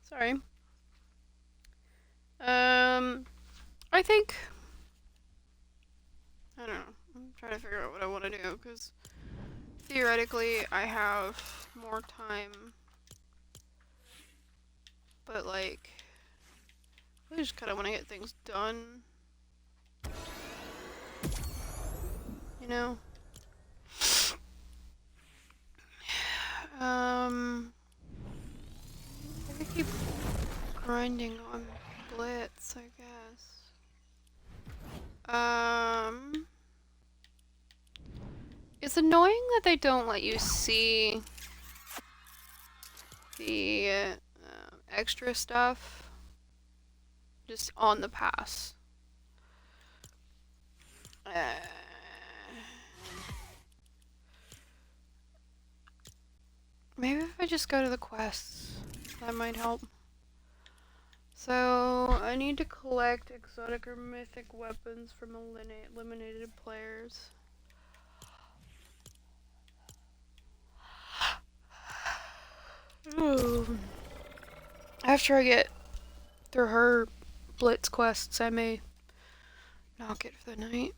Sorry. I think... I don't know. I'm trying to figure out what I want to do, because theoretically I have more time. But, like, I just kind of want to get things done. You know? I could keep grinding on Blitz, I guess. It's annoying that they don't let you see the extra stuff just on the pass. Maybe if I just go to the quests, that might help. So, I need to collect exotic or mythic weapons from eliminated players. Ooh. After I get through her blitz quests, I may knock it for the night.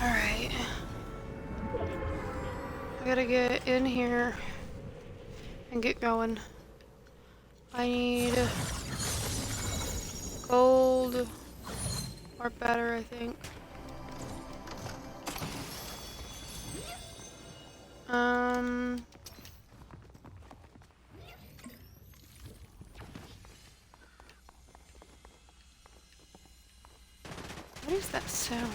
Alright. I gotta get in here and get going. I need gold or better, I think. What is that sound?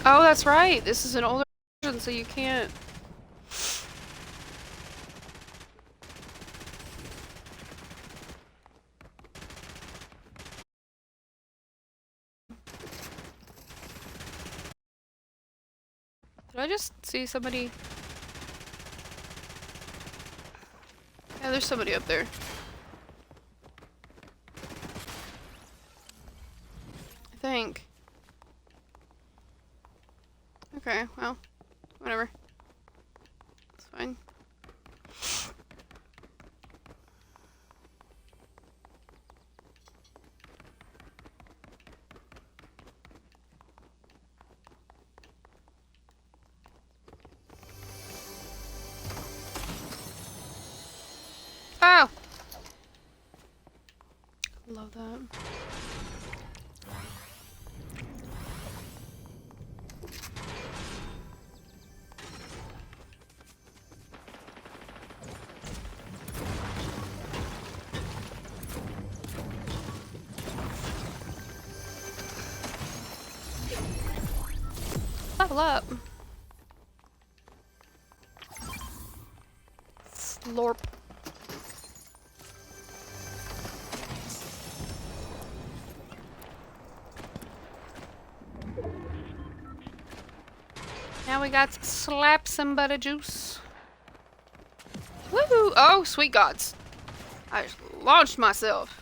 Oh, that's right. This is an older version, so you can't. Did I just see somebody? Yeah, there's somebody up there. I think. Okay, well, whatever. It's fine. Oh! Love that. Level up. Slorp. Now we got slap somebody juice. Woohoo! Oh, sweet gods. I just launched myself.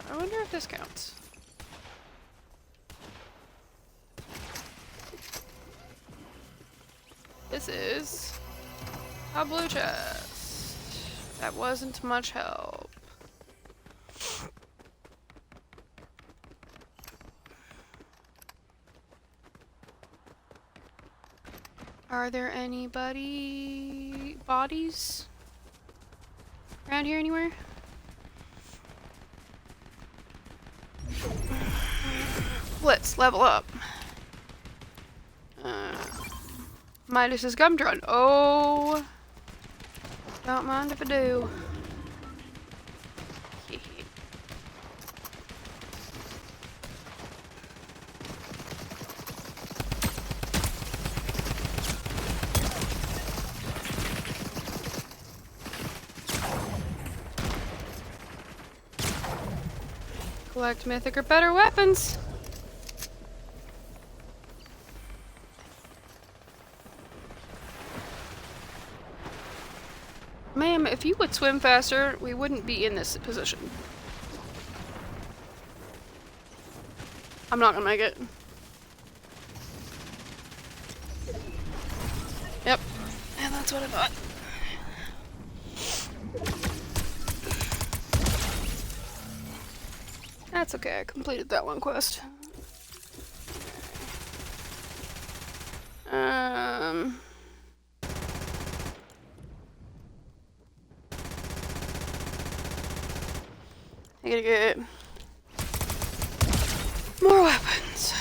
I wonder if this counts. This is a blue chest. That wasn't much help. Are there anybody bodies around here anywhere? Let's level up. Midas's gumdrop. Oh, don't mind if I do. Collect mythic or better weapons. Ma'am, if you would swim faster, we wouldn't be in this position. I'm not gonna make it. Yep. And that's what I thought. That's okay, I completed that one quest. I gotta get more weapons.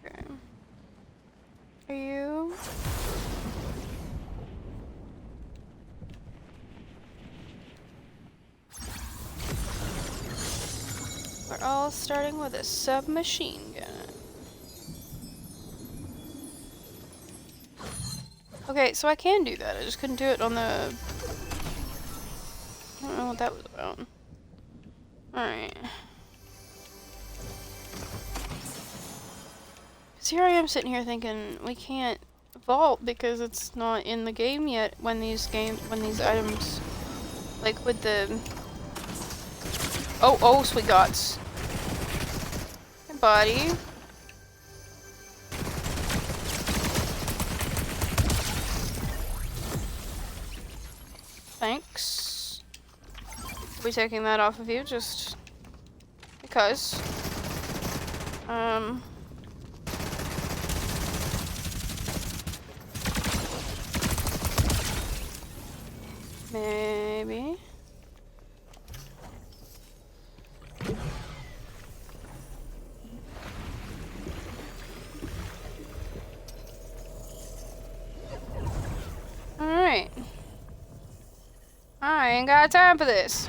Okay. Are you? We're all starting with a submachine gun. Okay, so I can do that. I just couldn't do it on the... I don't know what that was about. Alright. Because here I am sitting here thinking, we can't vault because it's not in the game yet when these items... Like with the... Oh, sweet gods. Hey, buddy. Thanks. I'll be taking that off of you just because. Maybe. Alright. I ain't got time for this.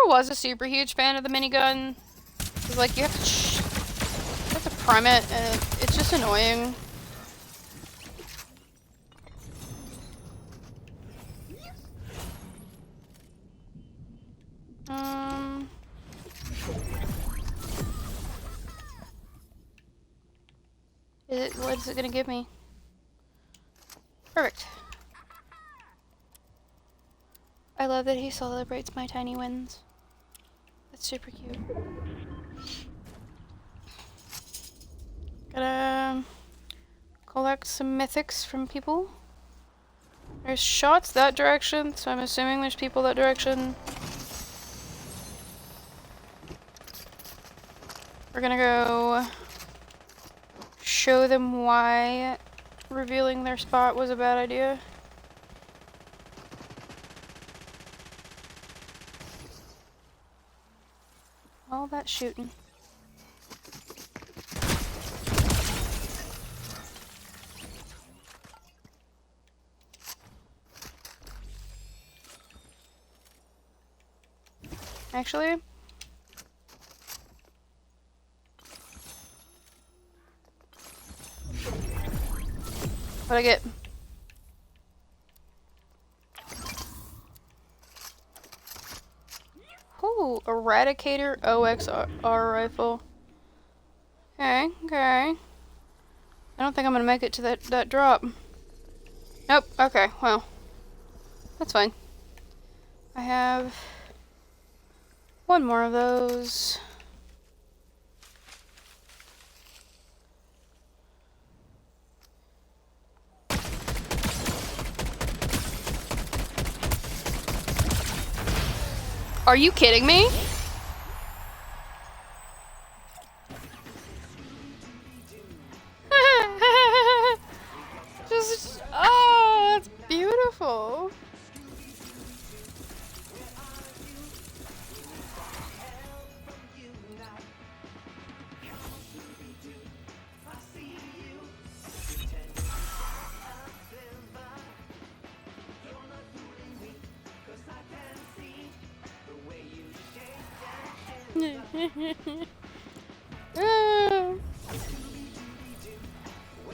was a super huge fan of the minigun. It's like you have to prime it, and it's just annoying. What is it gonna give me? Perfect. I love that he celebrates my tiny wins. That's super cute. Gotta collect some mythics from people. There's shots that direction, so I'm assuming there's people that direction. We're gonna go show them why revealing their spot was a bad idea. All that shooting. Actually, what'd I get? Ooh, Eradicator OXR rifle. Okay, okay. I don't think I'm gonna make it to that drop. Nope, okay, well. That's fine. I have one more of those. Are you kidding me? Just, oh, that's beautiful.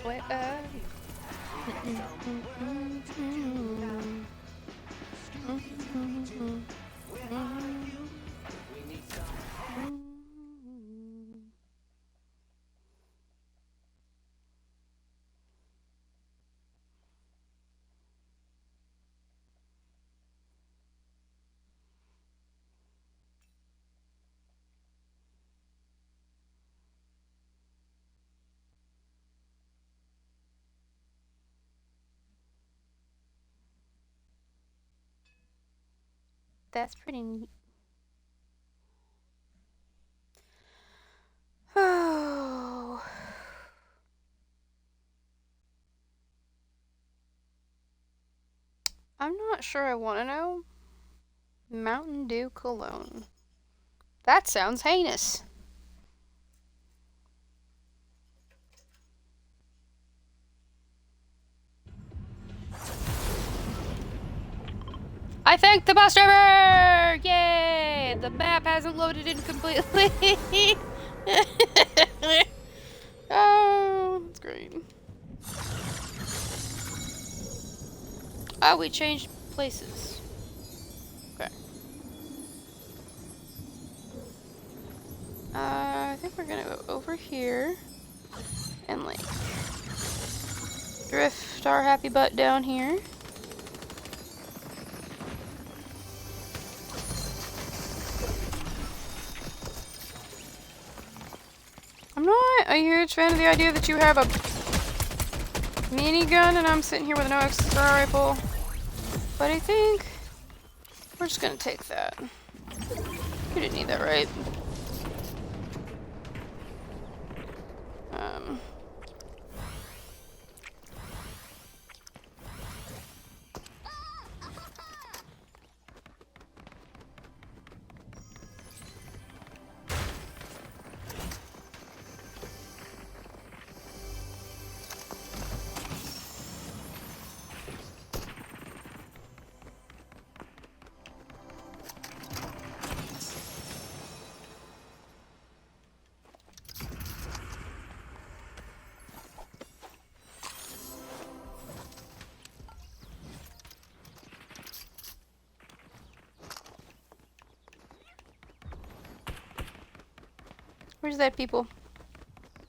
Wait, that's pretty neat. Oh. I'm not sure I want to know. Mountain Dew Cologne. That sounds heinous. I thank the bus driver! Yay! The map hasn't loaded in completely. Oh, that's great. Oh, we changed places. Okay. I think we're gonna go over here and like drift our happy butt down here. I'm not a huge fan of the idea that you have a minigun and I'm sitting here with an OXR rifle, but I think we're just gonna take that. You didn't need that, right? Where's that people?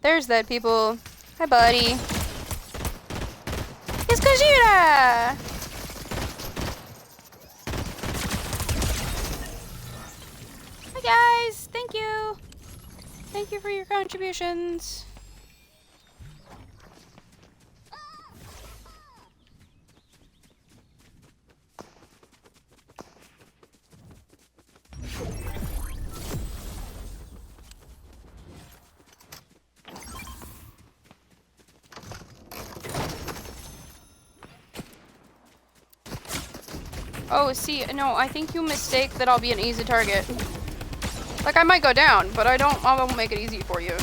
There's that people. Hi, buddy. It's Kajira! Hi, guys. Thank you. Thank you for your contributions. Oh, see, no, I think you mistake that I'll be an easy target. Like, I might go down, but I won't make it easy for you.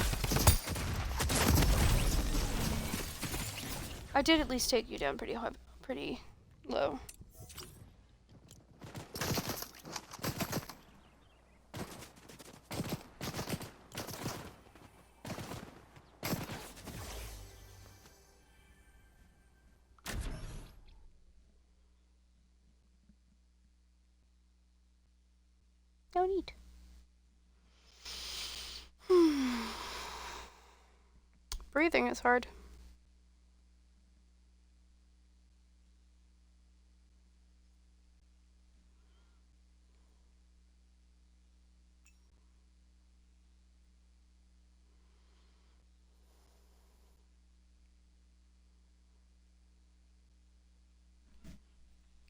I did at least take you down pretty high, pretty low. No need. Breathing is hard.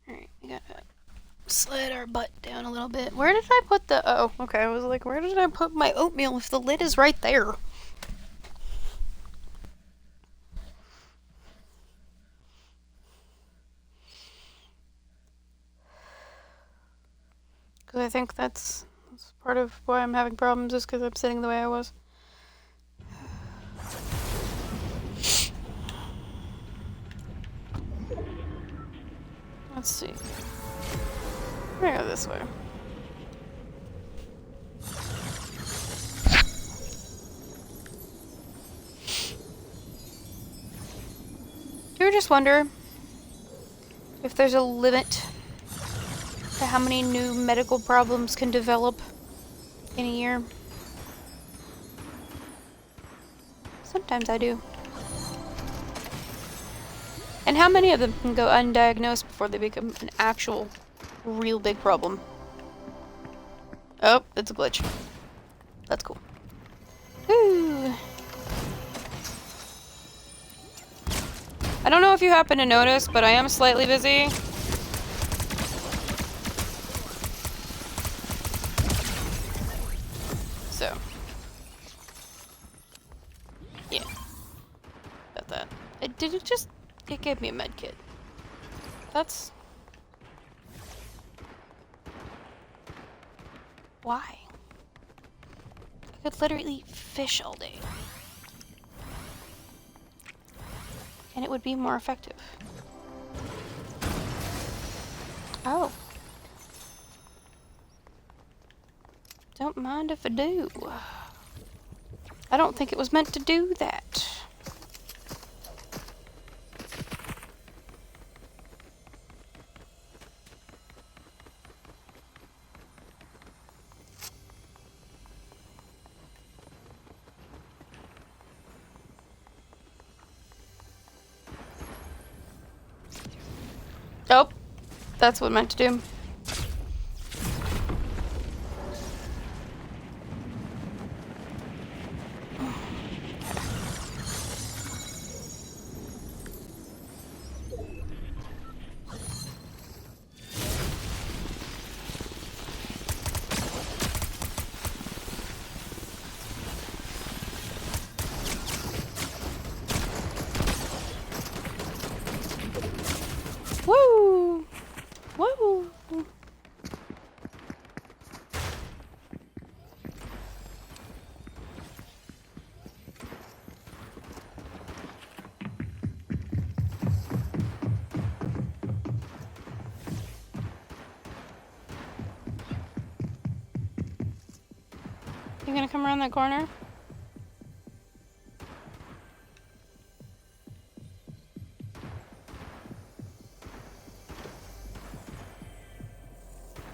Alright, we gotta slide our butt down a little bit. Where did I put the... Oh, okay, I was like, where did I put my oatmeal if the lid is right there? Because I think that's part of why I'm having problems, is because I'm sitting the way I was. Let's see. I'm gonna go this way. Do you ever just wonder if there's a limit to how many new medical problems can develop in a year? Sometimes I do. And how many of them can go undiagnosed before they become an actual, real big problem? Oh, it's a glitch. That's cool. Ooh. I don't know if you happen to notice, but I am slightly busy. So. Yeah. About that. It gave me a med kit. That's... Why? I could literally fish all day. And it would be more effective. Oh. Don't mind if I do. I don't think it was meant to do that. Oh, that's what it meant to do. Woo! Woo! You gonna come around that corner?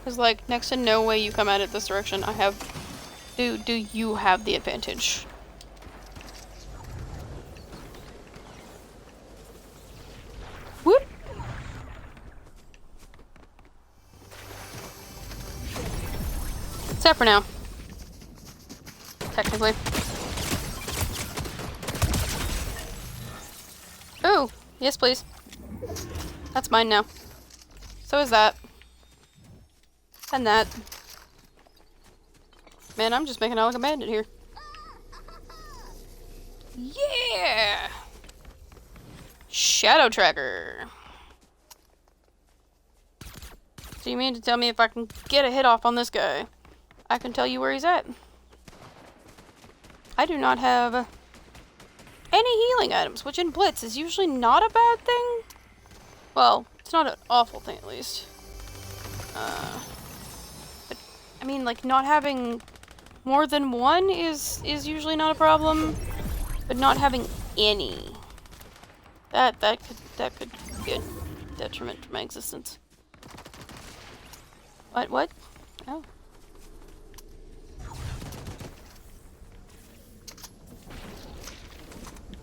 There's like next to no way you come at it this direction. I have Do you have the advantage? Whoop! Except for now. Technically. Oh, yes please. That's mine now. So is that. And that. Man, I'm just making out like a bandit here. Yeah! Shadow Tracker. So you mean to tell me if I can get a hit off on this guy, I can tell you where he's at. I do not have any healing items, which in Blitz is usually not a bad thing. Well, it's not an awful thing at least. But I mean, like, not having more than one is usually not a problem, but not having any, that could be a detriment to my existence. What? Oh.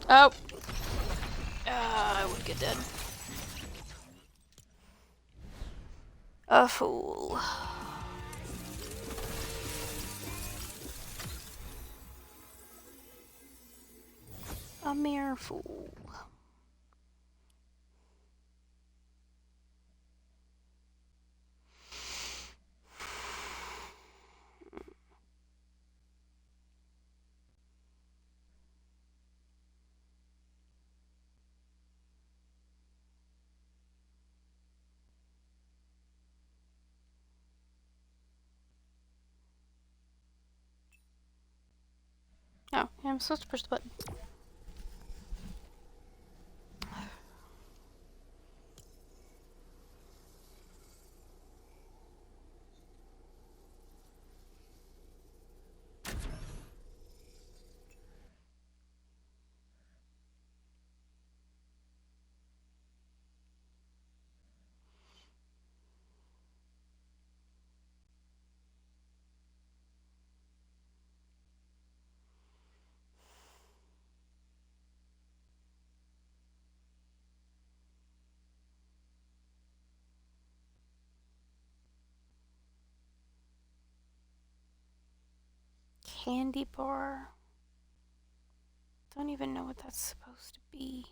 Oh. I would get dead. A fool. A mere fool. Oh, yeah, I'm supposed to push the button. Candy bar. Don't even know what that's supposed to be.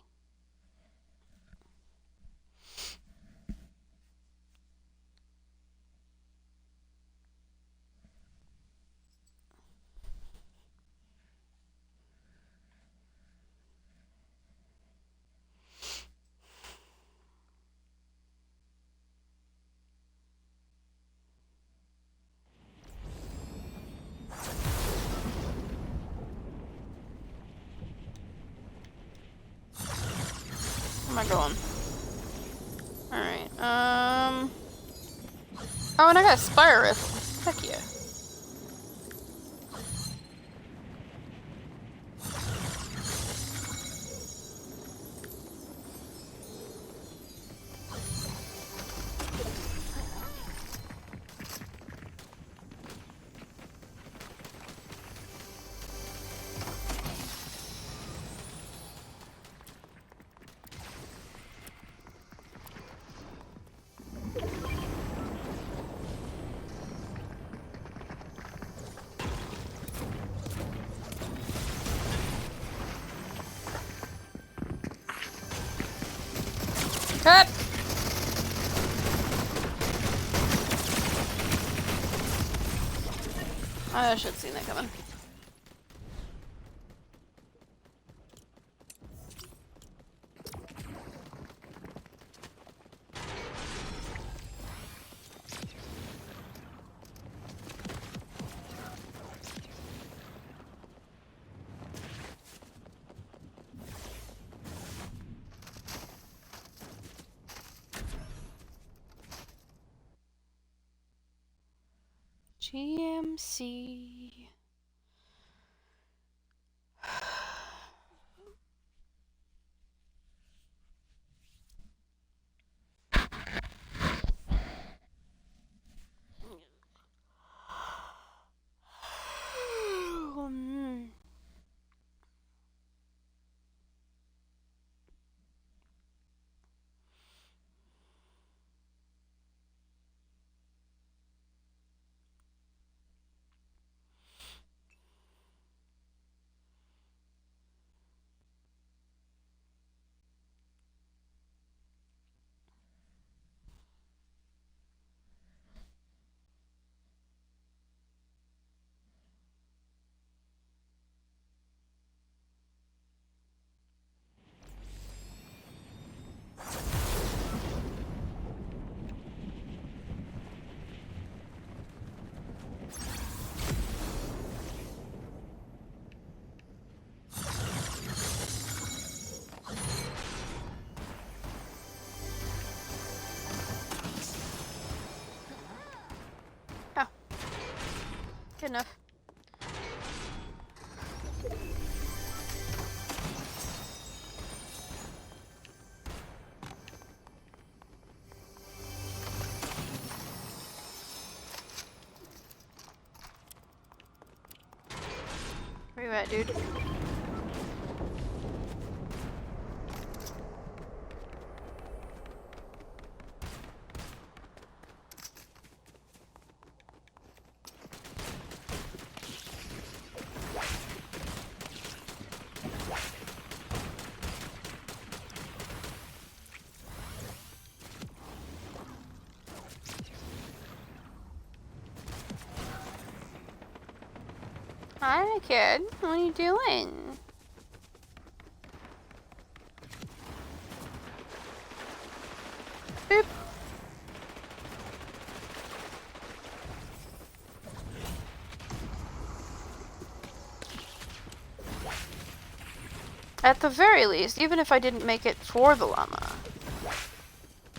Where am I going? Alright, oh, and I got a Spire Rifle. Heck yeah. Cut! I should have seen that coming. GMC. Good enough. Where you at, dude? Hi, kid. What are you doing? Boop. At the very least, even if I didn't make it for the llama,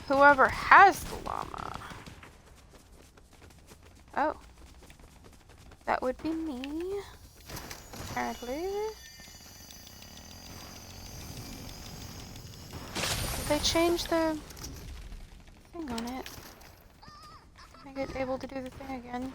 whoever has the llama. Oh. That would be me. Apparently. Did they change the thing on it? Make it able to do the thing again.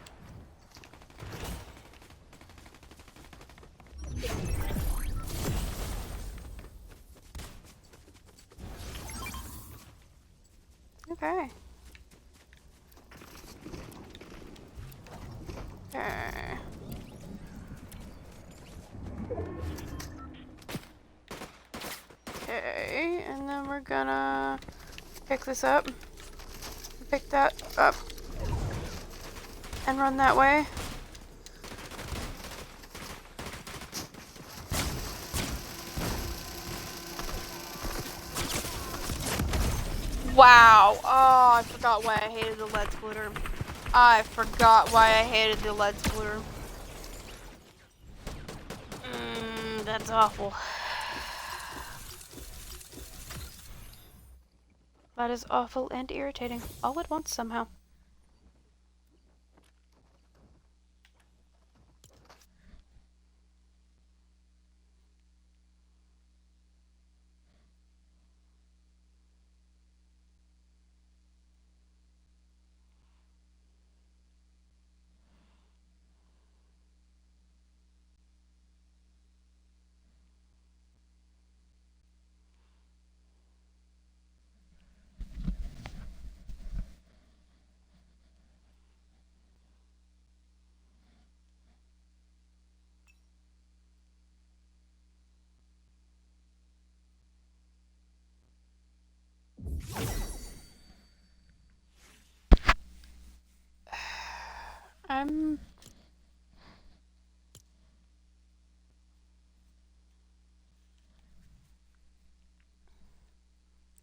Okay. Okay. Okay, and then we're gonna pick this up. Pick that up. And run that way. Wow. Oh, I forgot why I hated the lead splitter. I forgot why I hated the lead splitter. That's awful. That is awful and irritating. All at once somehow. I'm...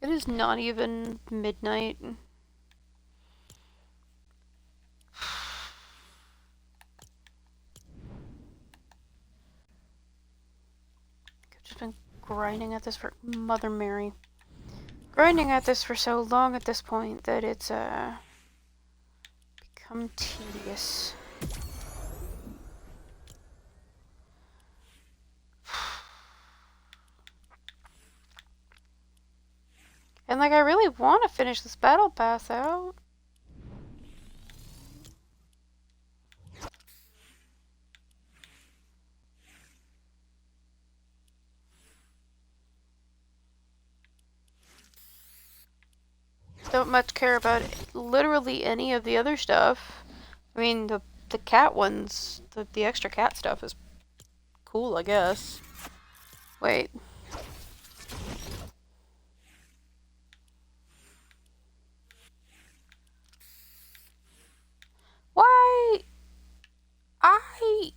It is not even midnight. I've just been grinding at this for Mother Mary. Grinding at this for so long at this point that it's become tedious. And like I really want to finish this battle pass out. Don't much care about literally any of the other stuff. I mean, the cat ones, the extra cat stuff is cool, I guess. Wait. Why? I...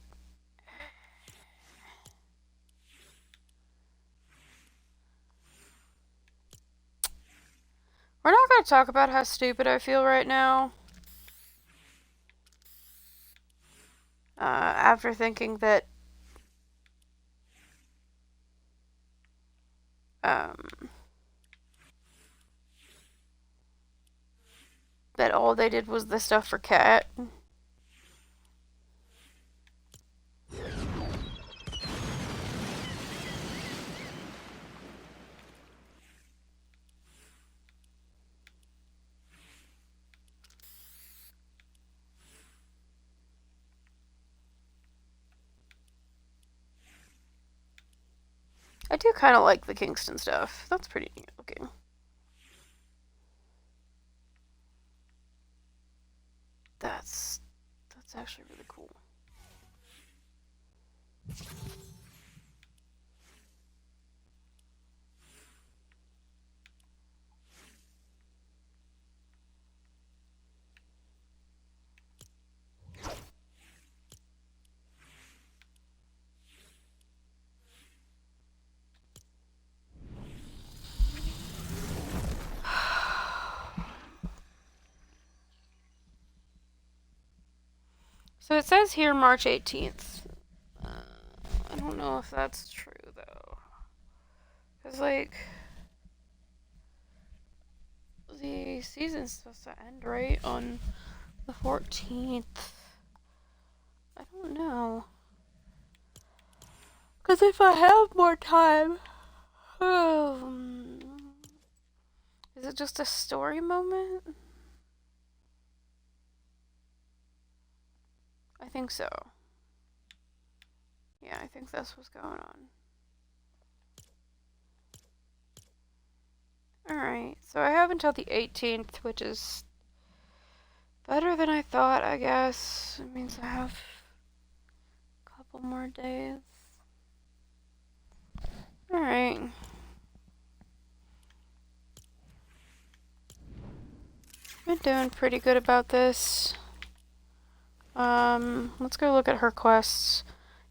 We're not going to talk about how stupid I feel right now. After thinking that that all they did was the stuff for cat. I do kind of like the Kingston stuff. That's pretty neat looking. That's actually really cool. So it says here March 18th. I don't know if that's true though. Because, like, the season's supposed to end right on the 14th. I don't know. Because if I have more time. Is it just a story moment? I think so. Yeah, I think that's what's going on. Alright, so I have until the 18th, which is better than I thought, I guess. It means I have a couple more days. Alright. Been doing pretty good about this. Let's go look at her quests.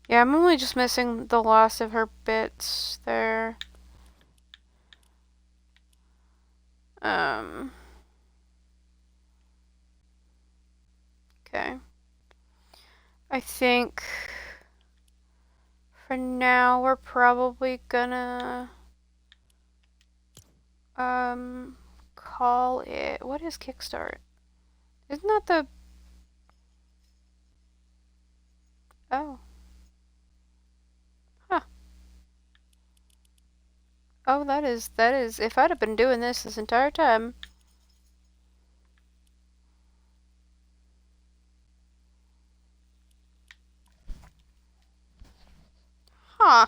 Yeah, I'm only just missing the last of her bits there. Okay. I think for now we're probably gonna call it. What is Kickstart? Isn't that the Oh. Huh. Oh, that is if I'd have been doing this entire time. Huh.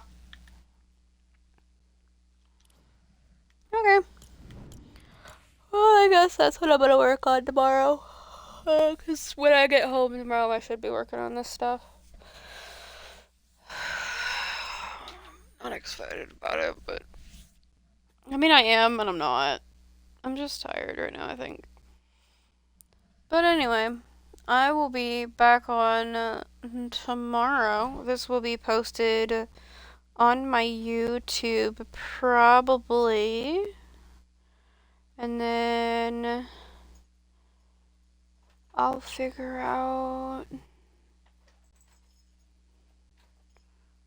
Okay. Well, I guess that's what I'm gonna work on tomorrow. Because when I get home tomorrow, I should be working on this stuff. Not excited about it, but I mean, I am, and I'm not. I'm just tired right now, I think. But anyway, I will be back on tomorrow. This will be posted on my YouTube, probably. And then I'll figure out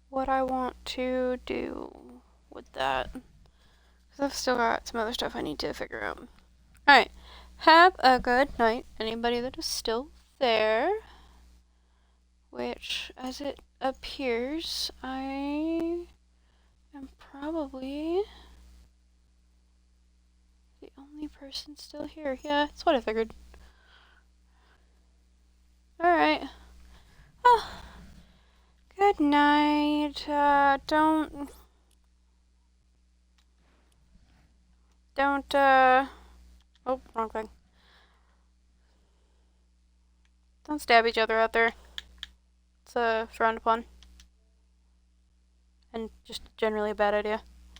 what I want to do with that. Because I've still got some other stuff I need to figure out. Alright. Have a good night, anybody that is still there. Which, as it appears, I am probably the only person still here. Yeah, that's what I figured. Alright. Oh, good night. Don't, oh, wrong thing. Don't stab each other out there. It's frowned upon. And just generally a bad idea.